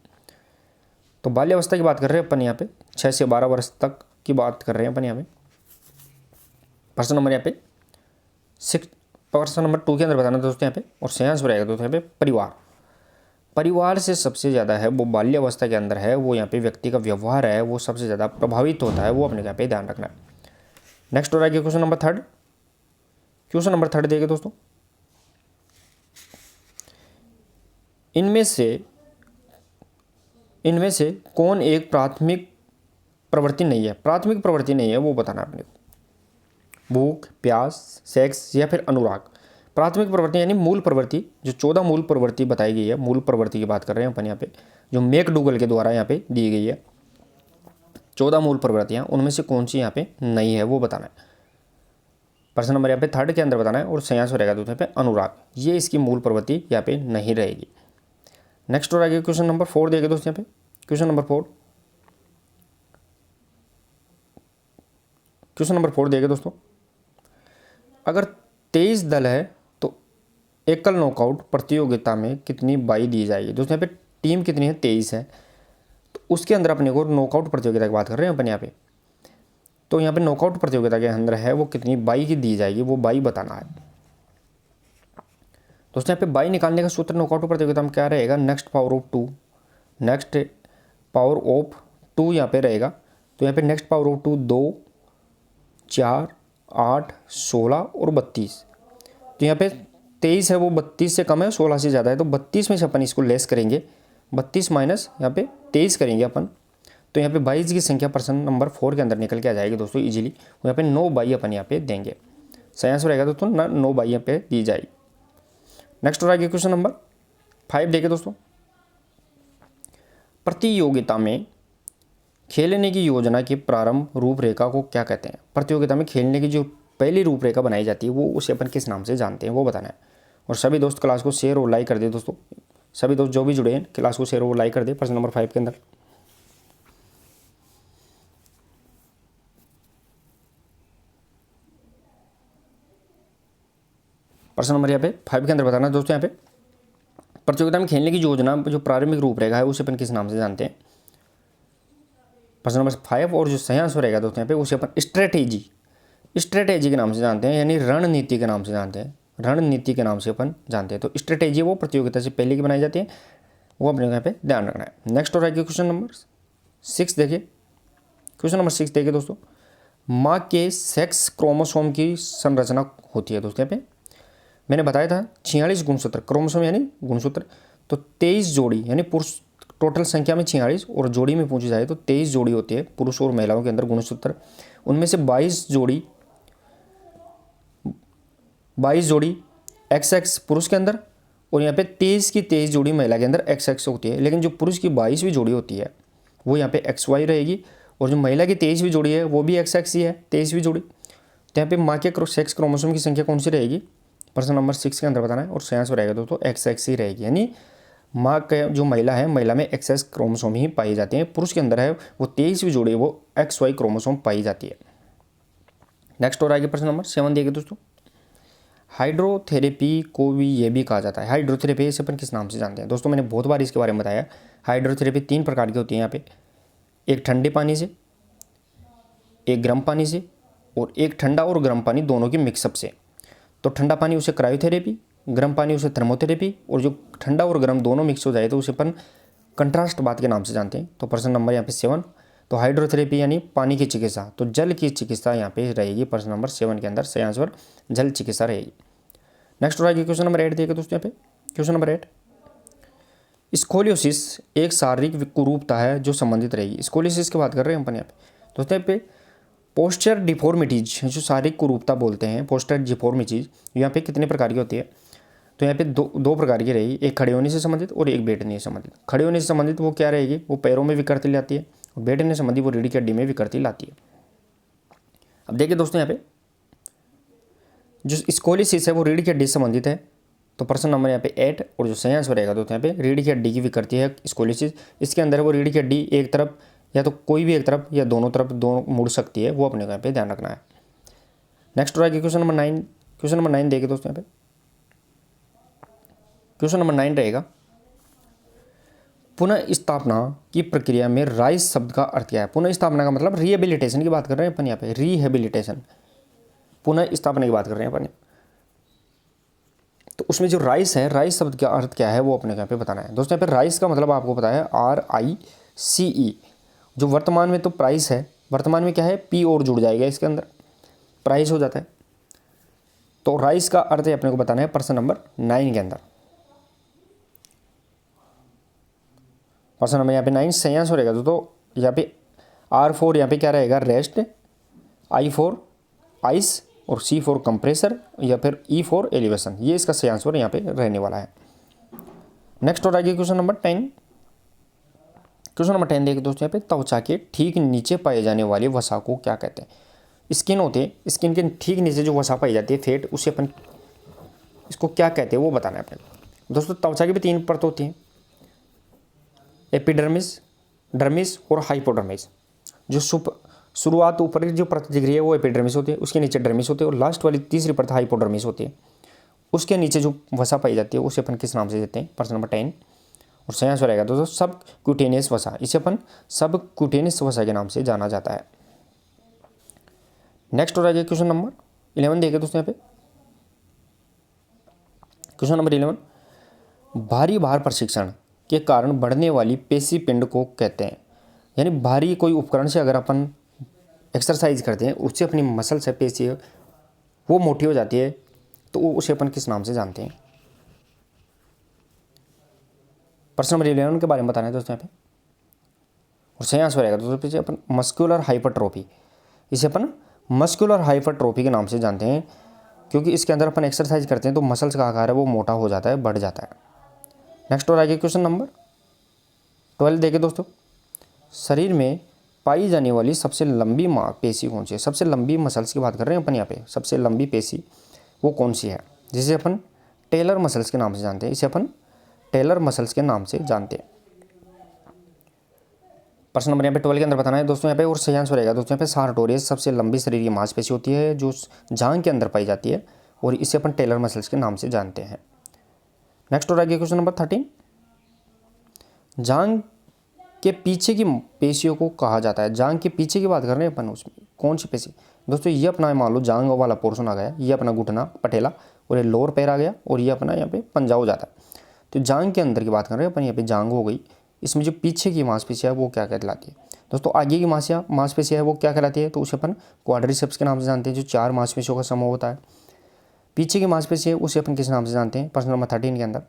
तो बाल्यावस्था की बात कर रहे हैं अपन यहाँ पे, 6 से 12 वर्ष तक की बात कर रहे हैं अपन यहाँ पे। प्रश्न नंबर यहाँ पे 6, प्रश्न नंबर 2 के अंदर बताना दोस्तों यहाँ पे। और सही आंसर रहेगा दोस्तों यहाँ पे परिवार। परिवार से सबसे ज़्यादा है वो बाल्यावस्था के अंदर है, वो यहाँ पे व्यक्ति का व्यवहार है वो सबसे ज़्यादा प्रभावित होता है, वो अपने यहाँ पे ध्यान रखना है। नेक्स्ट हो रहा है क्वेश्चन नंबर 3। क्वेश्चन नंबर 3 देखिए दोस्तों, इनमें से कौन एक प्राथमिक प्रवृत्ति नहीं है। प्राथमिक प्रवृत्ति नहीं है वो बताना अपने को। भूख, प्यास, सेक्स या फिर अनुराग। प्राथमिक प्रवृत्ति यानी मूल प्रवृत्ति, जो 14 मूल प्रवृत्ति बताई गई है, मूल प्रवृत्ति की बात कर रहे हैं अपन यहाँ पे, जो मैकडूगल के द्वारा यहाँ पे दी गई है 14 मूल प्रवृत्तियाँ, उनमें से कौन सी यहाँ पे नहीं है वो बताना है। प्रश्न नंबर यहाँ पे 3 के अंदर बताना है। और सही आंसर रहेगा दोस्तों यहाँ पे अनुराग, ये इसकी मूल प्रवृत्ति यहाँ पे नहीं रहेगी। नेक्स्ट और आगे क्वेश्चन नंबर 4 देगा दोस्तों यहाँ पे। क्वेश्चन नंबर 4 देगा दोस्तों, अगर 23 दल है तो एकल नॉकआउट प्रतियोगिता में कितनी बाई दी जाएगी। दोस्तों यहाँ पे टीम कितनी है, 23 है, तो उसके अंदर अपने को नॉकआउट प्रतियोगिता की बात कर रहे हैं अपन यहाँ पे। तो यहाँ पे नॉकआउट प्रतियोगिता के अंदर है वो कितनी बाई की दी जाएगी, वो बाई बताना है दोस्तों। यहाँ पे बाई निकालने का सूत्र नॉकआउट प्रतियोगिता में क्या रहेगा, next power of 2, next power of 2 यहाँ पे रहेगा। तो यहाँ पे नेक्स्ट पावर ऑफ 2 2, 4, 8, 16 और 32। तो यहाँ पे 23 है वो 32 से कम है, 16 से ज़्यादा है, तो 32 में से अपन इसको लेस करेंगे, 32 माइनस यहाँ पे 23 करेंगे अपन। तो यहाँ पे 22 की संख्या प्रश्न नंबर 4 के अंदर निकल के आ जाएगी दोस्तों इजीली। यहाँ पे 9 बाई अपन यहाँ पे देंगे। सही आंसर रहेगा दोस्तों 9 बाई यहाँ पे दी जाएगी। नेक्स्ट हो रहा है क्वेश्चन नंबर 5 देखिए दोस्तों, प्रतियोगिता में खेलने की योजना की प्रारंभ रूपरेखा को क्या कहते हैं। प्रतियोगिता में खेलने की जो पहली रूपरेखा बनाई जाती है वो उसे अपन किस नाम से जानते हैं वो बताना है। और सभी दोस्त क्लास को शेयर और लाइक कर दे दोस्तों, सभी दोस्त जो भी जुड़े हैं क्लास को शेयर और लाइक कर दे। प्रश्न नंबर 5 के अंदर प्रश्न नंबर यहाँ पे 5 के अंदर बताना दोस्तों, यहाँ पे प्रतियोगिता में खेलने की योजना जो प्रारंभिक रूपरेखा है उसे अपन किस नाम से जानते हैं। प्रश्न नंबर 5 और जो सही आंसर रहेगा दोस्तों यहाँ पे उसे अपन स्ट्रेटेजी के नाम से जानते हैं, यानी रणनीति के नाम से जानते हैं, रणनीति के नाम से अपन जानते हैं। तो स्ट्रेटेजी वो प्रतियोगिता से पहले की बनाई जाती है, वो अपने यहाँ पे ध्यान रखना है। नेक्स्ट और आगे क्वेश्चन नंबर 6 देखिए। क्वेश्चन नंबर 6 देखिए दोस्तों, माँ के सेक्स क्रोमोसोम की संरचना होती है दोस्तों। यहाँ पे मैंने बताया था 46 गुणसूत्र, क्रोमोसोम यानी गुणसूत्र, तो 23 जोड़ी यानी पुरुष टोटल संख्या में 46 और जोड़ी में पूछी जाए तो 23 जोड़ी होती है पुरुष और महिलाओं के अंदर गुणसूत्र। उनमें से 22 जोड़ी XX पुरुष के अंदर और यहाँ पे 23 की 23 जोड़ी महिला के अंदर XX होती है। लेकिन जो पुरुष की 22वीं जोड़ी होती है वो यहाँ पे XY रहेगी और जो महिला की 23वीं जोड़ी है वो भी XX ही है, 23वीं जोड़ी। तो यहाँ पे माँ के सेक्स क्रोमोसोम की संख्या कौन सी रहेगी, प्रश्न नंबर 6 के अंदर बताना है। और सही आंसर रहेगा दोस्तों XX ही रहेगी, यानी माँ का जो महिला है, महिला में XX क्रोमोसोम ही पाई जाती है। पुरुष के अंदर है वो 23वीं जोड़ी वो XY क्रोमोसोम पाई जाती है। नेक्स्ट और आगे प्रश्न नंबर 7 देखिए दोस्तों, हाइड्रोथेरेपी को भी ये भी कहा जाता है। हाइड्रोथेरेपी इसे अपन किस नाम से जानते हैं दोस्तों, मैंने बहुत बार इसके बारे में बताया। हाइड्रोथेरेपी 3 प्रकार की होती है यहाँ पे, एक ठंडे पानी से, एक गर्म पानी से और एक ठंडा और गर्म पानी दोनों की मिक्सअप से। तो ठंडा पानी उसे क्रायोथेरेपी, गर्म पानी उसे थर्मोथेरेपी और जो ठंडा और गर्म दोनों मिक्स हो जाए तो उसे अपन कंट्रास्ट बात के नाम से जानते हैं। तो प्रश्न नंबर यहाँ पे 7, तो हाइड्रोथेरेपी यानी पानी की चिकित्सा, तो जल की चिकित्सा यहाँ पे रहेगी प्रश्न नंबर 7 के अंदर। सही आंसर जल चिकित्सा रहेगी। नेक्स्ट हो जाएगी क्वेश्चन नंबर 8 देखिए दोस्तों, यहाँ पे क्वेश्चन नंबर 8, स्कोलियोसिस एक शारीरिक कुरूपता है जो संबंधित रहेगी। स्कोलियोसिस की बात कर रहे हैं अपन यहाँ पे दोस्तों। यहाँ पे पोस्चर डिफॉर्मिटीज जो शारीरिक कुरूपता बोलते हैं, पोस्चर डिफॉर्मिटीज यहाँ पे कितने प्रकार की होती है, तो यहाँ पे दो प्रकार की रहेगी, एक खड़े होने से संबंधित और एक बैठने से संबंधित। खड़े होने से संबंधित वो क्या रहेगी, वो पैरों में विकृति लाती है और बैठने से संबंधित वो रीढ़ की हड्डी में विकृति लाती है। अब देखिए दोस्तों, यहाँ पे जो स्कोलियोसिस है वो रीढ़ की हड्डी से संबंधित है। तो प्रश्न नंबर यहाँ पे 8 और जो सही आंसर रहेगा दोस्तों यहाँ पे रीढ़ की हड्डी की विकृति है स्कोलियोसिस। इसके अंदर वो रीढ़ की हड्डी एक तरफ या तो कोई भी एक तरफ या दोनों तरफ दोनों मुड़ सकती है, वो अपने को यहाँ पे ध्यान रखना है। नेक्स्ट हो जाएगी क्वेश्चन नंबर 9। क्वेश्चन नंबर 9 देखिए दोस्तों, यहाँ पे क्वेश्चन नंबर 9 रहेगा, पुनः स्थापना की प्रक्रिया में राइज शब्द का अर्थ क्या है। पुनः स्थापना का मतलब रिहेबिलिटेशन की बात कर रहे हैं अपन यहाँ पे, रिहेबिलिटेशन, पुनः स्थापना की बात कर रहे हैं अपन। तो उसमें जो राइस है, राइस शब्द का अर्थ क्या है वो अपने यहाँ पे बताना है दोस्तों। यहाँ पे राइस का मतलब आपको पता है RICE। जो वर्तमान में तो प्राइस है, वर्तमान में क्या है, P और जुड़ जाएगा इसके अंदर, प्राइस हो जाता है। तो राइस का अर्थ अपने को बताना है प्रश्न नंबर 9 के अंदर। प्रश्न नंबर यहाँ पे 9 सही आंसर रहेगा तो यहाँ पे R4 यहाँ पे क्या रहेगा, रेस्ट, I4 आइस और C4 कंप्रेसर या फिर E4 एलिवेशन, ये इसका सही आंसर यहाँ पे रहने वाला है। नेक्स्ट हो जाएगी क्वेश्चन नंबर 10। क्वेश्चन नंबर 10 देखिए दोस्तों, यहाँ पे त्वचा के ठीक नीचे पाए जाने वाले वसा को क्या कहते हैं। स्किन होते हैं, स्किन के ठीक नीचे जो वसा पाई जाती है, फेट, उसे अपन इसको क्या कहते हैं वो बताना है अपने को दोस्तों। त्वचा की भी 3 परत होती हैं, एपिडर्मिस, डर्मिस और हाइपोडर्मिस। जो शुरुआत ऊपर की जो परत दिख रही है वो एपिडर्मिस होती है, उसके नीचे डर्मिस होती है और लास्ट वाली तीसरी परत हाइपोडर्मिस होती है। उसके नीचे जो वसा पाई जाती है उसे अपन किस नाम से देते हैं, प्रश्न नंबर 10 और सही आंसर रहेगा दोस्तों सब क्यूटेनियस वसा। इसे अपन सब क्यूटेनियस वसा के नाम से जाना जाता है। नेक्स्ट हो जाएगा क्वेश्चन नंबर 11 देखिए दोस्तों, यहाँ पे क्वेश्चन नंबर 11, भारी भार प्रशिक्षण के कारण बढ़ने वाली पेशी पिंड को कहते हैं। यानी भारी कोई उपकरण से अगर अपन एक्सरसाइज करते हैं, उससे अपनी मसल्स है, पेशी है, वो मोटी हो जाती है, तो उसे अपन किस नाम से जानते हैं। प्रश्न नंबर 11 के बारे में बताना है दोस्तों यहाँ पे और सही आंसर रहेगा दोस्तों पीछे अपन मस्कुलर हाइपरट्रोफी। इसे अपन मस्कुलर हाइपरट्रोफी के नाम से जानते हैं क्योंकि इसके अंदर अपन एक्सरसाइज करते हैं तो मसल्स का आकार है वो मोटा हो जाता है, बढ़ जाता है। नेक्स्ट और आगे क्वेश्चन नंबर 12 देखिए दोस्तों, शरीर में पाई जाने वाली सबसे लंबी पेशी कौन सी है। सबसे लंबी मसल्स की बात कर रहे हैं अपन यहाँ पे, सबसे लंबी पेशी वो कौन सी है, जिसे अपन टेलर मसल्स के नाम से जानते हैं। इसे अपन टेलर मसल्स के नाम से जानते हैं। प्रश्न नंबर यहाँ पे 12 के अंदर बताना है दोस्तों यहाँ पे और सही आंसर रहेगा दोस्तों यहाँ पे सार्टोरियस सबसे लंबी शरीर की मांसपेशी होती है जो जांघ के अंदर पाई जाती है और इसे अपन टेलर मसल्स के नाम से जानते हैं। नेक्स्ट हो जाएगा क्वेश्चन नंबर 13, जांघ के पीछे की पेशियों को कहा जाता है। जांघ के पीछे की बात कर रहे हैं अपन, उसमें कौन सी पेशी दोस्तों, ये अपना मान लो जांघ वाला पोर्शन आ गया, ये अपना घुटना पटेला और ये लोअर पैर आ गया और ये अपना यहाँ पे पंजा हो जाता है। तो जांघ के अंदर की बात कर रहे हैं अपन, यहाँ पे जांघ हो गई, इसमें जो पीछे की मांसपेशी है वो क्या कहलाती है दोस्तों। आगे की मांसपेशी है वो क्या कहलाती है, तो उसे अपन क्वाड्रिसेप्स के नाम से जानते हैं, जो 4 मांसपेशियों का समूह होता है। पीछे की मांसपेशी है उसे अपन किस नाम से जानते हैं, प्रश्न नंबर 13 के अंदर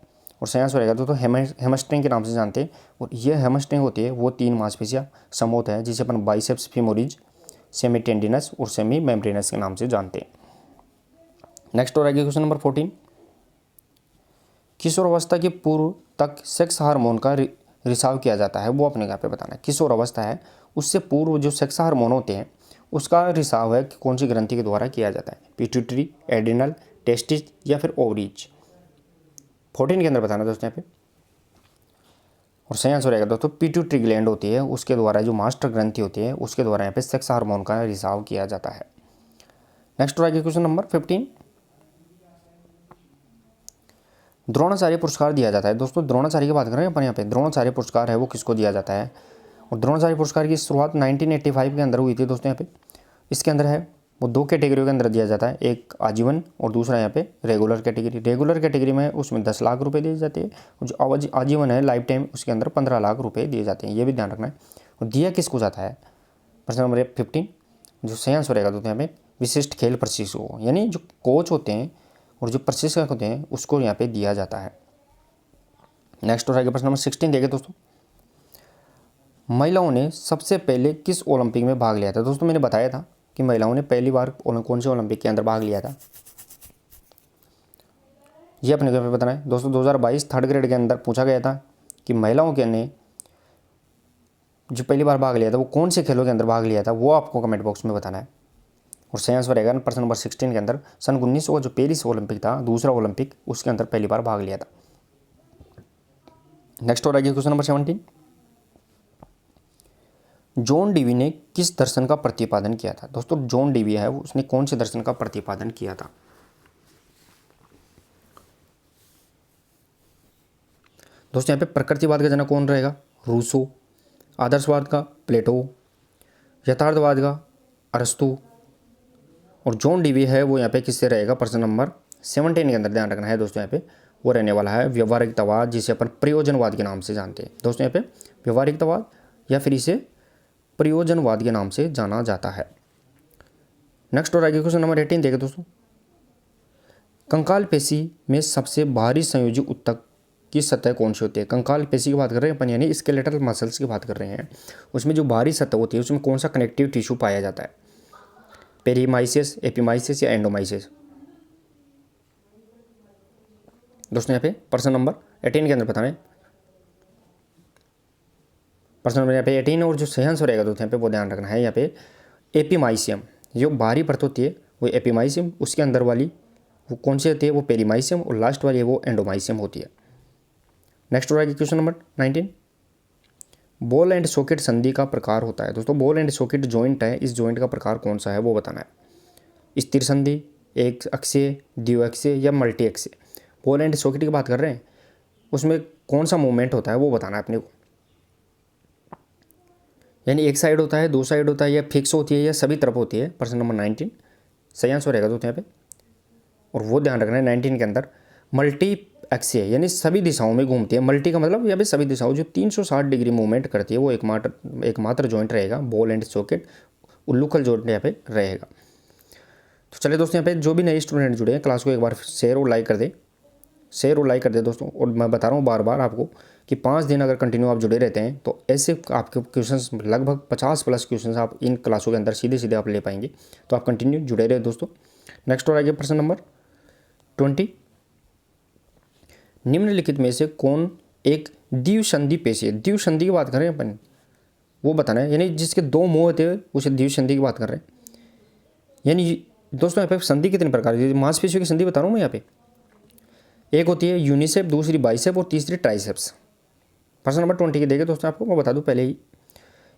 और सही आंसर रहेगा दोस्तों हैमस्ट्रिंग के नाम से जानते हैं। और ये हैमस्ट्रिंग होती है वो 3 मांसपेशियाँ समूह होता है जिसे अपन बाइसेप्स फीमोरिज, सेमी टेंडिनस और सेमी मेम्ब्रेनस के नाम से जानते हैं। नेक्स्ट और आगे क्वेश्चन नंबर 14, किशोरावस्था के पूर्व तक सेक्स हार्मोन का रिसाव किया जाता है, वो अपने यहाँ पे बताना है। किशोरावस्था है उससे पूर्व जो सेक्स हार्मोन होते हैं उसका रिसाव है कि कौन सी ग्रंथि के द्वारा किया जाता है, पिट्यूटरी, एड्रिनल, टेस्टिस या फिर ओवरीज। 14 के अंदर बताना दोस्तों यहाँ पे। और सही आंसर रहेगा दोस्तों पिट्यूटरी ग्लैंड होती है उसके द्वारा, जो मास्टर ग्रंथि होती है उसके द्वारा यहाँ पे सेक्स हार्मोन का रिसाव किया जाता है। नेक्स्ट और आगे क्वेश्चन नंबर 15, द्रोणाचार्य पुरस्कार दिया जाता है। दोस्तों द्रोणाचार्य की बात कर रहे हैं अपन यहाँ पे। द्रोणाचार्य पुरस्कार है वो किसको दिया जाता है, और द्रोणाचार्य पुरस्कार की शुरुआत 1985 के अंदर हुई थी दोस्तों यहाँ पे। इसके अंदर है वो 2 कैटेगरी के अंदर दिया जाता है, एक आजीवन और दूसरा यहाँ पे रेगुलर कैटेगरी। रेगुलर कैटेगरी में उसमें 10 लाख रुपए दिए जाते हैं, और जो आजीवन है लाइफ टाइम उसके अंदर 15 लाख रुपए दिए जाते हैं, ये भी ध्यान रखना है। और दिया किसको जाता है, प्रश्न नंबर 15 जो सही आंसर रहेगा दोस्तों यहाँ पे विशिष्ट खेल प्रशिक्षक को, यानी जो कोच होते हैं और जो प्रशिक्षक होते हैं उसको यहाँ पे दिया जाता है। नेक्स्ट और आगे प्रश्न नंबर 16 देखें दोस्तों, महिलाओं ने सबसे पहले किस ओलंपिक में भाग लिया था। दोस्तों मैंने बताया था कि महिलाओं ने पहली बार कौन से ओलंपिक के अंदर भाग लिया था, ये अपने घर पे बताना है दोस्तों। 2022 थर्ड ग्रेड के अंदर पूछा गया था कि महिलाओं के ने जो पहली बार भाग लिया था वो कौन से खेलों के अंदर भाग लिया था, वो आपको कमेंट बॉक्स में बताना है। और सही आंसर रहेगा प्रश्न नंबर 16 के अंदर सन 1900 जो पेरिस ओलंपिक था, दूसरा ओलंपिक, उसके अंदर पहली बार भाग लिया था। नेक्स्ट और आगे क्वेश्चन नंबर 17, जॉन डीवी ने किस दर्शन का प्रतिपादन किया था। दोस्तों जॉन डीवी है उसने कौन से दर्शन का प्रतिपादन किया था। दोस्तों यहाँ पे प्रकृतिवाद का जनक कौन रहेगा, रूसो। आदर्शवाद का प्लेटो। यथार्थवाद का अरस्तु। और जॉन डीवी है वो यहाँ पे किससे रहेगा, प्रश्न नंबर 17 के अंदर ध्यान रखना है दोस्तों। यहाँ पे वो रहने वाला है व्यवहारिकतावाद, जिसे अपन प्रयोजनवाद के नाम से जानते हैं। दोस्तों यहाँ पे व्यवहारिकतावाद या फिर इसे प्रयोजनवाद के नाम से जाना जाता है। नेक्स्ट और आगे क्वेश्चन नंबर 18 देखें दोस्तों, कंकाल पेशी में सबसे भारी संयोजी ऊतक की सतह कौन सी होती है। कंकाल पेशी की बात कर रहे हैं अपन, यानी स्केलेटल मसल्स की बात कर रहे हैं। उसमें जो भारी सतह होती है उसमें कौन सा कनेक्टिव टिश्यू पाया जाता है, पेरीमाइसिस, एपीमाइसिस या एंडोमाइसिस। दोस्तों यहाँ पे प्रश्न नंबर 18 के अंदर बताना है। प्रश्न नंबर यहाँ पे 18 और जो सही आंसर रहेगा दोस्तों यहाँ पे वो ध्यान रखना है। यहाँ पे एपीमाइसियम, जो बाहरी परत होती है वो एपीमाइसियम, उसके अंदर वाली वो कौन सी होती है, वो पेरीमाइसियम, और लास्ट वाली है वो एंडोमाइसियम होती है। नेक्स्ट हो रहा question number 19, ball and socket संधि का प्रकार होता है। दोस्तों बॉल एंड सॉकेट जॉइंट है, इस जॉइंट का प्रकार कौन सा है वो बताना है। स्थिर संधि, एक अक्षीय, द्विअक्षीय या मल्टी अक्षीय। बॉल एंड सॉकेट की बात कर रहे हैं, उसमें कौन सा मूवमेंट होता है वो बताना है अपने को, यानी एक साइड होता है, 2 साइड होता है, या फिक्स होती है, या सभी तरफ होती है। प्रश्न नंबर 19 सही आंसर रहेगा दोस्तों यहाँ पे, और वो ध्यान रखना है 19 के अंदर मल्टी अक्षीय, यानी सभी दिशाओं में घूमती है। मल्टी का मतलब यहाँ पे सभी दिशाओं, जो 360 डिग्री मूवमेंट करती है, वो एकमात्र जॉइंट रहेगा बॉल एंड सॉकेट, उल्लूखल जॉइंट यहाँ पे रहेगा। तो चलिए दोस्तों यहाँ पे जो भी नए स्टूडेंट जुड़े हैं क्लास को एक बार शेयर और लाइक कर दे, शेयर और लाइक कर दे दोस्तों। और मैं बता रहा हूँ बार बार आपको कि 5 दिन अगर कंटिन्यू आप जुड़े रहते हैं तो ऐसे आपके क्वेश्चंस लगभग 50+ क्वेश्चंस आप इन क्लासों के अंदर सीधे सीधे आप ले पाएंगे। तो आप कंटिन्यू जुड़े रहे दोस्तों। नेक्स्ट और आगे प्रश्न नंबर 20, निम्नलिखित में से कौन एक द्विसंधि पेशी है। द्विसंधि की बात कर रहे हैं अपन, वो बताना है, यानी जिसके 2 मुंह होते हैं उसे द्विसंधि की बात कर रहे हैं। यानी दोस्तों यहाँ पे संधि कितने प्रकार की, मांसपेशियों की संधि बता रहा हूँ मैं यहाँ पे। एक होती है यूनिसेप, दूसरी बाइसेप और तीसरी ट्राइसेप्स। प्रश्न नंबर 20 की देखें दोस्तों, आपको मैं बता दूं पहले ही,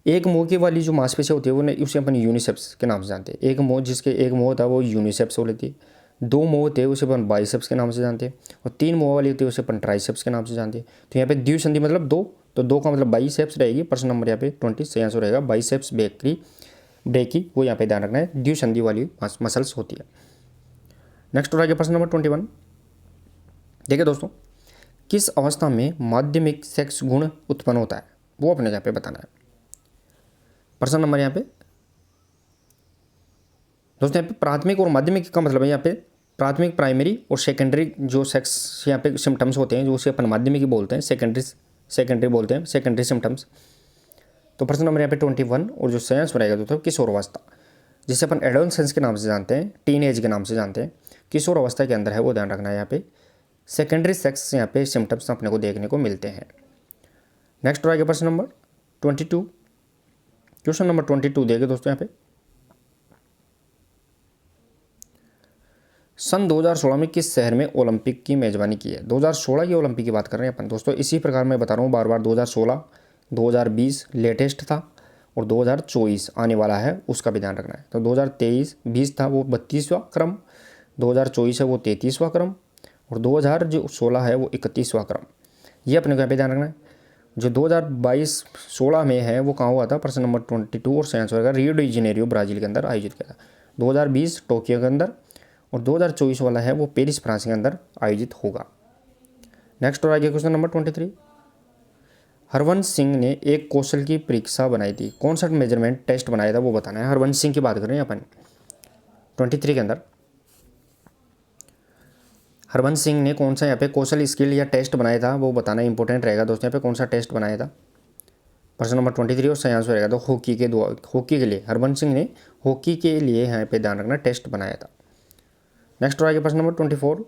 एक मुंह की वाली जो मांसपेशियाँ होती है वो उसे अपन यूनिसेप्स के नाम से जानते हैं। एक मुंह, जिसके एक मुंह होता है वो यूनिसेप्स हो लेती है। 2 मुंह होते हैं उसे अपन बाइसेप्स के नाम से जानते हैं, और 3 मुंह वाली होती है उसे अपन ट्राइसेप्स के नाम से जानते हैं। तो यहाँ पे द्विसंधि मतलब 2, तो 2 का मतलब बाइसेप्स रहेगी। प्रश्न नंबर यहाँ पे 20 सही आंसर रहेगा बाइसेप्स ब्रेकी, वो यहाँ पे ध्यान रखना है, द्विसंधि वाली मसल्स होती है। नेक्स्ट हो रहा है प्रश्न नंबर 21, देखिए दोस्तों, किस अवस्था में माध्यमिक सेक्स गुण उत्पन्न होता है वो अपने यहाँ पे बताना है। प्रश्न नंबर यहाँ पे दोस्तों, यहाँ पे प्राथमिक और माध्यमिक का मतलब है यहाँ पे प्राथमिक, प्राइमरी और सेकेंडरी जो सेक्स यहाँ पे सिम्टम्स होते हैं, जो उसे अपन माध्यमिक ही बोलते हैं, सेकेंडरी बोलते हैं, सेकेंडरी सिम्टम्स। तो प्रश्न नंबर यहाँ पे 21 और जो सही आंसर रहेगा दोस्तों किशोरावस्था, जिसे अपन एडोलसेंस के नाम से जानते हैं, टीन एज के नाम से जानते हैं, किशोर अवस्था के अंदर है, वो ध्यान रखना है। यहाँ पे सेकेंडरी सेक्स यहाँ पे सिम्टम्स अपने को देखने को मिलते हैं। नेक्स्ट रहेगा प्रश्न नंबर 22। क्वेश्चन नंबर 22 देखिए दोस्तों, यहाँ पे सन 2016 में किस शहर में ओलंपिक की मेजबानी की है? 2016 की ओलंपिक की बात कर रहे हैं अपन दोस्तों। इसी प्रकार मैं बता रहा हूँ बार बार, 2016, 2020 लेटेस्ट था और 2024 आने वाला है, उसका भी ध्यान रखना है। तो 2023-20 था वो 32वां क्रम, 2024 है वो 33वां क्रम, और 2016 है वो 31वां क्रम। ये अपने को यहाँ पे ध्यान रखना है। जो 2022-16 में है वो कहाँ हुआ था? प्रश्न नंबर 22 और साइंस होगा रियो डी जेनेरियो ब्राज़ील के अंदर आयोजित किया था। 2020 टोक्यो के अंदर, और 2024 वाला है वो पेरिस फ्रांस के अंदर आयोजित होगा। नेक्स्ट और आगे क्वेश्चन नंबर 23। हरवंश सिंह ने एक कौशल की परीक्षा बनाई थी, कौन सा मेजरमेंट टेस्ट बनाया था वो बताना है। हरवंश सिंह की बात कर रहे हैं अपन 23 के अंदर। हरवंश सिंह ने कौन सा यहाँ पे कौशल स्किल या टेस्ट बनाया था वो बताना इंपॉर्टेंट रहेगा दोस्तों। यहाँ पे कौन सा टेस्ट बनाया था? प्रश्न नंबर 23 और सही आंसर रहेगा तो हॉकी के लिए हरवंश सिंह ने हॉकी के लिए यहाँ पे ध्यान रखना टेस्ट बनाया था। नेक्स्ट आगे प्रश्न नंबर 24।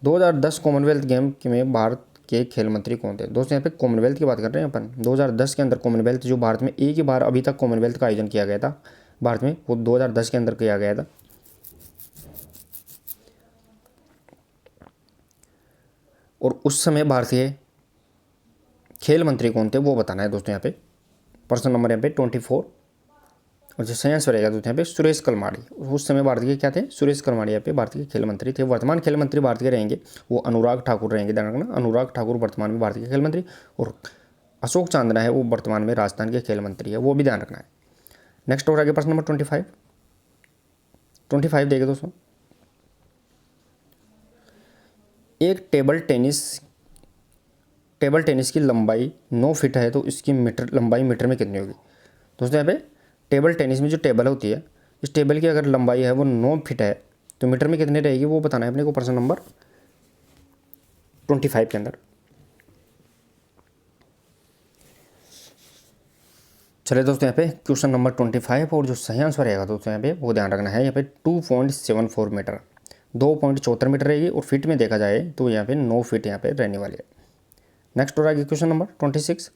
2010 कॉमनवेल्थ गेम में भारत के खेल मंत्री कौन थे? दोस्तों यहाँ पे कॉमनवेल्थ की बात कर रहे हैं अपन। 2010 के अंदर कॉमनवेल्थ, जो भारत में एक ही बार अभी तक कॉमनवेल्थ का आयोजन किया गया था भारत में, वो 2010 के अंदर किया गया था। और उस समय भारतीय खेल मंत्री कौन थे वो बताना है दोस्तों यहाँ पे। प्रश्न नंबर यहाँ पे 24 और जो सही आंसर रहेगा दोस्तों यहाँ पे सुरेश कलमाड़ी। उस समय भारत के क्या थे? सुरेश कलमाड़ी यहाँ पे भारतीय खेल मंत्री थे। वर्तमान खेल मंत्री भारत के रहेंगे वो अनुराग ठाकुर रहेंगे, ध्यान रखना। अनुराग ठाकुर वर्तमान में भारतीय खेल मंत्री, और अशोक चांदना है वो वर्तमान में राजस्थान के खेल मंत्री है, वो भी ध्यान रखना है। नेक्स्ट और आगे प्रश्न नंबर 25 देखिए दोस्तों। एक टेबल टेनिस की लंबाई 9 फीट है, तो इसकी लंबाई मीटर में कितनी होगी? दोस्तों यहाँ पे टेबल टेनिस में जो टेबल होती है, इस टेबल की अगर लंबाई है वो 9 फीट है तो मीटर में कितनी रहेगी वो बताना है अपने को प्रश्न नंबर 25 के अंदर। चलिए दोस्तों यहाँ पे क्वेश्चन नंबर 25 और जो सही आंसर रहेगा दोस्तों यहाँ पे वो ध्यान रखना है। यहाँ पे 2.74 मीटर, 2.74 मीटर रहेगी, और फिट में देखा जाए तो यहाँ पे 9 फीट यहाँ पे रहने वाली है। नेक्स्ट और आगे क्वेश्चन नंबर 26।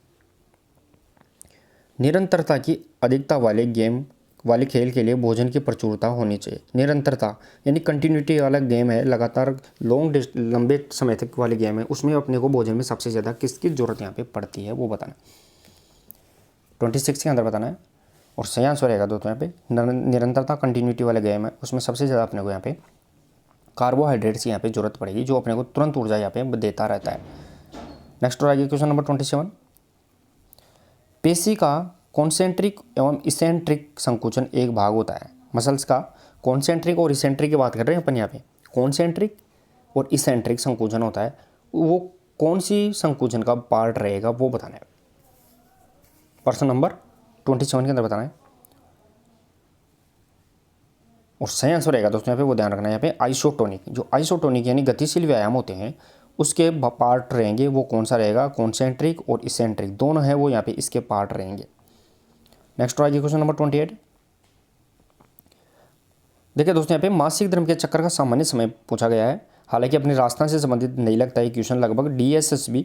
निरंतरता की अधिकता वाले खेल के लिए भोजन की प्रचुरता होनी चाहिए। निरंतरता यानी कंटिन्यूटी वाला गेम है, लगातार लंबे समय तक वाले गेम है, उसमें अपने को भोजन में सबसे ज़्यादा किसकी ज़रूरत यहाँ पे पड़ती है वो बताना, 26 के अंदर बताना है। और सही आंसर रहेगा दोस्तों यहाँ पे निरंतरता कंटिन्यूटी वाले गेम है, उसमें सबसे ज़्यादा अपने को यहाँ पे कार्बोहाइड्रेट्स यहाँ पे जरूरत पड़ेगी, जो अपने को तुरंत ऊर्जा यहाँ पे देता रहता है। नेक्स्ट और आगे क्वेश्चन नंबर 27। पेशी का कॉन्सेंट्रिक एवं इसेंट्रिक संकुचन एक भाग होता है। मसल्स का कॉन्सेंट्रिक और इसेंट्रिक की बात कर रहे हैं अपन यहाँ पे। कॉन्सेंट्रिक और इसेंट्रिक संकुचन होता है, वो कौन सी संकुचन का पार्ट रहेगा वो बताना है। प्रश्न नंबर 27 के अंदर बताना है। और सही आंसर रहेगा दोस्तों यहाँ पे वो ध्यान रखना है। यहाँ पे आइसोटोनिक, जो आइसोटोनिक यानी गतिशील व्यायाम होते हैं उसके पार्ट रहेंगे, वो कौन सा रहेगा? कॉन्सेंट्रिक और इसेंट्रिक दोनों है वो यहाँ पे इसके पार्ट रहेंगे। नेक्स्ट आगे क्वेश्चन नंबर 28। देखिए दोस्तों यहाँ पे मासिक धर्म के चक्कर का सामान्य समय पूछा गया है। हालांकि अपने राजस्थान से संबंधित नहीं लगता है क्वेश्चन, लगभग DSSB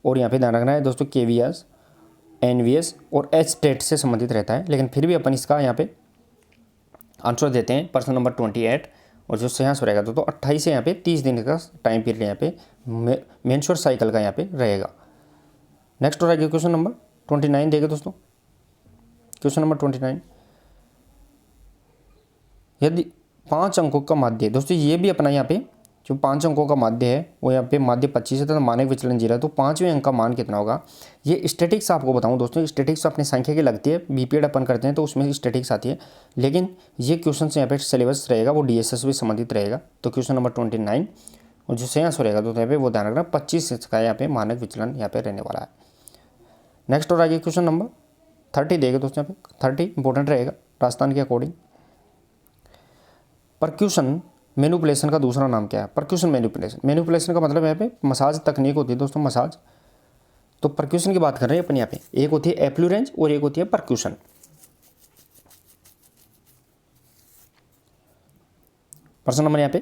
और यहाँ पे ध्यान रखना है दोस्तों KVS, NVS और H-टेट से संबंधित रहता है, लेकिन फिर भी अपन इसका यहाँ पे आंसर देते हैं प्रश्न नंबर 28। और जो सही आंसर रहेगा दोस्तों 28 से यहाँ पे 30 दिन का टाइम पीरियड यहाँ पे मेंस्ट्रुअल साइकिल का यहाँ पे रहेगा। नेक्स्ट और आगे क्वेश्चन नंबर 29 देगा दोस्तों। क्वेश्चन नंबर 29, यदि 5 अंकों का माध्य, दोस्तों ये भी अपना यहाँ पे जो 5 अंकों का माध्य है वो यहाँ पे माध्य 25 है, तो मानक विचलन 0 है, तो 5वें अंक का मान कितना होगा? ये स्टैटिक्स आपको बताऊं दोस्तों, स्टैटिक्स अपनी संख्या की लगती है, बीपीएड अपन करते हैं तो उसमें स्टैटिक्स आती है, लेकिन ये क्वेश्चन से यहाँ पे सिलेबस रहेगा वो DSS से संबंधित रहेगा। तो क्वेश्चन नंबर 29 और जो सही आंसर रहेगा दोस्तों यहाँ पे वो ध्यान रखना 25 का यहाँ पे मानक विचलन यहाँ पे रहने वाला है। नेक्स्ट और आगे क्वेश्चन नंबर 30 देगा दोस्तों, यहाँ पे 30 इंपॉर्टेंट रहेगा राजस्थान के अकॉर्डिंग। परक्यूशन मैनिपुलेशन का दूसरा नाम क्या है? Percussion manipulation. मैनिपुलेशन का मतलब यहाँ पे मसाज तकनीक होती है दोस्तों, मसाज। तो परक्यूशन की बात कर रहे हैं अपन यहाँ पे। एक होती है एफ्लुरेंस और एक होती है परक्यूशन। प्रश्न नंबर यहाँ पे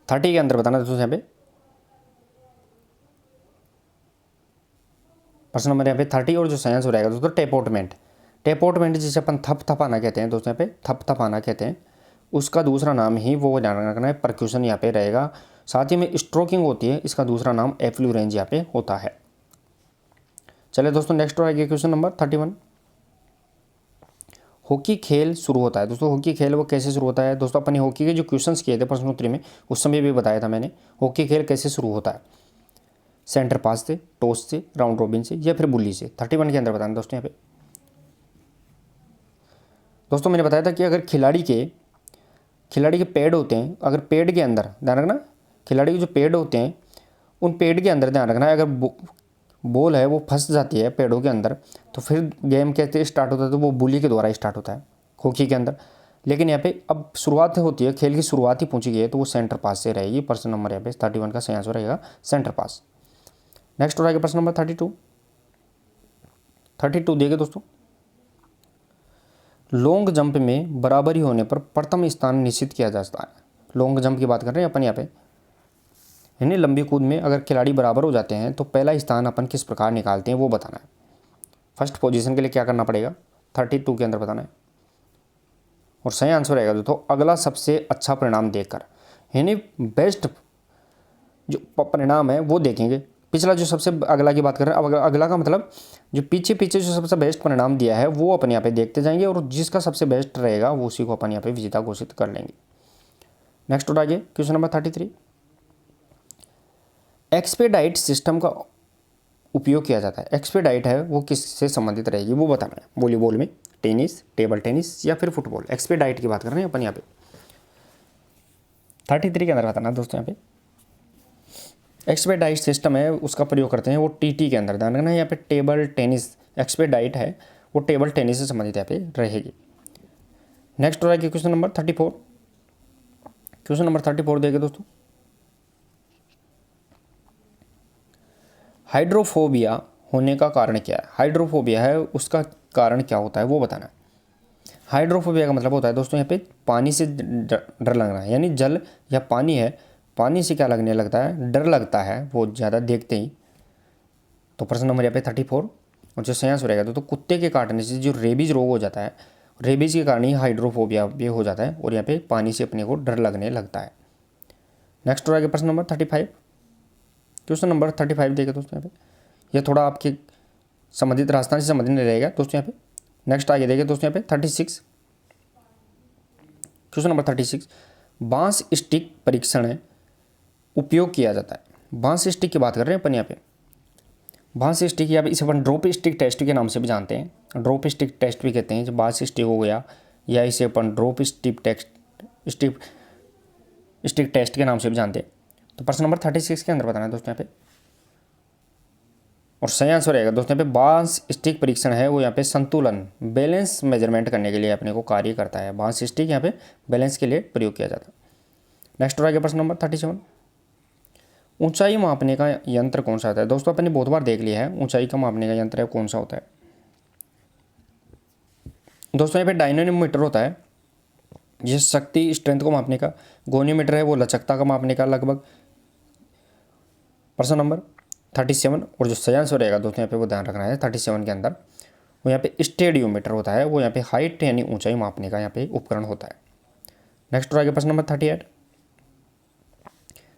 30 के अंदर बताना दोस्तों यहाँ पे। प्रश्न नंबर यहाँ पे 30 और जो साइंस हो रहेगा दोस्तों टेपोटमेंट। टेपोटमेंट जिसे अपन थप थपाना कहते हैं दोस्तों, यहाँ पे थप थपाना कहते हैं, उसका दूसरा नाम ही वो ध्यान रखना है परक्यूशन यहाँ पे रहेगा। साथ ही में स्ट्रोकिंग होती है, इसका दूसरा नाम एफ्लुरेंस यहाँ पे होता है। चलिए दोस्तों नेक्स्ट आ गया क्वेश्चन नंबर 31। हॉकी खेल शुरू होता है दोस्तों। हॉकी खेल वो कैसे शुरू होता है दोस्तों? अपनी हॉकी के जो क्वेश्चंस किए थे प्रश्नोत्तरी में उस समय भी बताया था मैंने। हॉकी खेल कैसे शुरू होता है? सेंटर पास से, टॉस से, राउंड रॉबिन से या फिर बुली से। 31 के अंदर बताना दोस्तों यहाँ पे। दोस्तों मैंने बताया था कि अगर खिलाड़ी के पैड होते हैं, अगर पैड के अंदर ध्यान रखना, खिलाड़ी के जो पैड होते हैं उन पैड के अंदर ध्यान रखना है, अगर बॉल है वो फंस जाती है पैडों के अंदर तो फिर गेम कैसे स्टार्ट होता है? तो वो बुली के द्वारा स्टार्ट होता है हॉकी के अंदर। लेकिन यहाँ पे अब शुरुआत होती है, खेल की शुरुआत ही पूछी गई है तो वो सेंटर पास से रहेगी। प्रश्न नंबर यहाँ पे 31 का सही आंसर रहेगा सेंटर पास। नेक्स्ट हो जाएगा प्रश्न नंबर 32 देखिए दोस्तों। लॉन्ग जंप में बराबरी होने पर प्रथम स्थान निश्चित किया जाता है। लॉन्ग जंप की बात कर रहे हैं अपन यहाँ पे, यानी लंबी कूद में अगर खिलाड़ी बराबर हो जाते हैं तो पहला स्थान अपन किस प्रकार निकालते हैं वो बताना है। फर्स्ट पोजीशन के लिए क्या करना पड़ेगा 32 के अंदर बताना है। और सही आंसर रहेगा दोस्तों अगला सबसे अच्छा परिणाम देखकर, यानी बेस्ट जो परिणाम है वो देखेंगे। पिछला जो सबसे अगला की बात कर रहे हैं, अब अगला का मतलब जो पीछे जो सबसे बेस्ट परिणाम दिया है वो अपन यहाँ पे देखते जाएंगे और जिसका सबसे बेस्ट रहेगा वो उसी को अपन यहाँ पे विजेता घोषित कर लेंगे। नेक्स्ट उठ आगे क्वेश्चन नंबर 33। एक्सपेडाइट सिस्टम का उपयोग किया जाता है। एक्सपेडाइट है वो किससे संबंधित रहेगी वो बताना है। वॉलीबॉल में, टेनिस, टेबल टेनिस या फिर फुटबॉल। एक्सपेडाइट की बात कर रहे हैं अपन यहाँ पे 33 के अंदर बताना है दोस्तों। यहाँ पे एक्सपेडाइट सिस्टम है उसका प्रयोग करते हैं वो टीटी के अंदर। ध्यान रखना यहाँ पे टेबल टेनिस एक्सपेडाइट है वो टेबल टेनिस से संबंधित यहाँ पे रहेगी। नेक्स्ट हो रहा है क्वेश्चन नंबर 34। क्वेश्चन नंबर 34 देखिए दोस्तों। हाइड्रोफोबिया होने का कारण क्या है? हाइड्रोफोबिया है उसका कारण क्या होता है वो बताना है। हाइड्रोफोबिया का मतलब होता है दोस्तों यहाँ पे पानी से डर लगना है, यानी जल या पानी है, पानी से क्या लगने लगता है? डर लगता है वो ज़्यादा देखते ही। तो प्रश्न नंबर यहाँ पे 34 और जो सही आंसर रहेगा तो कुत्ते के काटने से जो रेबीज रोग हो जाता है, रेबीज के कारण ही हाइड्रोफोबिया भी हो जाता है और यहाँ पे पानी से अपने को डर लगने लगता है। नेक्स्ट हो रहा है प्रश्न नंबर 35। क्वेश्चन नंबर 35 देखिए दोस्तों यहाँ पे, यह थोड़ा आपके संबंधित राजस्थान से संबंधित नहीं रहेगा दोस्तों यहाँ पे। नेक्स्ट आगे देखिए दोस्तों यहाँ पे 36। Question number 36। बांस स्टिक परीक्षण उपयोग किया जाता है। बांस स्टिक की बात कर रहे हैं अपन यहाँ पे। बांस स्टिक या इसे अपन ड्रॉप स्टिक टेस्ट के नाम से भी जानते हैं। ड्रॉप स्टिक टेस्ट भी कहते हैं, जो बांस स्टिक हो गया या इसे अपन ड्रॉप स्टिक टेस्ट के नाम से भी जानते हैं। तो प्रश्न नंबर 36 के अंदर बताना है दोस्तों यहाँ पे। और सही आंसर रहेगा दोस्तों यहाँ पे बांस स्टिक परीक्षण है वो यहाँ पे संतुलन बैलेंस मेजरमेंट करने के लिए अपने को कार्य करता है। बांस स्टिक यहाँ पे बैलेंस के लिए प्रयोग किया जाता है। नेक्स्ट हो रहा है प्रश्न नंबर 37। ऊंचाई मापने का यंत्र कौन सा होता है? दोस्तों अपने बहुत बार देख लिया है ऊंचाई का मापने का यंत्र है कौन सा होता है। दोस्तों यहाँ पे डायनेमोमीटर होता है, ये शक्ति स्ट्रेंथ को मापने का। गोनीमीटर है वो लचकता का मापने का लगभग। प्रश्न नंबर 37 और जो सही आंसर रहेगा दोस्तों यहाँ पे वो ध्यान रखना है 37 के अंदर, वो यहाँ पे स्टेडियोमीटर होता है, वो यहाँ पे हाइट यानी ऊंचाई मापने का यहाँ पे उपकरण होता है। नेक्स्ट हो प्रश्न नंबर 38।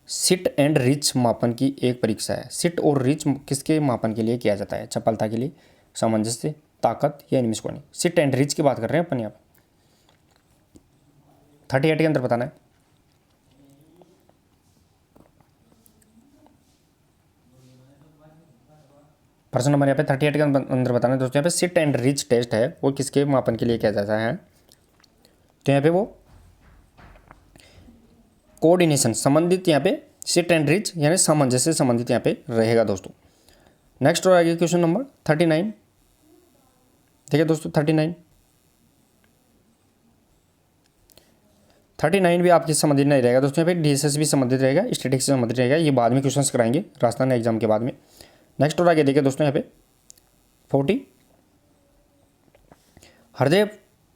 सिट एंड रिच मापन की एक परीक्षा है। सिट और रिच किसके मापन के लिए किया जाता है? चपलता के लिए, सामंजस्य, ताकत या निमिषकोणी। सिट एंड रिच की बात कर रहे हैं अपन यहाँ पे 38 के अंदर बताना है। प्रश्न नंबर यहाँ पे 38 के अंदर बताना है दोस्तों। यहाँ पे सिट एंड रिच टेस्ट है वो किसके मापन के लिए किया जाता है? तो यहाँ पे वो कोऑर्डिनेशन संबंधित यहाँ पे सिट एंड रिच यानी सामंजस्य संबंधित यहाँ पे रहेगा दोस्तों। नेक्स्ट हो आगे क्वेश्चन नंबर 39। ठीक है दोस्तों 39। 39 भी आपके संबंधित नहीं रहेगा दोस्तों, यहाँ पे डीएसएस भी संबंधित रहेगा, स्टैटिक्स से संबंधित रहेगा। ये बाद में क्वेश्चन कराएंगे राजस्थान एग्जाम के बाद में। नेक्स्ट और आगे देखिए दोस्तों यहाँ पे 40 हृदय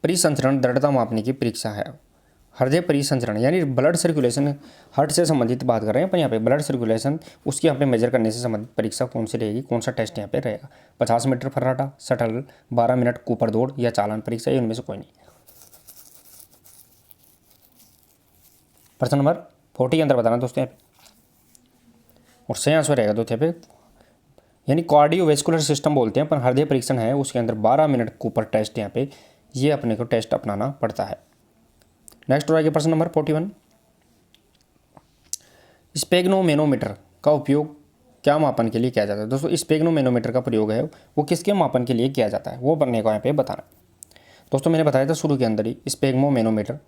परिसंचरण दृढ़ता मापने की परीक्षा है। हृदय परिसंचरण यानी ब्लड सर्कुलेशन, हार्ट से संबंधित बात कर रहे हैं अपन यहाँ पे, ब्लड सर्कुलेशन उसकी यहाँ पे मेजर करने से संबंधित परीक्षा कौन सी रहेगी, कौन सा टेस्ट यहाँ पे रहेगा। 50 मीटर फर्राटा, शटल, 12 मिनट कूपर दौड़ या चालान परीक्षा, ये उनमें से कोई नहीं। प्रश्न नंबर 40 के अंदर बताना दोस्तों यहाँ पे, और सही आंसर रहेगा दोस्तों यहाँ पे, यानी कार्डियोवैस्कुलर सिस्टम बोलते हैं अपन, हृदय परीक्षण है उसके अंदर 12 मिनट कूपर टेस्ट यहाँ पे ये अपने को टेस्ट अपनाना पड़ता है। नेक्स्ट हो आगे प्रश्न नंबर 41, स्पेग्नोमेनोमीटर का उपयोग क्या मापन के लिए किया जाता है। दोस्तों स्पेग्नोमेनोमीटर का प्रयोग है वो किसके मापन के लिए किया जाता है, वो बनने को यहाँ पे बताना। दोस्तों मैंने बताया था शुरू के अंदर ही, स्पेग्नोमेनोमीटर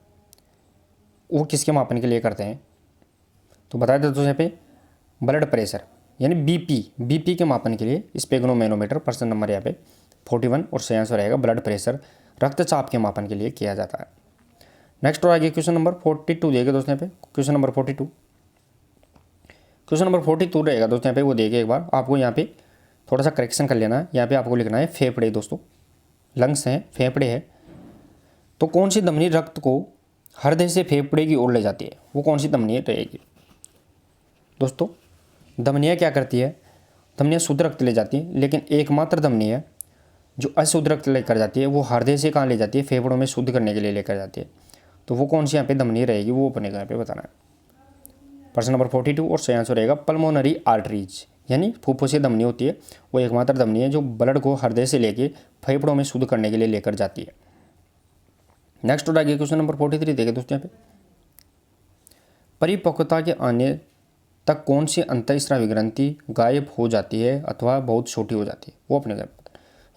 वो किसके मापन के लिए करते हैं, तो बताया था दोस्तों यहाँ पे ब्लड प्रेशर यानी बीपी के मापन के लिए स्पेग्नोमेनोमीटर, प्रश्न नंबर यहाँ पे 41 और सही आंसर रहेगा ब्लड प्रेशर, रक्तचाप के मापन के लिए किया जाता है। नेक्स्ट और आगे क्वेश्चन नंबर 42 देगा दोस्तों यहाँ पे, क्वेश्चन नंबर 42 रहेगा दोस्तों यहाँ पे, वो देखिए एक बार, आपको यहाँ पे थोड़ा सा करेक्शन कर लेना है। यहाँ पे आपको लिखना है फेफड़े दोस्तों, लंग्स हैं, फेफड़े है, तो कौन सी धमनी रक्त को हृदय से फेफड़े की ओर ले जाती है, वो कौन सी धमनी रहेगी। दोस्तों धमनियाँ क्या करती है, धमनियाँ शुद्ध रक्त ले जाती है, लेकिन एकमात्र धमनी है जो अशुद्ध रक्त लेकर जाती है, वो हृदय से कहाँ ले जाती है, फेफड़ों में शुद्ध करने के लिए लेकर जाती है। तो वो कौन सी यहाँ पे धमनी रहेगी, वो अपने को यहाँ पे बताना है। प्रश्न नंबर 42 और सही आंसर रहेगा पल्मोनरी आर्टरीज, यानी फुफ्फुसी धमनी होती है, वो एकमात्र धमनी है जो ब्लड को हृदय से लेके फेफड़ों में शुद्ध करने के लिए लेकर जाती है। नेक्स्ट और आगे क्वेश्चन नंबर 43 देखें दोस्तों यहाँ पे, परिपक्वता के आने तक कौन सी अंतःस्रावी ग्रंथि गायब हो जाती है अथवा बहुत छोटी हो जाती है, वो अपने को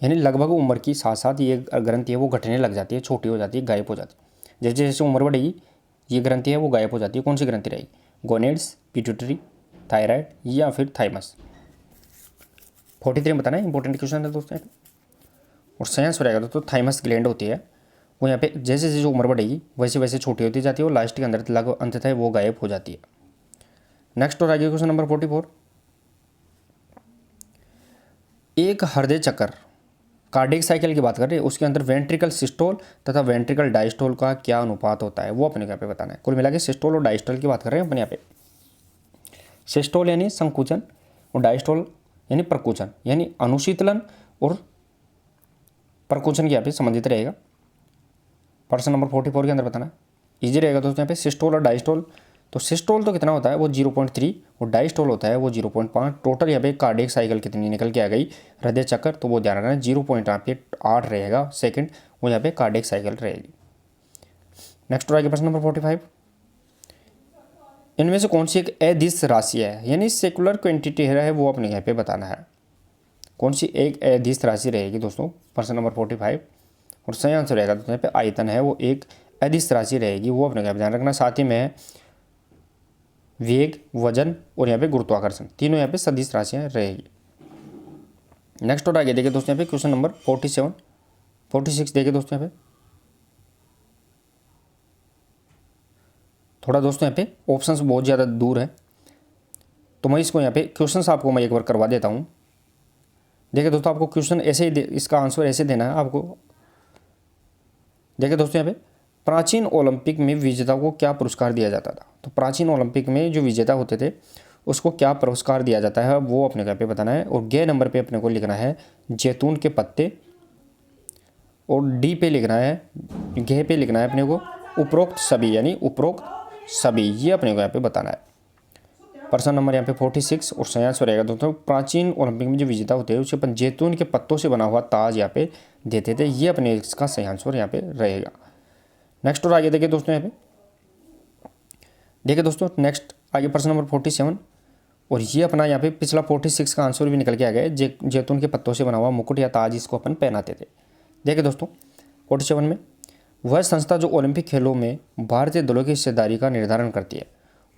यानी लगभग उम्र की साथ साथ ये ग्रंथि है वो घटने लग जाती है, छोटी हो जाती है, गायब हो जाती है। जैसे जैसे उम्र बढ़ेगी ये ग्रंथि है वो गायब हो जाती है। कौन सी ग्रंथि रहेगी, गोनेड्स, पिट्यूटरी, थायराइड या फिर थाइमस। 43 बताना है, इंपॉर्टेंट क्वेश्चन है दोस्तों। और सही आंसर रहेगा दोस्तों थाइमस ग्लैंड होती है, वो यहाँ पे जैसे जैसे उम्र बढ़ेगी वैसे वैसे छोटी होती जाती है और लास्ट के अंदर लगभग अंततः वो गायब हो जाती है। नेक्स्ट और आगे क्वेश्चन नंबर 44, एक हृदय चक्कर कार्डियक साइकिल की बात कर रहे हैं, उसके अंदर वेंट्रिकल सिस्टोल तथा वेंट्रिकल डायस्टोल का क्या अनुपात होता है, वो अपने यहाँ पे बताना है। कुल मिला के सिस्टोल और डायस्टोल की बात कर रहे हैं अपन यहाँ पे। सिस्टोल यानी संकुचन और डायस्टोल यानी प्रकुचन, यानी अनुशीतलन और प्रकुचन की यहाँ पे संबंधित रहेगा। प्रश्न नंबर 44 के अंदर बताना इजी रहेगा दोस्तों यहाँ पे। सिस्टोल और डायस्टोल, तो सिस्टोल तो कितना होता है वो 0.3 और डायस्टोल होता है वो 0.5। टोटल यहाँ पे कार्डियक साइकिल कितनी निकल के आ गई हृदय चक्कर, तो वो ध्यान रखना 0.8 रहेगा सेकंड, वो यहाँ पे कार्डियक साइकिल रहेगी। नेक्स्ट आगे प्रश्न नंबर 45, इनमें से कौन सी एक अदिश राशि है, यानी सेकुलर क्वांटिटी है, वो अपने यहाँ पे बताना है। कौन सी एक अदिश राशि रहेगी दोस्तों, प्रश्न नंबर 45 और सही आंसर रहेगा दोस्तों यहाँ पे आयतन है वो एक अदिश राशि रहेगी, वो अपने यहाँ पे ध्यान रखना। साथ ही में वेग, वजन और यहाँ पे गुरुत्वाकर्षण, तीनों यहाँ पे सदिश राशियाँ रहेगी। नेक्स्ट और आगे देखिए दोस्तों यहाँ पे क्वेश्चन नंबर 47 46 देखिए दोस्तों यहाँ पे, थोड़ा दोस्तों यहाँ पे ऑप्शंस बहुत ज़्यादा दूर है, तो मैं इसको यहाँ पे क्वेश्चंस आपको मैं एक बार करवा देता हूँ। देखिए दोस्तों आपको क्वेश्चन ऐसे ही इसका आंसर ऐसे देना है आपको। देखिए दोस्तों यहाँ पे प्राचीन ओलंपिक में विजेता को क्या पुरस्कार दिया जाता था, तो प्राचीन ओलंपिक में जो विजेता होते थे उसको क्या पुरस्कार दिया जाता है, वो अपने यहाँ पे बताना है। और गे नंबर पे अपने को लिखना है जैतून के पत्ते, और डी पे लिखना है, घे पे लिखना है अपने को उपरोक्त सभी, यानी उपरोक्त सभी, ये अपने को यहाँ पे बताना है। प्रश्न नंबर यहाँ पे 46 और सही आंसर रहेगा दोस्तों प्राचीन ओलंपिक में जो विजेता होते हैं उसे अपन जैतून के पत्तों से बना हुआ ताज यहाँ पे देते थे, ये अपने इसका सही आंसर यहाँ पे रहेगा। नेक्स्ट और आगे देखिए दोस्तों यहाँ पे, देखिए दोस्तों नेक्स्ट आगे प्रश्न नंबर 47 और ये अपना यहाँ पे पिछला 46 का आंसर भी निकल के आ गया है। जैतून के पत्तों से बना हुआ मुकुट या ताज इसको अपन पहनाते थे। देखिए दोस्तों 47 में, वह संस्था जो ओलंपिक खेलों में भारतीय दलों की हिस्सेदारी का निर्धारण करती है,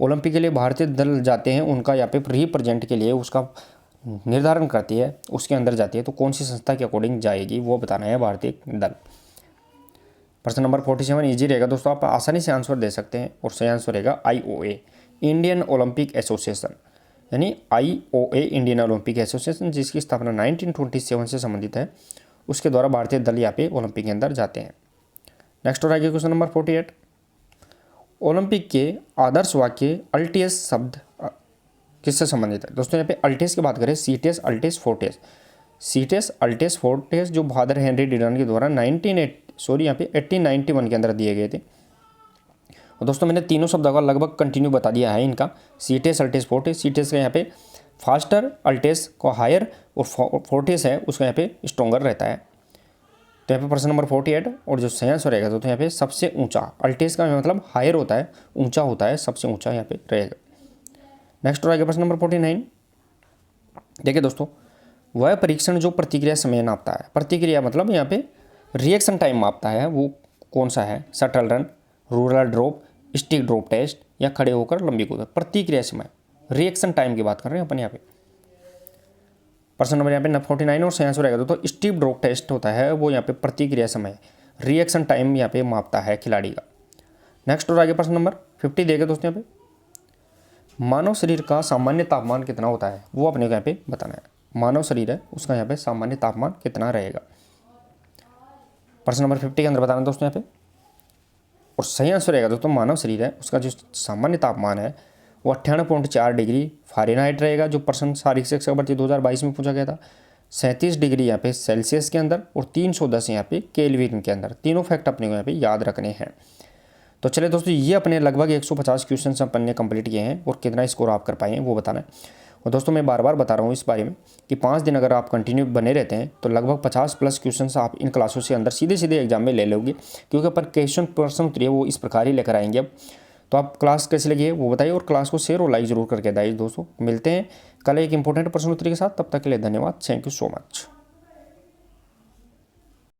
ओलंपिक के लिए भारतीय दल जाते हैं उनका यहाँ पे रिप्रेजेंट के लिए उसका निर्धारण करती है, उसके अंदर जाती है, तो कौन सी संस्था के अकॉर्डिंग जाएगी वो बताना है भारतीय दल। प्रश्न नंबर 47 ईजी रहेगा दोस्तों, आप आसानी से आंसर दे सकते हैं और सही आंसर रहेगा IOA, इंडियन ओलंपिक एसोसिएशन, यानी IOA इंडियन ओलंपिक एसोसिएशन, जिसकी स्थापना 1927 से संबंधित है, उसके द्वारा भारतीय दल यहाँ पे ओलंपिक के अंदर जाते हैं। नेक्स्ट और आगे क्वेश्चन नंबर 48, ओलंपिक के आदर्श वाक्य अल्टियस शब्द किससे संबंधित है? दोस्तों यहाँ पे अल्टेस की बात करें, सीटेस अल्टेस फोर्टेस, सीटेस अल्टेस फोर्टेस जो फादर हेनरी डिडन के द्वारा 1891 के अंदर दिए गए थे। और दोस्तों मैंने तीनों शब्दों का लगभग कंटिन्यू बता दिया है इनका, सीटेस अल्टेस फोर्टेस। सीटेस का यहाँ पे फास्टर, अल्टेस को हायर और फोर्टेस है उसका यहाँ पे स्ट्रॉन्गर रहता है। तो यहाँ पे प्रश्न नंबर 48 और जो सही आंसर रहेगा तो यहाँ पे सबसे ऊंचा, अल्टेस का मतलब हायर होता है, ऊंचा होता है, सबसे ऊंचा यहाँ पे रहेगा। नेक्स्ट और आगे प्रश्न नंबर 49, देखिए दोस्तों, वह परीक्षण जो प्रतिक्रिया समय नापता है, प्रतिक्रिया मतलब यहाँ पे रिएक्शन टाइम मापता है, वो कौन सा है? Shuttle run, ruler drop, stick drop test या खड़े होकर लंबी कूद? प्रतिक्रिया समय, रिएक्शन टाइम की बात कर रहे हैं अपन यहाँ पे। प्रश्न नंबर यहाँ पे 49 और सही आंसर रहेगा तो स्टिक ड्रॉप टेस्ट होता है, वो यहाँ पे प्रतिक्रिया समय, रिएक्शन टाइम यहाँ पे मापता है खिलाड़ी का। नेक्स्ट और आगे प्रश्न नंबर 50 देखे दोस्तों, यहाँ पे मानव शरीर का सामान्य तापमान कितना होता है, वो अपने को यहाँ पे बताना है। मानव शरीर है उसका यहाँ पे सामान्य तापमान कितना रहेगा? प्रश्न नंबर 50 के अंदर बताना दोस्तों यहाँ पे, और सही आंसर रहेगा दोस्तों मानव शरीर है उसका जो सामान्य तापमान है वो 98.4 डिग्री फ़ारेनहाइट रहेगा, जो प्रश्न शारीरिक शिक्षा भर्ती 2022 में पूछा गया था। 37 डिग्री यहाँ पे सेल्सियस के अंदर और 310 यहाँ पे केल्विन के अंदर। तीनों फैक्ट अपने को यहाँ पे याद रखने हैं। तो चलिए दोस्तों, ये अपने लगभग 150 क्वेश्चन अपन ने कंप्लीट किए हैं और कितना स्कोर आप कर पाए हैं वो बताना है। और दोस्तों मैं बार बार बता रहा हूँ इस बारे में कि 5 दिन अगर आप कंटिन्यू बने रहते हैं तो लगभग 50+ क्वेश्चन आप इन क्लासों से अंदर सीधे सीधे एग्जाम में ले लोगे, क्योंकि अपन क्वेश्चन प्रश्न उत्तरीय वो इस प्रकार ही लेकर आएंगे। अब तो आप क्लास कैसे लगी है वो बताइए और क्लास को शेयर और लाइक जरूर करके दाइए दोस्तों। मिलते हैं कल एक इंपॉर्टेंट प्रश्न उत्तरीय के साथ, तब तक के लिए धन्यवाद, थैंक यू सो मच।